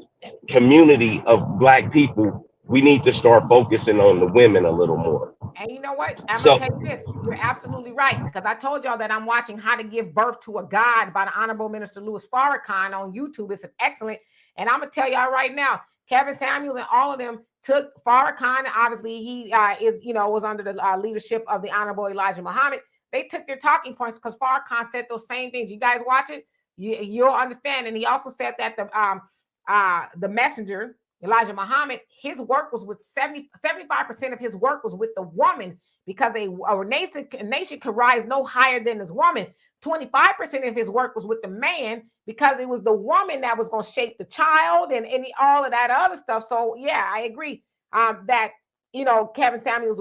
community of black people, we need to start focusing on the women a little more. And you know what? I'm gonna So, tell you this. You're absolutely right, because I told y'all that I'm watching How to Give Birth to a God by the Honorable Minister Louis Farrakhan on YouTube. It's an excellent. And I'm gonna tell y'all right now, Kevin Samuels and all of them took Farrakhan. Obviously, he was under the leadership of the Honorable Elijah Muhammad. They took their talking points because Farrakhan said those same things. You guys watch it, you'll understand. And he also said that the messenger Elijah Muhammad, his work was with 75% of his work was with the woman, because a nation could rise no higher than this woman. 25% of his work was with the man, because it was the woman that was going to shape the child and all of that other stuff. So yeah, I agree that Kevin Samuel's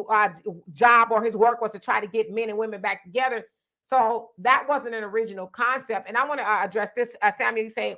job or his work was to try to get men and women back together. So that wasn't an original concept. And I want to address this. Samuel, you say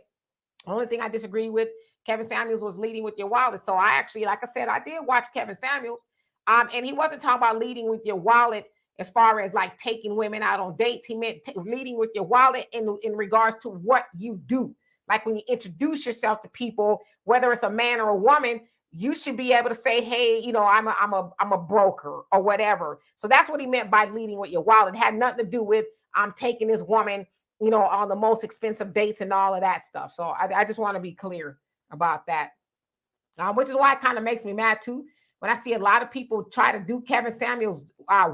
the only thing I disagree with Kevin Samuels was leading with your wallet. So I actually, like I said, I did watch Kevin Samuels, and he wasn't talking about leading with your wallet as far as like taking women out on dates. He meant leading with your wallet in regards to what you do. Like when you introduce yourself to people, whether it's a man or a woman, you should be able to say, "Hey, I'm a broker," or whatever. So that's what he meant by leading with your wallet. It had nothing to do with I'm taking this woman, on the most expensive dates and all of that stuff. So I just want to be clear about that, which is why it kind of makes me mad too when I see a lot of people try to do Kevin Samuels'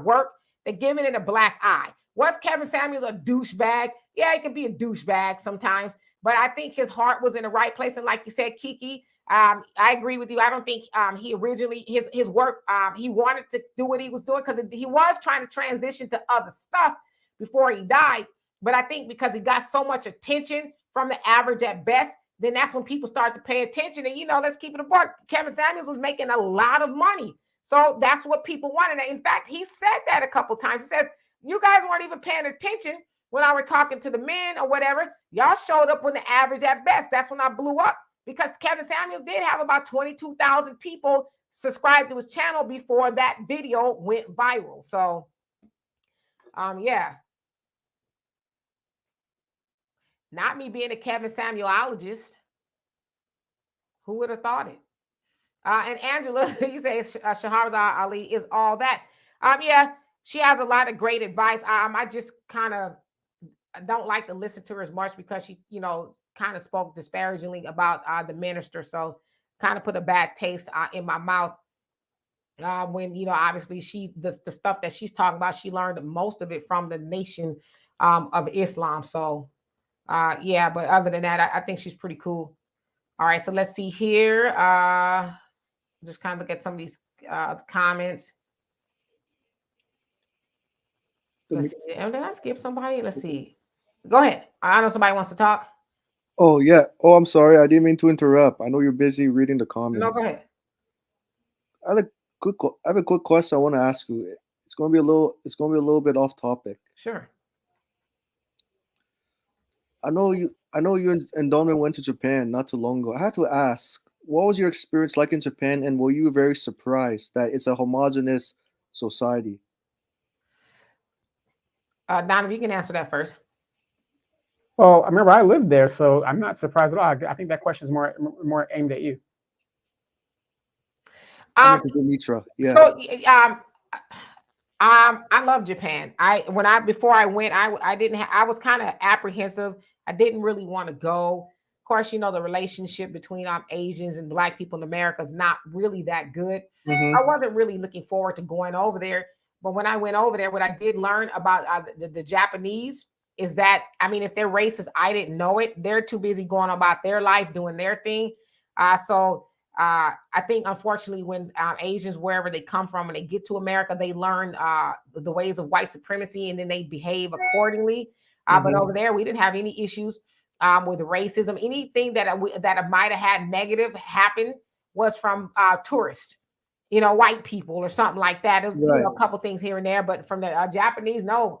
work. They're giving it a black eye. Was Kevin Samuels a douchebag? Yeah, he can be a douchebag sometimes, but I think his heart was in the right place. And like you said, Kiki, I agree with you. I don't think he originally his work. He wanted to do what he was doing because he was trying to transition to other stuff before he died. But I think because he got so much attention from the average at best, then that's when people start to pay attention. And, let's keep it a buck. Kevin Samuels was making a lot of money. So that's what people wanted. In fact, he said that a couple times. He says, you guys weren't even paying attention when I were talking to the men or whatever. Y'all showed up when the average at best. That's when I blew up, because Kevin Samuels did have about 22,000 people subscribed to his channel before that video went viral. So, yeah. Not me being a Kevin Samuelologist. Who would have thought it? And Angela, you say Shahrazad Ali is all that. Yeah, she has a lot of great advice. I just kind of don't like to listen to her as much because she, kind of spoke disparagingly about the minister. So kind of put a bad taste in my mouth. When obviously the stuff that she's talking about, she learned most of it from the Nation of Islam. So yeah, but other than that, I think she's pretty cool. All right, so let's see here. Just kind of look at some of these comments. Let's see. Did I skip somebody? Let's see. Go ahead. I know somebody wants to talk. Oh yeah. Oh, I'm sorry. I didn't mean to interrupt. I know you're busy reading the comments. No, go ahead. I have a quick question I want to ask you. It's going to be a little bit off topic. Sure. I know you and Donovan went to Japan not too long ago. I had to ask, what was your experience like in Japan, and were you very surprised that it's a homogenous society? Donovan, you can answer that first. Well, I remember I lived there, so I'm not surprised at all. I think that question is more aimed at you. Mitra. Yeah. So I love Japan. Before I went, I was kind of apprehensive. I didn't really want to go. Of course, the relationship between Asians and Black people in America is not really that good. Mhm. I wasn't really looking forward to going over there. But when I went over there, what I did learn about the Japanese is that, if they're racist, I didn't know it. They're too busy going about their life, doing their thing. I think, unfortunately, when Asians, wherever they come from, when they get to America, they learn the ways of white supremacy, and then they behave accordingly. But over there, we didn't have any issues with racism. Anything that might have had negative happen was from tourists, white people or something like that. It was, a couple things here and there, but from the Japanese, no.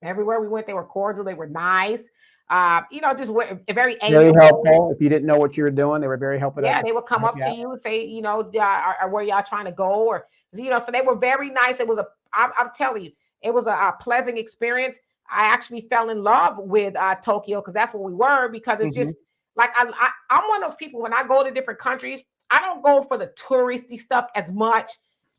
Everywhere we went, they were cordial. They were nice. Just very helpful. If you didn't know what you were doing, they were very helpful. Yeah, they would come up to you and say, where y'all trying to go, or so they were very nice. It was I'm telling you, it was a pleasant experience. I actually fell in love with Tokyo because that's where we were. Because it's just like I'm one of those people, when I go to different countries, I don't go for the touristy stuff as much.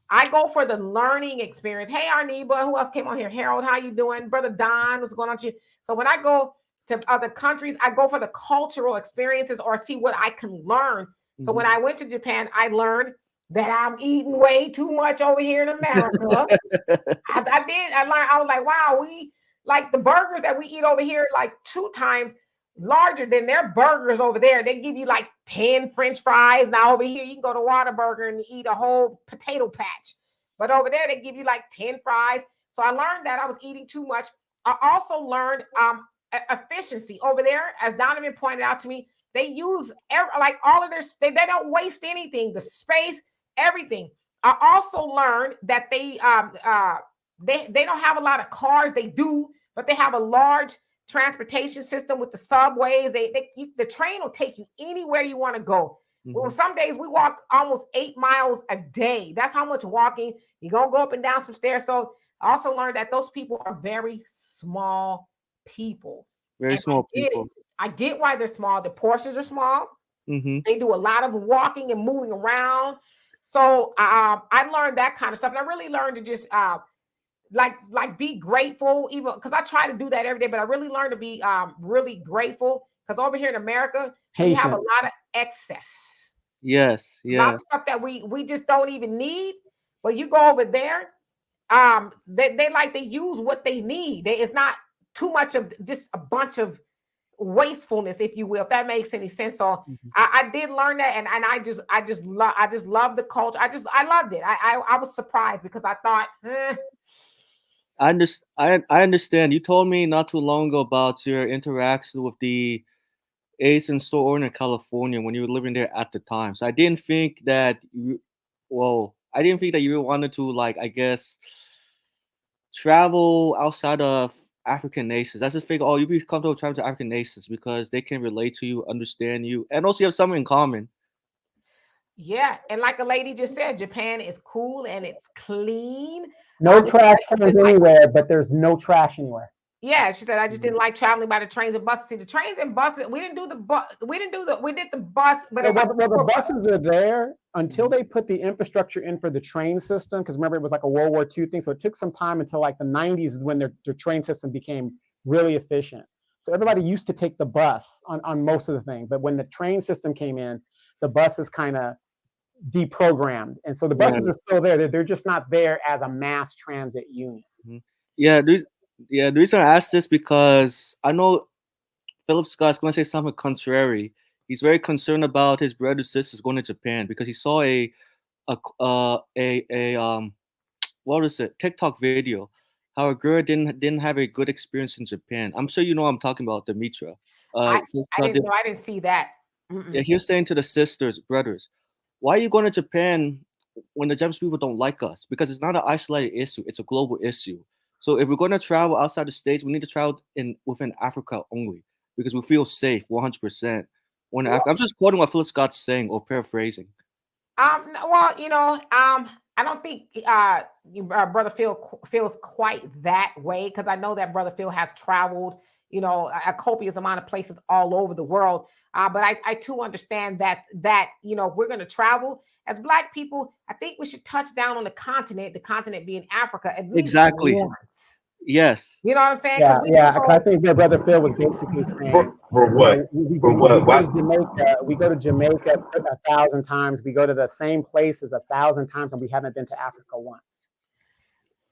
I go for the learning experience. Hey, Arniba, who else came on here? Harold, how you doing? Brother Don, what's going on with you? So when I go to other countries, I go for the cultural experiences or see what I can learn. So when I went to Japan, I learned that I'm eating way too much over here in America. I learned. I was like, wow, we like the burgers that we eat over here like 2 times larger than their burgers over there. They give you like 10 French fries. Now over here, you can go to Whataburger and eat a whole potato patch. But over there, they give you like 10 fries. So I learned that I was eating too much. I also learned efficiency over there. As Donovan pointed out to me, they use all of their, they don't waste anything, the space, everything. I also learned that they don't have a lot of cars. They do, but they have a large transportation system with the subways. The train will take you anywhere you want to go. Well, some days we walk almost 8 miles a day. That's how much walking. You're gonna go up and down some stairs. So I also learned that those people are very small people. Very small people. I get why they're small. The portions are small. They do a lot of walking and moving around. So I learned that kind of stuff. And I really learned to just be grateful, even because I try to do that every day, but I really learned to be really grateful, because over here in America, we have a lot of excess. Yes. A lot of stuff that we just don't even need. But you go over there, they use what they need. It's not too much of just a bunch of wastefulness, if you will, if that makes any sense. So I did learn that, and I just love the culture. I loved it. I was surprised because I thought, I understand. You told me not too long ago about your interaction with the Asian store owner in California when you were living there at the time. So I didn't think that you wanted to, like, I guess, travel outside of African nations. I just figured, you be comfortable traveling to African nations because they can relate to you, understand you, and also you have something in common. Yeah, and like a lady just said, Japan is cool and it's clean. No trash cans anywhere, but there's no trash anywhere. Yeah, she said I just didn't like traveling by the trains and buses. See, the trains and buses, we didn't do the bus, we did the bus, but Well, if I, the buses are there until they put the infrastructure in for the train system. Because remember, it was like a World War II thing, so it took some time until like the 90s is when their train system became really efficient. So everybody used to take the bus on most of the things, but when the train system came in, the buses kind of deprogrammed, and so the buses are still there. They're just not there as a mass transit unit. Yeah, the reason I asked this because I know Philip Scott's going to say something contrary. He's very concerned about his brothers and sisters going to Japan because he saw a what is it, TikTok video how a girl didn't have a good experience in Japan. I'm sure you know what I'm talking about, Demetra. I Phil Scott didn't know, I didn't see that. yeah, he was saying to the sisters, brothers, why are you going to Japan when the Japanese people don't like us? Because it's not an isolated issue; it's a global issue. So if we're going to travel outside the states, we need to travel within Africa only because we feel safe 100%. When I'm just quoting what Philip Scott's saying or paraphrasing. Well, I don't think brother Phil feels quite that way because I know that brother Phil has traveled, a copious amount of places all over the world. But I too understand that if we're going to travel as Black people, I think we should touch down on the continent being Africa at least Exactly. once. Yes. You know what I'm saying? Yeah, because I think their brother Phil was basically saying, for what? We go to Jamaica 1,000 times. We go to the same places 1,000 times, and we haven't been to Africa once.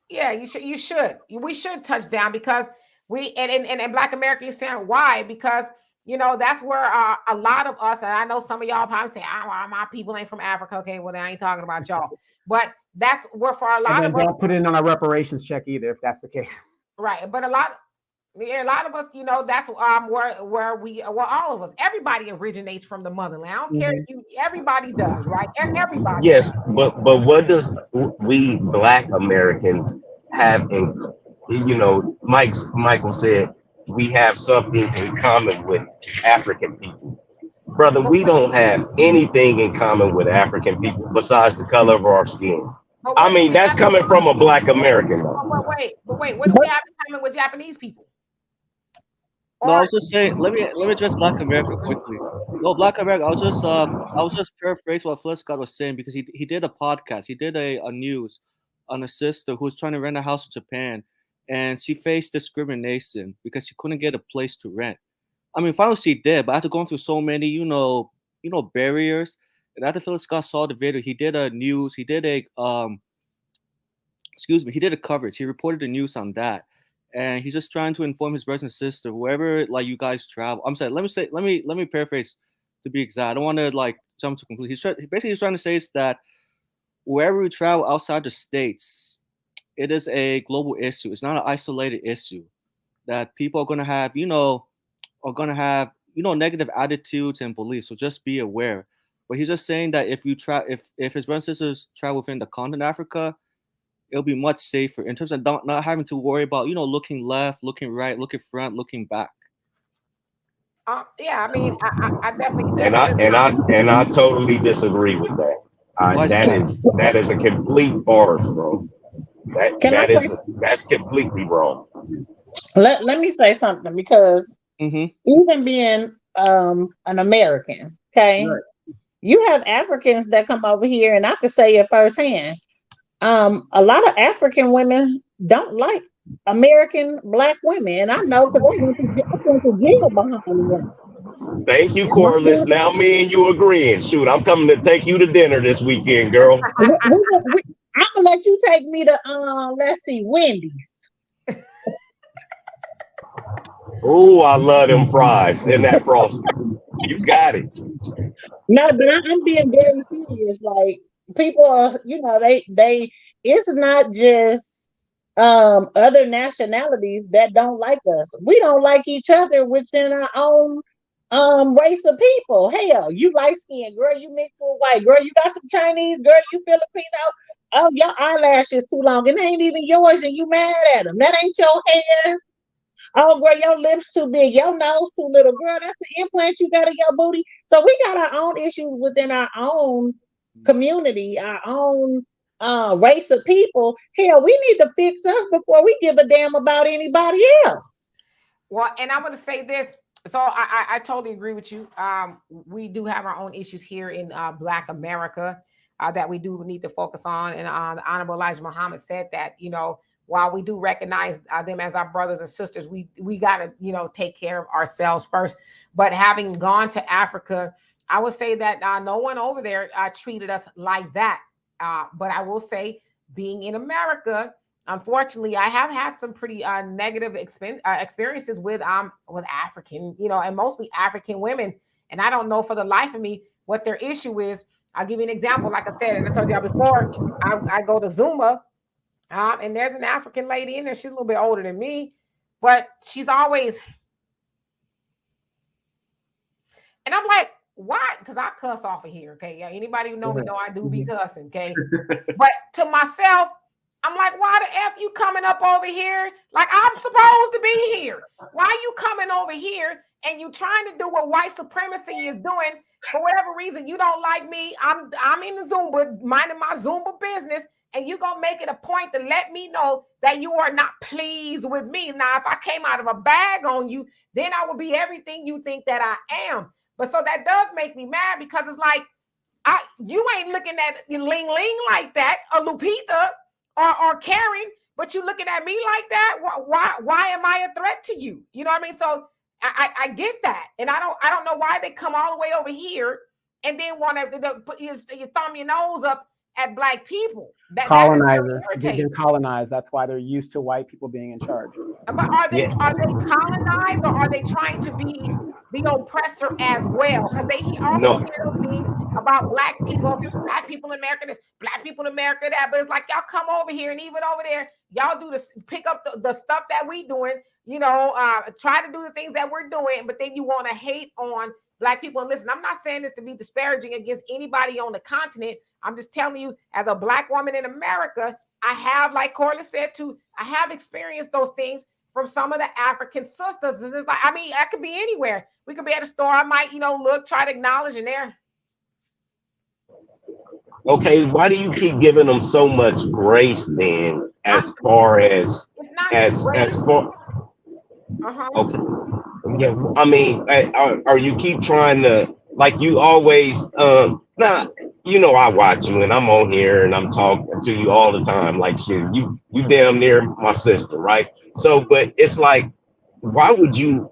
Yeah, you should. We should touch down because and Black Americans saying why? Because that's where a lot of us, and I know some of y'all probably say, my people ain't from Africa. Okay, well, I ain't talking about y'all. But that's where for a lot of us. Don't put it in on a reparations check either, if that's the case. Right, but a lot of us, that's where all of us, everybody originates from the motherland. I don't care if everybody does, right? Everybody. Yes, but what does we Black Americans have in? Michael said we have something in common with African people. Brother, we don't have anything in common with African people besides the color of our skin. I mean, that's coming from a Black American. But wait, what do we have in common with Japanese people? No, I was just saying. Let me address Black America quickly. No, Black America. I was just paraphrasing what Phil Scott was saying because he did a podcast. He did a news on a sister who was trying to rent a house in Japan, and she faced discrimination because she couldn't get a place to rent. I mean, finally she did, but after going through so many, barriers. And after Phil Scott saw the video, he did a news. He did a he did a coverage. He reported the news on that. And he's just trying to inform his brothers and sister, wherever like you guys travel. I'm sorry, let me paraphrase to be exact. I don't want to jump to conclusion. He's trying to say is that wherever we travel outside the states, it is a global issue. It's not an isolated issue. That people are gonna have, negative attitudes and beliefs. So just be aware. But he's just saying that if his brothers and sisters travel within the continent of Africa, it'll be much safer in terms of not having to worry about, looking left, looking right, looking front, looking back. Yeah, I mean, I definitely. And I totally disagree with that. That is a complete farce, bro. That's completely wrong. Let me say something because even being an American, okay, right. You have Africans that come over here, and I could say it firsthand. A lot of African women don't like American Black women, and I know because I went to jail behind them. Thank you, Corliss. Now me and you agreeing. Shoot, I'm coming to take you to dinner this weekend, girl. I'm gonna let you take me to let's see, Wendy's. Oh, I love them fries and that frosting. You got it. No, but I'm being very serious. Like people are, they it's not just other nationalities that don't like us. We don't like each other within our own race of people. Hell, you light skinned girl, you mixed with white girl, you got some Chinese girl, you Filipino. Oh, your eyelashes too long, and it ain't even yours, and you mad at them. That ain't your hair. Oh, girl, your lips too big, your nose too little. Girl, that's the implant you got in your booty. So we got our own issues within our own community, our own race of people. Hell, we need to fix us before we give a damn about anybody else. Well, and I'm going to say this. So I totally agree with you. We do have our own issues here in Black America that we do need to focus on. And the Honorable Elijah Muhammad said that, while we do recognize them as our brothers and sisters, we got to, take care of ourselves first. But having gone to Africa, I would say that no one over there treated us like that. But I will say, being in America, unfortunately, I have had some pretty negative experiences with African, and mostly African women. And I don't know for the life of me what their issue is. I'll give you an example. Like I said, and I told y'all before, I go to Zumba, and there's an African lady in there. She's a little bit older than me, but she's always, and I'm like, why? Because I cuss off of here, okay? Yeah, anybody who know me know I do be cussing, okay? But to myself, I'm like, why the F you coming up over here? Like, I'm supposed to be here. Why are you coming over here and you trying to do what white supremacy is doing? For whatever reason, you don't like me. I'm in the Zumba, minding my Zumba business, and you gonna make it a point to let me know that you are not pleased with me. Now, if I came out of a bag on you, then I would be everything you think that I am. But so that does make me mad, because it's like, you ain't looking at Ling Ling like that, or Lupita, or Karen, but you looking at me like that. Why am I a threat to you? You know what I mean? So I get that, and I don't know why they come all the way over here and then want to put you thumb your nose up at Black people. Colonizer. They've been colonized. That's why they're used to white people being in charge. But are they colonized, or are they trying to be the oppressor as well? Because they also hear those things about Black people in America this, Black people in America that. But it's like, y'all come over here, and even over there, y'all do this, pick up the stuff that we doing, try to do the things that we're doing, but then you want to hate on Black people. And listen, I'm not saying this to be disparaging against anybody on the continent. I'm just telling you, as a Black woman in America, I have, like Corliss said too, I have experienced those things from some of the African sisters. It's like, I mean, I could be anywhere. We could be at a store. I might, look, try to acknowledge, and there. Okay, why do you keep giving them so much grace then, as far as okay? Yeah, I mean, are you keep trying to, like, you always now, I watch you and I'm on here and I'm talking to you all the time, like, shit, you damn near my sister, right? So, but it's like, why would you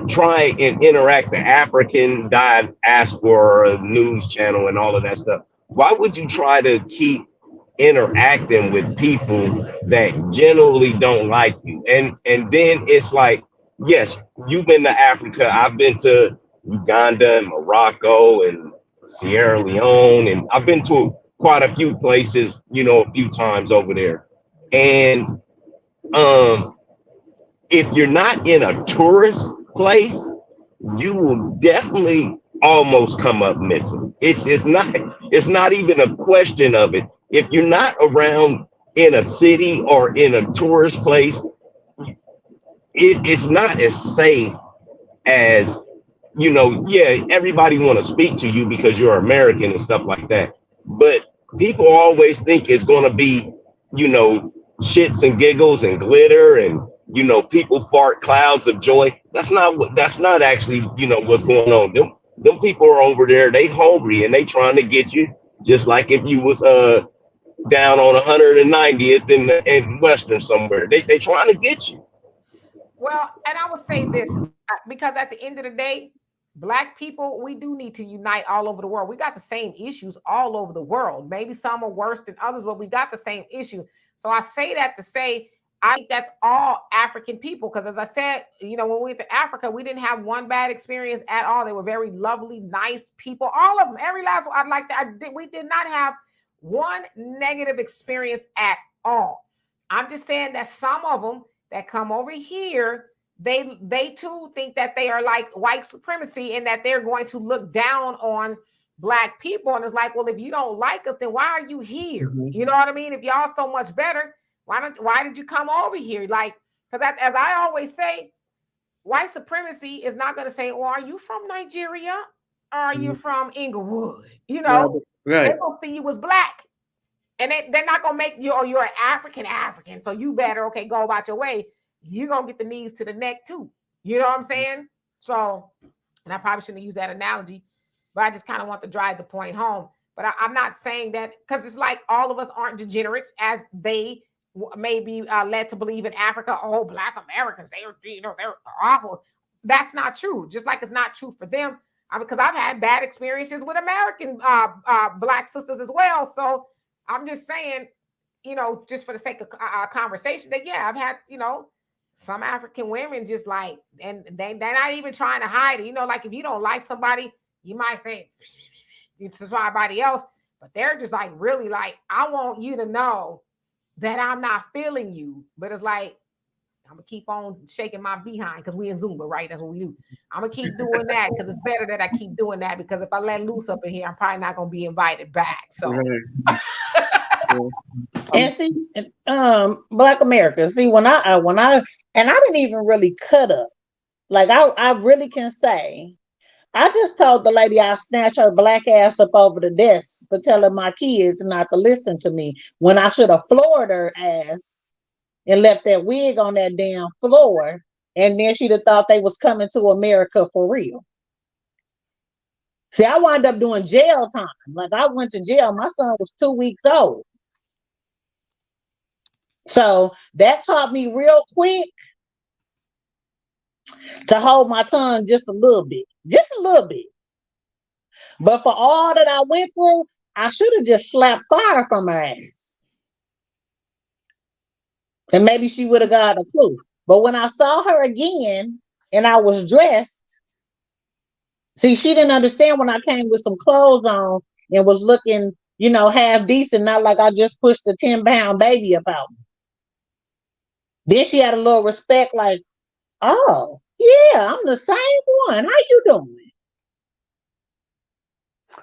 try and interact the African diaspora news channel and all of that stuff? Why would you try to keep interacting with people that generally don't like you? And then it's like, yes, you've been to Africa. I've been to Uganda and Morocco and Sierra Leone, and I've been to quite a few places, a few times over there. And if you're not in a tourist place, you will definitely almost come up missing. It's not even a question of it. If you're not around in a city or in a tourist place, it's not as safe as, yeah, everybody want to speak to you because you're American and stuff like that. But people always think it's going to be, shits and giggles and glitter and, people fart clouds of joy. That's not actually, what's going on. Them people are over there, they hungry and they trying to get you, just like if you was down on 190th in Western somewhere. They trying to get you. Well, and I would say this, because at the end of the day, Black people, we do need to unite all over the world. We got the same issues all over the world. Maybe some are worse than others, but we got the same issue. So I say that to say, I think that's all African people. Because as I said, when we went to Africa, we didn't have one bad experience at all. They were very lovely, nice people. All of them, every last one. We did not have one negative experience at all. I'm just saying that some of them that come over here, they too think that they are like white supremacy and that they're going to look down on Black people. And it's like, well, if you don't like us, then why are you here? Mm-hmm. You know what I mean? If y'all so much better, why did you come over here? Like, because as I always say, white supremacy is not going to say, well, are you from Nigeria? Or are you from Inglewood? Right. They're going to see you as Black. And they're not going to make you, you're an African. So you better, go about your way. You're going to get the knees to the neck too. You know what I'm saying? So, and I probably shouldn't use that analogy, but I just kind of want to drive the point home. But I'm not saying that because it's like all of us aren't degenerates as they may be led to believe in Africa. Oh, Black Americans, they're awful. That's not true. Just like it's not true for them. Because I've had bad experiences with American Black sisters as well. So I'm just saying, just for the sake of conversation, that yeah, I've had, some African women just like, and they're not even trying to hide it. Like if you don't like somebody, you might say to somebody else, but they're just like really like, I want you to know that I'm not feeling you. But it's like, I'm gonna keep on shaking my behind because we in Zumba, right? That's what we do. I'm gonna keep doing that because it's better that I keep doing that, because if I let loose up in here, I'm probably not gonna be invited back. So and see, Black America. See, when I and I didn't even really cut up. Like I really can say, I just told the lady I snatched her black ass up over the desk for telling my kids not to listen to me when I should have floored her ass and left that wig on that damn floor, and then she'd have thought they was coming to America for real. See, I wound up doing jail time. Like I went to jail. My son was 2 weeks old. So that taught me real quick to hold my tongue just a little bit. Just a little bit. But for all that I went through, I should have just slapped fire from her ass. And maybe she would have got a clue. But when I saw her again and I was dressed, see, she didn't understand when I came with some clothes on and was looking, half decent, not like I just pushed a 10-pound baby about me. Then she had a little respect, like, oh, yeah, I'm the same one. How you doing?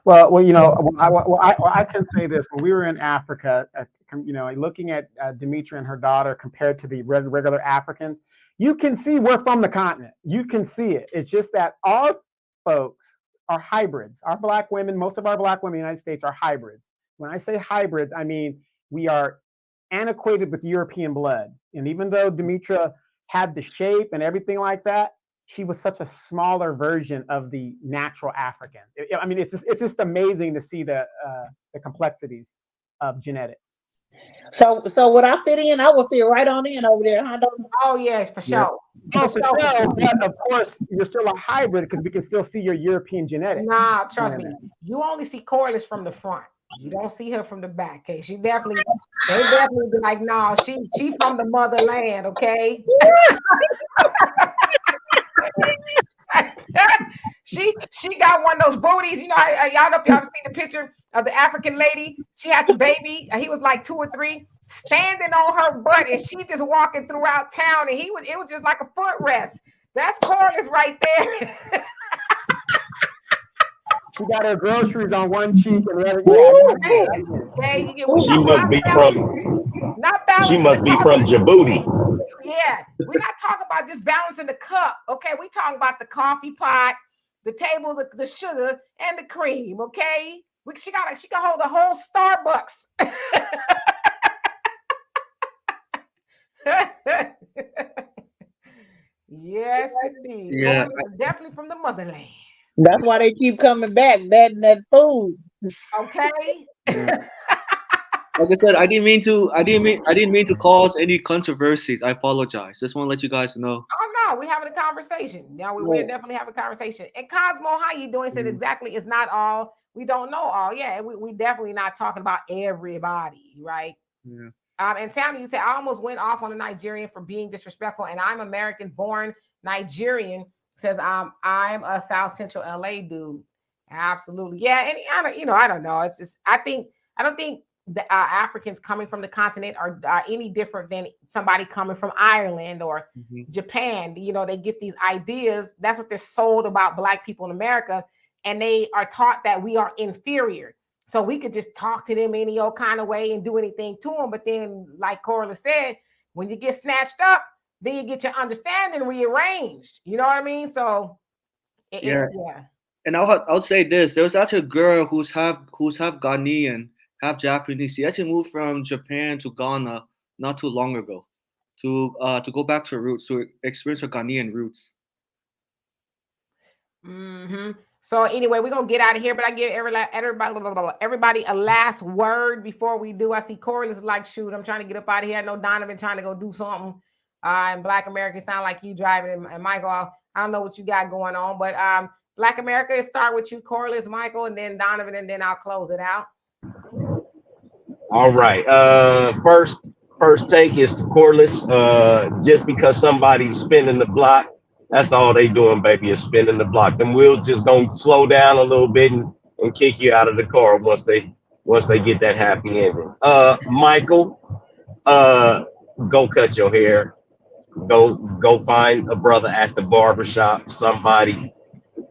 Well, I can say this. When we were in Africa, looking at Demetra and her daughter compared to the regular Africans, you can see we're from the continent. You can see it. It's just that our folks are hybrids. Our Black women, most of our Black women in the United States are hybrids. When I say hybrids, I mean we are antiquated with European blood. And even though Demetra had the shape and everything like that, she was such a smaller version of the natural African. I mean, it's just amazing to see the complexities of genetics. So would I fit in? I would fit right on in over there. Oh yes, for sure. Oh, for sure. But of course, you're still a hybrid because we can still see your European genetics. Nah, trust me. You only see Corliss from the front. You don't see her from the back. Okay, they definitely be like, no, she from the motherland. Okay. she got one of those booties. Y'all know if y'all ever seen the picture of the African lady. She had the baby. He was like 2 or 3, standing on her butt, and she just walking throughout town, and it was just like a footrest. That's Corliss right there. She got her groceries on one cheek and the other. She must be from Djibouti. Yeah, we're not talking about just balancing the cup. Okay, we talking about the coffee pot, the table, the sugar, and the cream. Okay, she can hold the whole Starbucks. Yes, indeed. Yeah, definitely from the motherland. That's why they keep coming back. That food. Okay. Yeah. Like I said, I didn't mean to cause any controversies. I apologize. Just want to let you guys know. Oh no, we're having a conversation. Now we're definitely having a conversation. And Cosmo, how you doing? Said exactly. It's not all. We don't know all. Yeah, we definitely not talking about everybody, right? Yeah. And Tammy, you said I almost went off on a Nigerian for being disrespectful, and I'm American born Nigerian. Says I'm a South Central LA dude. Absolutely, yeah. And I don't know. It's just I don't think the Africans coming from the continent are any different than somebody coming from Ireland or Japan. They get these ideas. That's what they're sold about Black people in America, and they are taught that we are inferior. So we could just talk to them any old kind of way and do anything to them. But then, like Corla said, when you get snatched up, then you get your understanding rearranged. You know what I mean? So, yeah. And I would say this: there was actually a girl who's half Ghanaian, half Japanese. She actually moved from Japan to Ghana not too long ago, to go back to her roots, to experience her Ghanaian roots. Mm-hmm. So anyway, we're gonna get out of here, but I give everybody a last word before we do. I see Corliss like, shoot, I'm trying to get up out of here. I know Donovan trying to go do something. And Black America sound like you driving, and Michael, I don't know what you got going on, but Black America, start with you, Corliss, Michael, and then Donovan, and then I'll close it out. All right. First take is to Corliss. Just because somebody's spinning the block, that's all they doing, baby, is spinning the block. Them wheels just gonna slow down a little bit and kick you out of the car once they get that happy ending. Michael, go cut your hair. Go find a brother at the barbershop. Somebody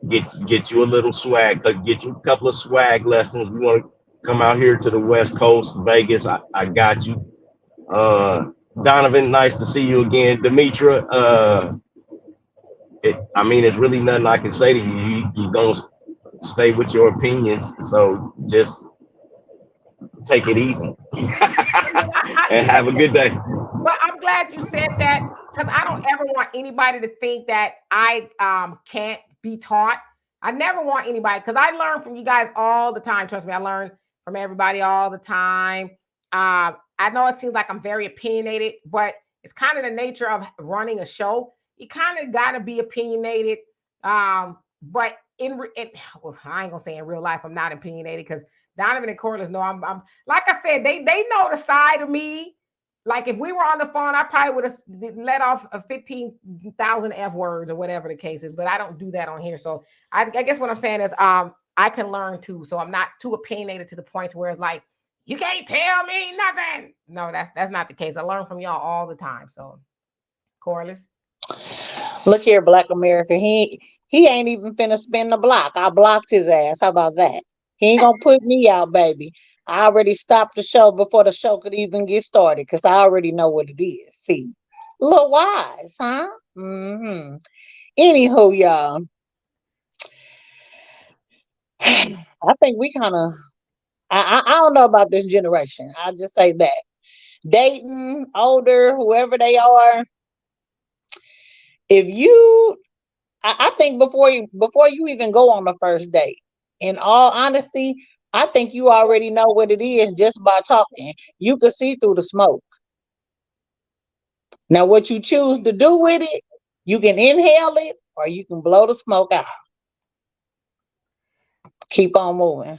get you a little swag. Get you a couple of swag lessons. We want to come out here to the West Coast, Vegas. I got you. Donovan, nice to see you again. Demetra, it's really nothing I can say to you. You're gonna stay with your opinions, so just take it easy and have a good day. Well, I'm glad you said that, because I don't ever want anybody to think that I can't be taught. I never want anybody, because I learn from you guys all the time. Trust me, I learn from everybody all the time. I know it seems like I'm very opinionated, but it's kind of the nature of running a show. You kind of got to be opinionated. But well, I ain't gonna say in real life I'm not opinionated, because Donovan and Corliss know I'm like I said, they know the side of me. Like if we were on the phone, I probably would have let off 15,000 F words or whatever the case is, but I don't do that on here. So I guess what I'm saying is I can learn too. So I'm not too opinionated to the point where it's like, you can't tell me nothing. No, that's not the case. I learn from y'all all the time. So Corliss. Look here, Black America. He ain't even finna spin the block. I blocked his ass. How about that? He ain't gonna put me out, baby. I already stopped the show before the show could even get started, because I already know what it is. See, a little wise, huh? Mm-hmm. Anywho, y'all, I think we kind of, I don't know about this generation. I'll just say that. Dating, older, whoever they are, if you, I think before you even go on the first date, in all honesty, I think you already know what it is just by talking. You can see through the smoke. Now, what you choose to do with it, you can inhale it or you can blow the smoke out. Keep on moving.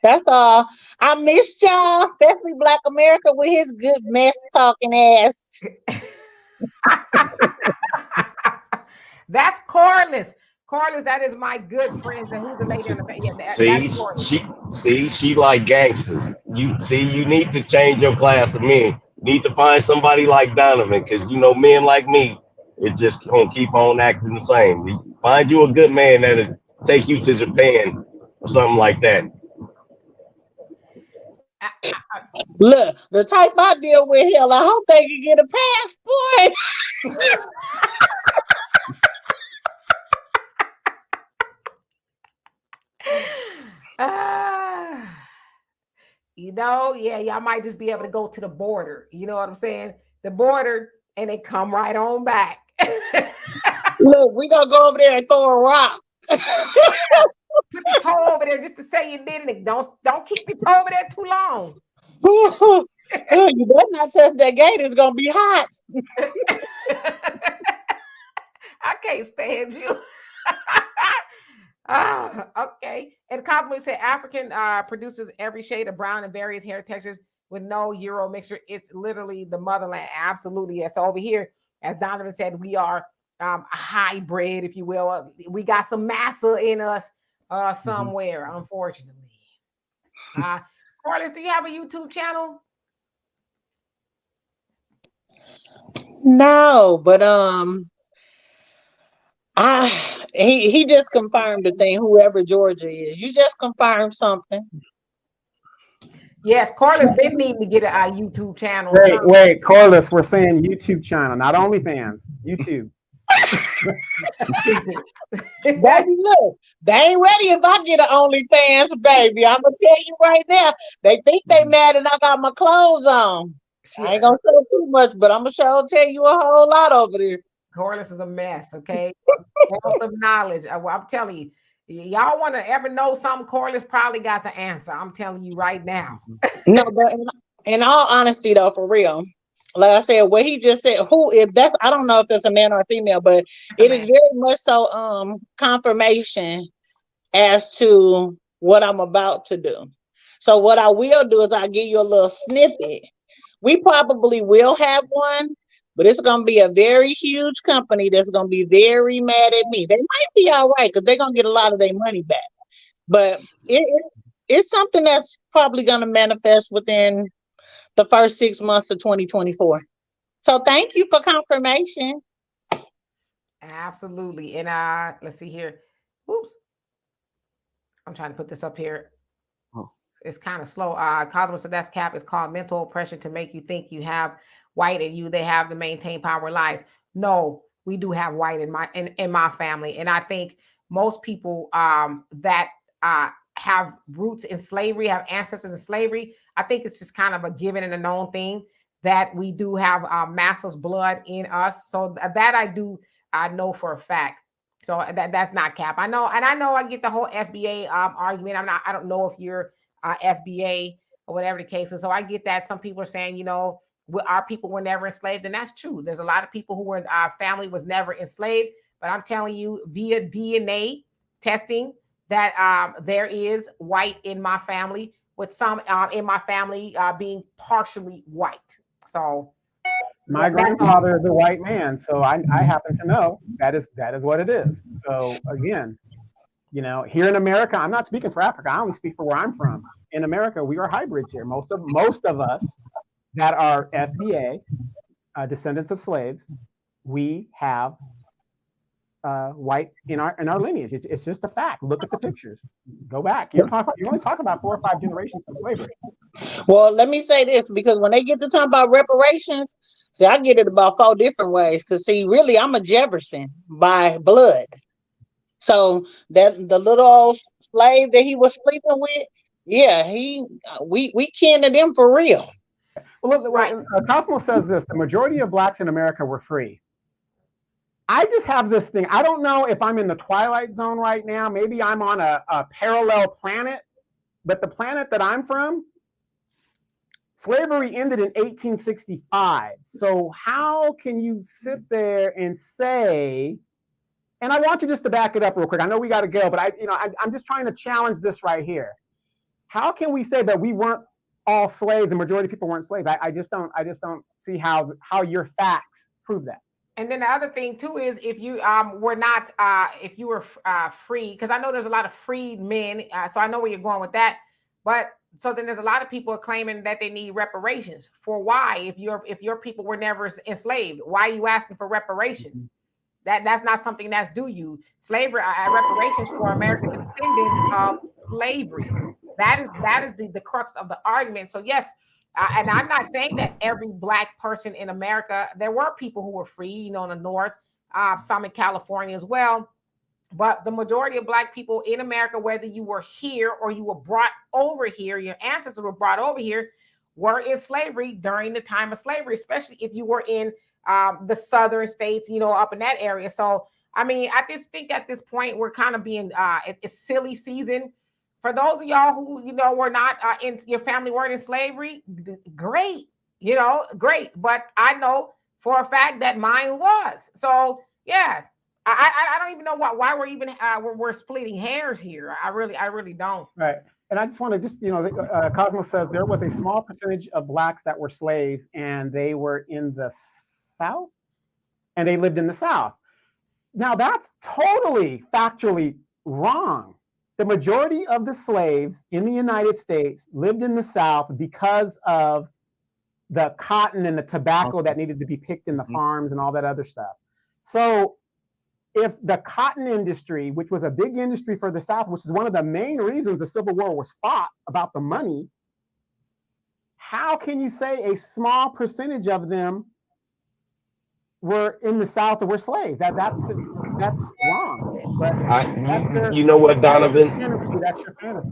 That's all. I missed y'all, especially Black America with his good mess talking ass. That's Corliss. Corliss, that is my good friend. And who's the lady in the face? Yeah, she like gangsters. You need to change your class of men. You need to find somebody like Donovan, because men like me, it just gonna keep on acting the same. Find you a good man that'll take you to Japan or something like that. Look, the type I deal with, hell, I hope they can get a passport. Yeah, y'all might just be able to go to the border. You know what I'm saying? The border, and they come right on back. Look, we gonna go over there and throw a rock. Put your toe over there just to say you did it. Don't keep your toe over there too long. You better not touch that gate. It's gonna be hot. I can't stand you. Okay. And Cosmo said African produces every shade of brown and various hair textures with no Euro mixture. It's literally the motherland. Absolutely. Yes. So over here, as Donovan said, we are a hybrid, if you will. We got some massa in us somewhere, unfortunately. Corliss, do you have a YouTube channel? No, but he just confirmed the thing. Whoever Georgia is, you just confirmed something. Yes, Corliss been needing to get a YouTube channel. Wait, Corliss, we're saying YouTube channel, not OnlyFans. YouTube. Baby, look, they ain't ready if I get an OnlyFans, baby. I'm gonna tell you right now. They think they mad and I got my clothes on. I ain't gonna say too much, but I'm gonna tell you a whole lot over there. Corliss is a mess, okay? Wealth of knowledge. I'm telling you, y'all want to ever know something? Corliss probably got the answer. I'm telling you right now. No, but in all honesty, though, for real, like I said, what he just said, who if that's I don't know if it's a man or a female, but It's a it is man. very much so confirmation as to what I'm about to do. So what I will do is I'll give you a little snippet. We probably will have one, but it's gonna be a very huge company that's gonna be very mad at me. They might be all right because they're gonna get a lot of their money back. But it's something that's probably gonna manifest within the first 6 months of 2024. So thank you for confirmation. Absolutely. And let's see here. Oops. I'm trying to put this up here. Oh. It's kind of slow. Cosmo said that's cap. It's called mental oppression to make you think you have white and you they have to maintain power lies. No, we do have white in my family. And I think most people that have roots in slavery, have ancestors in slavery, I think it's just kind of a given and a known thing that we do have masses blood in us. So that I know for a fact. So that's not cap. I know, and I get the whole FBA argument. I don't know if you're FBA or whatever the case is. So I get that some people are saying, our people were never enslaved, and that's true. There's a lot of people who were our family was never enslaved, but I'm telling you via DNA testing that there is white in my family, with some in my family being partially white. So my grandfather is a white man, so I happen to know that is what it is. So again, here in America, I'm not speaking for Africa. I only speak for where I'm from. In America, we are hybrids here. Most of us that are FBA, descendants of slaves, we have white in our lineage. It's just a fact. Look at the pictures. Go back. You only talk about 4 or 5 generations of slavery. Well, let me say this, because when they get to talk about reparations, see, I get it about 4 different ways. Because see, really, I'm a Jefferson by blood. So that the little old slave that he was sleeping with, yeah, we kin to them for real. Well, right. Cosmo says this: the majority of blacks in America were free. I just have this thing. I don't know if I'm in the twilight zone right now. Maybe I'm on a parallel planet, but the planet that I'm from, slavery ended in 1865. So how can you sit there and say, and I want you just to back it up real quick. I know we got to go, but I'm just trying to challenge this right here. How can we say that we weren't all slaves? The majority of people weren't slaves. I just don't see how your facts prove that. And then the other thing too is if you were not if you were free, because I know there's a lot of freed men, so I know where you're going with that. But so then there's a lot of people claiming that they need reparations for why? If your people were never enslaved, why are you asking for reparations? That's not something that's due you. Slavery reparations for American descendants of slavery. That is the crux of the argument. So yes. And I'm not saying that every black person in America, there were people who were free, in the North, some in California as well. But the majority of black people in America, whether you were here or you were brought over here, your ancestors were brought over here, were in slavery during the time of slavery, especially if you were in the southern states, up in that area. So, I mean, I just think at this point, we're kind of being, it's silly season. For those of y'all who, were not in your family weren't in slavery, great, great. But I know for a fact that mine was. So yeah, I don't even know why we're even we're splitting hairs here. I really don't. Right. And I just want to Cosmo says there was a small percentage of blacks that were slaves, and they were in the South, and they lived in the South. Now that's totally factually wrong. The majority of the slaves in the United States lived in the South because of the cotton and the tobacco that needed to be picked in the farms and all that other stuff. So if the cotton industry, which was a big industry for the South, which is one of the main reasons the Civil War was fought about the money, how can you say a small percentage of them were in the South or were slaves? That's wrong. But you know what, Donovan? That's your fantasy.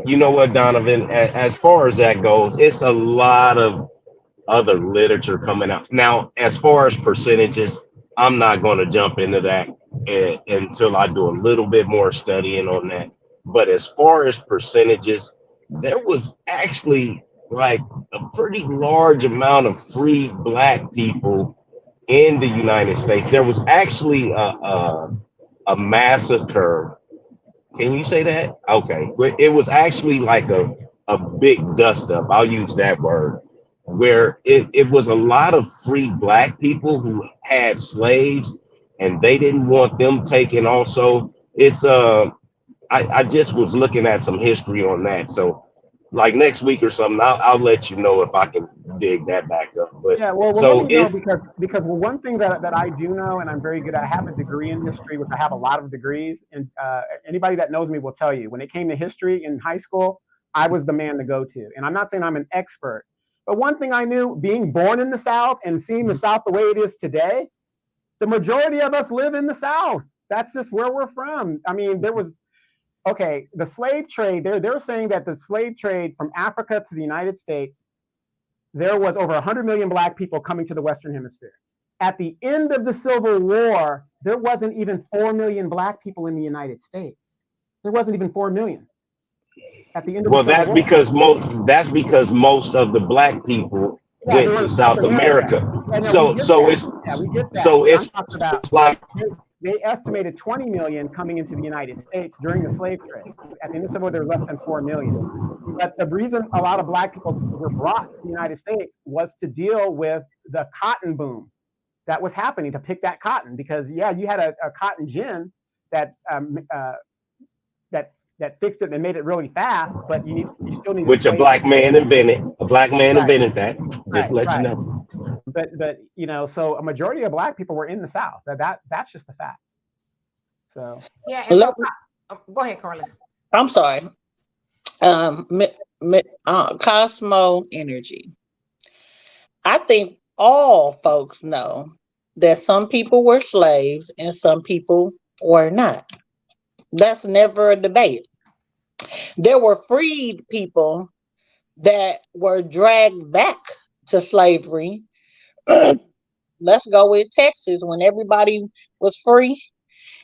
You know what, Donovan? As far as that goes, it's a lot of other literature coming out now. As far as percentages, I'm not going to jump into that until I do a little bit more studying on that. But as far as percentages, there was actually like a pretty large amount of free black people in the United States. There was actually a massacre. Can you say that? Okay. But it was actually like a big dust up. I'll use that word. Where it was a lot of free black people who had slaves and they didn't want them taken also. It's I just was looking at some history on that. So like next week or something, I'll let you know if I can dig that back up. But Yeah, well, let so me know it's because well, one thing that I do know, and I'm very good at, I have a degree in history, which I have a lot of degrees, and anybody that knows me will tell you, when it came to history in high school, I was the man to go to. And I'm not saying I'm an expert, but one thing I knew, being born in the South and seeing the South the way it is today, the majority of us live in the South. That's just where we're from. I mean, there was, okay, the slave trade, they're saying that the slave trade from Africa to the United States, there was over 100 million black people coming to the Western Hemisphere. At the end of the Civil War, there wasn't even 4 million black people in the United States. There wasn't even 4 million at the end of the well, Civil War. that's because most of the black people Yeah, they went were to in South South America. America. Yeah, no, we So get so that. it's Yeah, we get that. so But I'm it's talking about, like they estimated 20 million coming into the United States during the slave trade. At the end of the Civil War, there were less than 4 million. But the reason a lot of black people were brought to the United States was to deal with the cotton boom that was happening, to pick that cotton. Because yeah, you had a cotton gin that that fixed it and made it really fast, but you still needed which a slaves. black man invented. A black man Right, invented that. Just right, to let you right. know. But you know, so a majority of black people were in the South. That's just a fact. So Yeah, and so go ahead, Carlos. I'm sorry. Cosmo Energy. I think all folks know that some people were slaves and some people were not. That's never a debate. There were freed people that were dragged back to slavery. Let's go with Texas when everybody was free,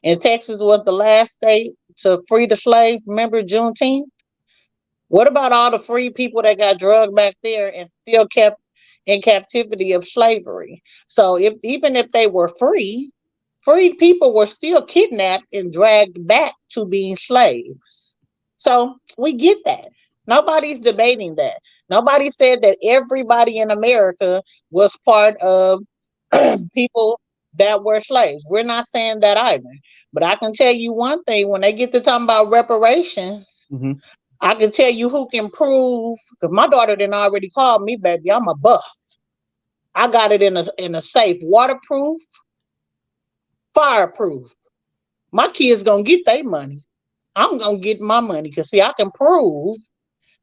and Texas was the last state to free the slaves. Remember Juneteenth? What about all the free people that got drugged back there and still kept in captivity of slavery? So even if they were freed people were still kidnapped and dragged back to being slaves. So we get that. Nobody's debating that. Nobody said that everybody in America was part of people that were slaves. We're not saying that either. But I can tell you one thing, when they get to talking about reparations, I can tell you who can prove, because my daughter didn't already call me, baby. I'm a buff. I got it in a safe, waterproof, fireproof. My kids gonna get their money. I'm gonna get my money because see, I can prove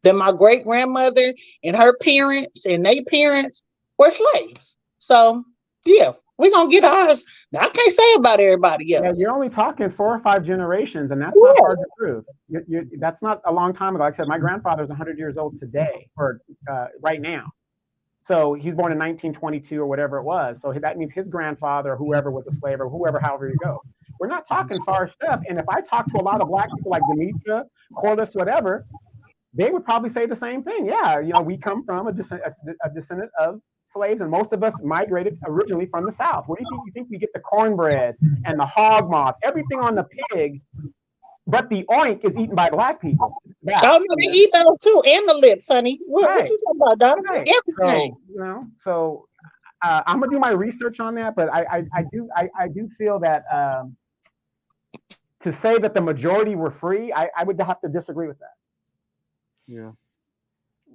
that my great grandmother and her parents and their parents were slaves. So yeah, we're gonna get ours. Now I can't say about everybody else. yeah, you're only talking 4 or 5 generations, and that's not hard to prove. That's not a long time ago. Like I said, my grandfather's 100 years old today, or right now. So he was born in 1922 or whatever it was. So that means his grandfather, whoever was a slave, or whoever, however you go. We're not talking far stuff. And if I talk to a lot of black people like Demetra, Corliss, whatever, they would probably say the same thing. Yeah, you know, we come from a descendant of slaves, and most of us migrated originally from the South. Where do you think? You think we get the cornbread and the hog moss, everything on the pig, but the oink is eaten by black people. Yeah. Oh no, they eat those too, and the lips, honey. What Right. you talking about, Donovan? Right. Everything. So you know, so I'm gonna do my research on that, but I do feel that to say that the majority were free, I would have to disagree with that. Yeah.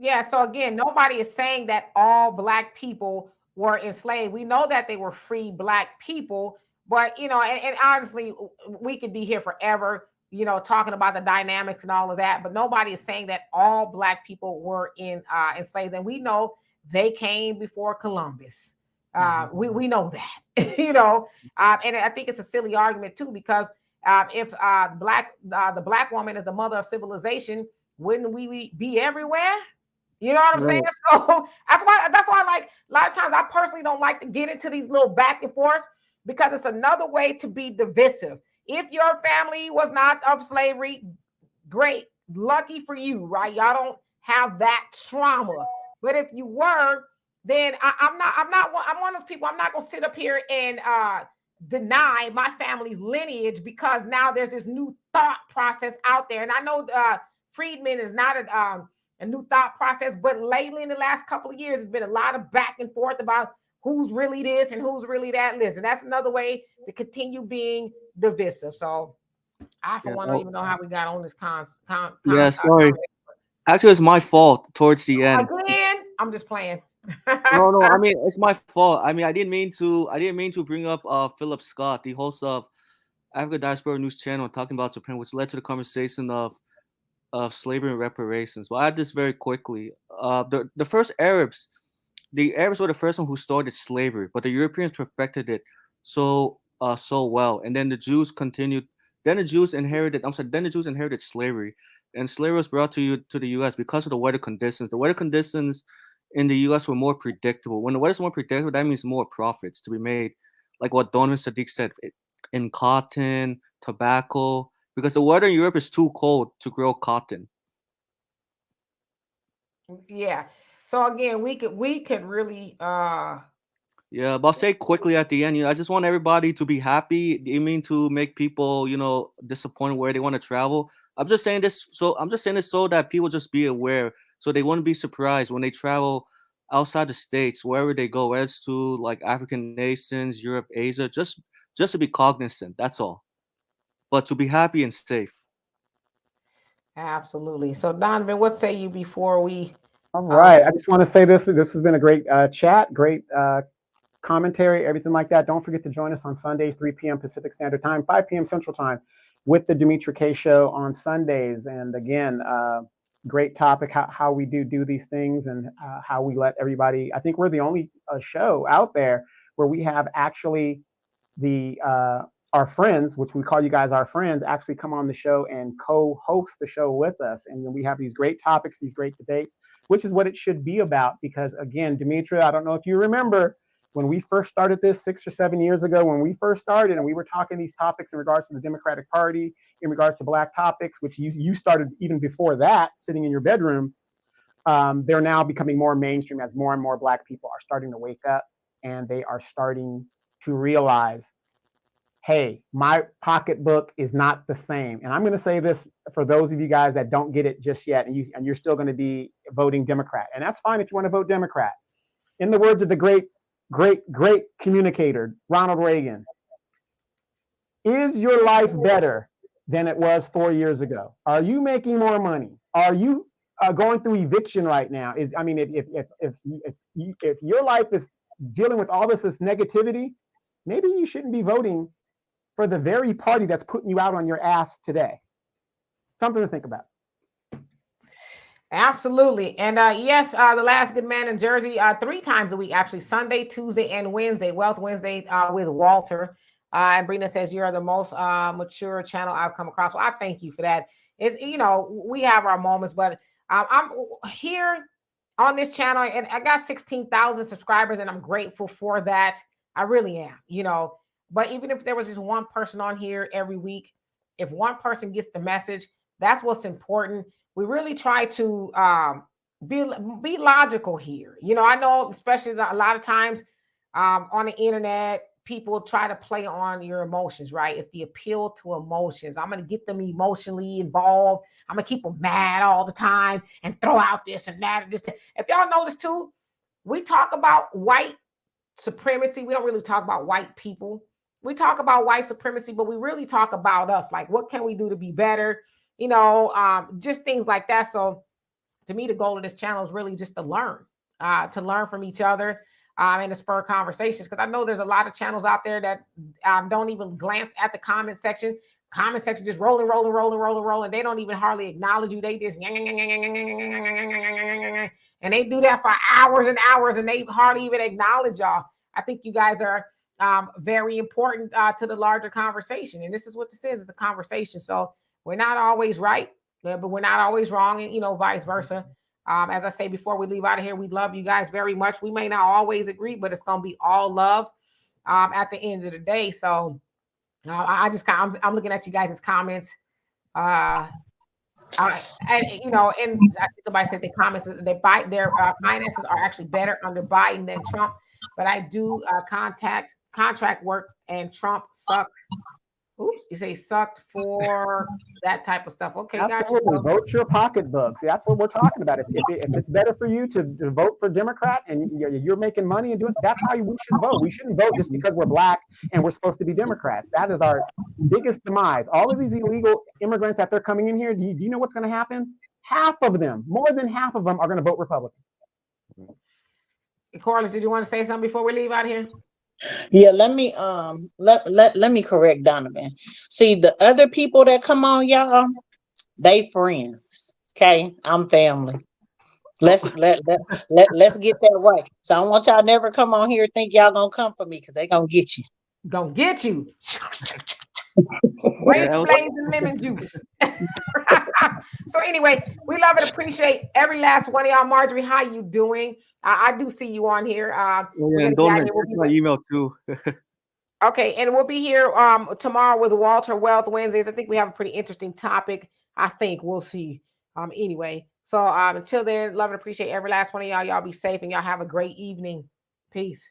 Yeah, so again, nobody is saying that all black people were enslaved. We know that they were free black people, but you know, and honestly, we could be here forever, you know, talking about the dynamics and all of that, but nobody is saying that all black people were enslaved. And we know they came before Columbus. We know that, you know, and I think it's a silly argument too, because if the black woman is the mother of civilization, wouldn't we be everywhere? You know what I'm saying? So that's why like a lot of times I personally don't like to get into these little back and forths, because it's another way to be divisive. If your family was not of slavery, great, lucky for you, right? Y'all don't have that trauma. But if you were, then I'm one of those people. I'm not gonna sit up here and deny my family's lineage because now there's this new thought process out there. And I know Friedman is not a new thought process, but lately in the last couple of years, there's been a lot of back and forth about who's really this and who's really that. Listen, that's another way to continue being divisive. So I, for one, don't even know how we got on this Yeah, sorry. Actually, it's my fault towards the end. again. I'm just playing. No, I mean it's my fault. I mean I didn't mean to bring up Philip Scott, the host of Africa Diaspora News Channel, talking about Japan, which led to the conversation of slavery and reparations. Well, I add this very quickly. The first Arabs, the Arabs were the first one who started slavery, but the Europeans perfected it so well. And then the Jews continued. Then the Jews inherited. Then the Jews inherited slavery, and slavery was brought to the U.S. because of the weather conditions. The weather conditions in the U.S. were more predictable. When the weather's more predictable, that means more profits to be made. Like what Donovan Sadiq said, in cotton, tobacco, because the weather in Europe is too cold to grow cotton. Yeah. So again, we could really Yeah, but I'll say quickly at the end, I just want everybody to be happy. You mean to make people, disappointed where they want to travel. I'm just saying this so that people just be aware, so they wouldn't be surprised when they travel outside the states, wherever they go, whether it's to like African nations, Europe, Asia, just to be cognizant. That's all. But to be happy and safe. absolutely. So Donovan, what say you before we? All right. I just want to say this. This has been a great chat, great commentary, everything like that. Don't forget to join us on Sundays, 3 p.m. Pacific Standard Time, 5 p.m. Central Time with the Dimitri K Show on Sundays. And again, great topic, how we do these things and how we let everybody, I think we're the only show out there where we have actually our friends, which we call you guys our friends, actually come on the show and co-host the show with us. And then we have these great topics, these great debates, which is what it should be about. Because again, Dimitri, I don't know if you remember, when we first started this 6 or 7 years ago, when we first started and we were talking these topics in regards to the Democratic Party, in regards to Black topics, which you started even before that, sitting in your bedroom, they're now becoming more mainstream as more and more Black people are starting to wake up and they are starting to realize, hey, my pocketbook is not the same. And I'm going to say this for those of you guys that don't get it just yet, and you're still going to be voting Democrat. And that's fine if you want to vote Democrat. In the words of the great communicator, Ronald Reagan, is your life better than it was 4 years ago? Are you making more money? Are you going through eviction right now? If your life is dealing with all this negativity, maybe you shouldn't be voting for the very party that's putting you out on your ass today. Something to think about. Absolutely. And yes, the last good man in Jersey, 3 times a week, actually, Sunday, Tuesday, and Wednesday, Wealth Wednesday with Walter. And Brina says, you're the most mature channel I've come across. Well, I thank you for that. It's, we have our moments, but I'm here on this channel and I got 16,000 subscribers and I'm grateful for that. I really am, but even if there was just one person on here every week, if one person gets the message, that's what's important. We really try to be logical here. I know, especially a lot of times on the internet, people try to play on your emotions, right? It's the appeal to emotions. I'm going to get them emotionally involved. I'm going to keep them mad all the time and throw out this and that. If y'all notice too, we talk about white supremacy. We don't really talk about white people. We talk about white supremacy, but we really talk about us. Like, what can we do to be better? Just things like that. So to me, the goal of this channel is really just to learn from each other and to spur conversations. Because I know there's a lot of channels out there that don't even glance at the comment section. Comment section just rolling. They don't even hardly acknowledge you. They just and they do that for hours and hours, and they hardly even acknowledge y'all. I think you guys are very important to the larger conversation. And this is what this is. It's a conversation. So we're not always right, but we're not always wrong, and vice versa. As I say before we leave out of here, we love you guys very much. We may not always agree, but it's going to be all love. at the end of the day. So I just I'm looking at you guys' comments. And you know, and somebody said the comments their finances are actually better under Biden than Trump. But I do contract work, and Trump sucked. Oops, you say sucked for that type of stuff. Okay, gotcha. Absolutely. Vote your pocketbooks. That's what we're talking about. If it's better for you to vote for Democrat and you're making money and doing, that's how we should vote. We shouldn't vote just because we're black and we're supposed to be Democrats. That is our biggest demise. All of these illegal immigrants that they're coming in here, do you know what's going to happen? Half of them, more than half of them, are going to vote Republican. Corliss, did you want to say something before we leave out here? Yeah, let me let me correct Donovan. See, the other people that come on, y'all, they friends. Okay, I'm family. Let's get that right. So I don't want y'all never come on here think y'all gonna come for me because they gonna get you. Gonna get you. Raise flames and lemon juice. So anyway, we love and appreciate every last one of y'all. Marjorie, how you doing? I do see you on here. And Donovan, my email too. Okay, and we'll be here tomorrow with Walter Wealth Wednesdays. I think we have a pretty interesting topic. I think we'll see. Anyway, so until then, love and appreciate every last one of y'all. Y'all be safe and y'all have a great evening. Peace.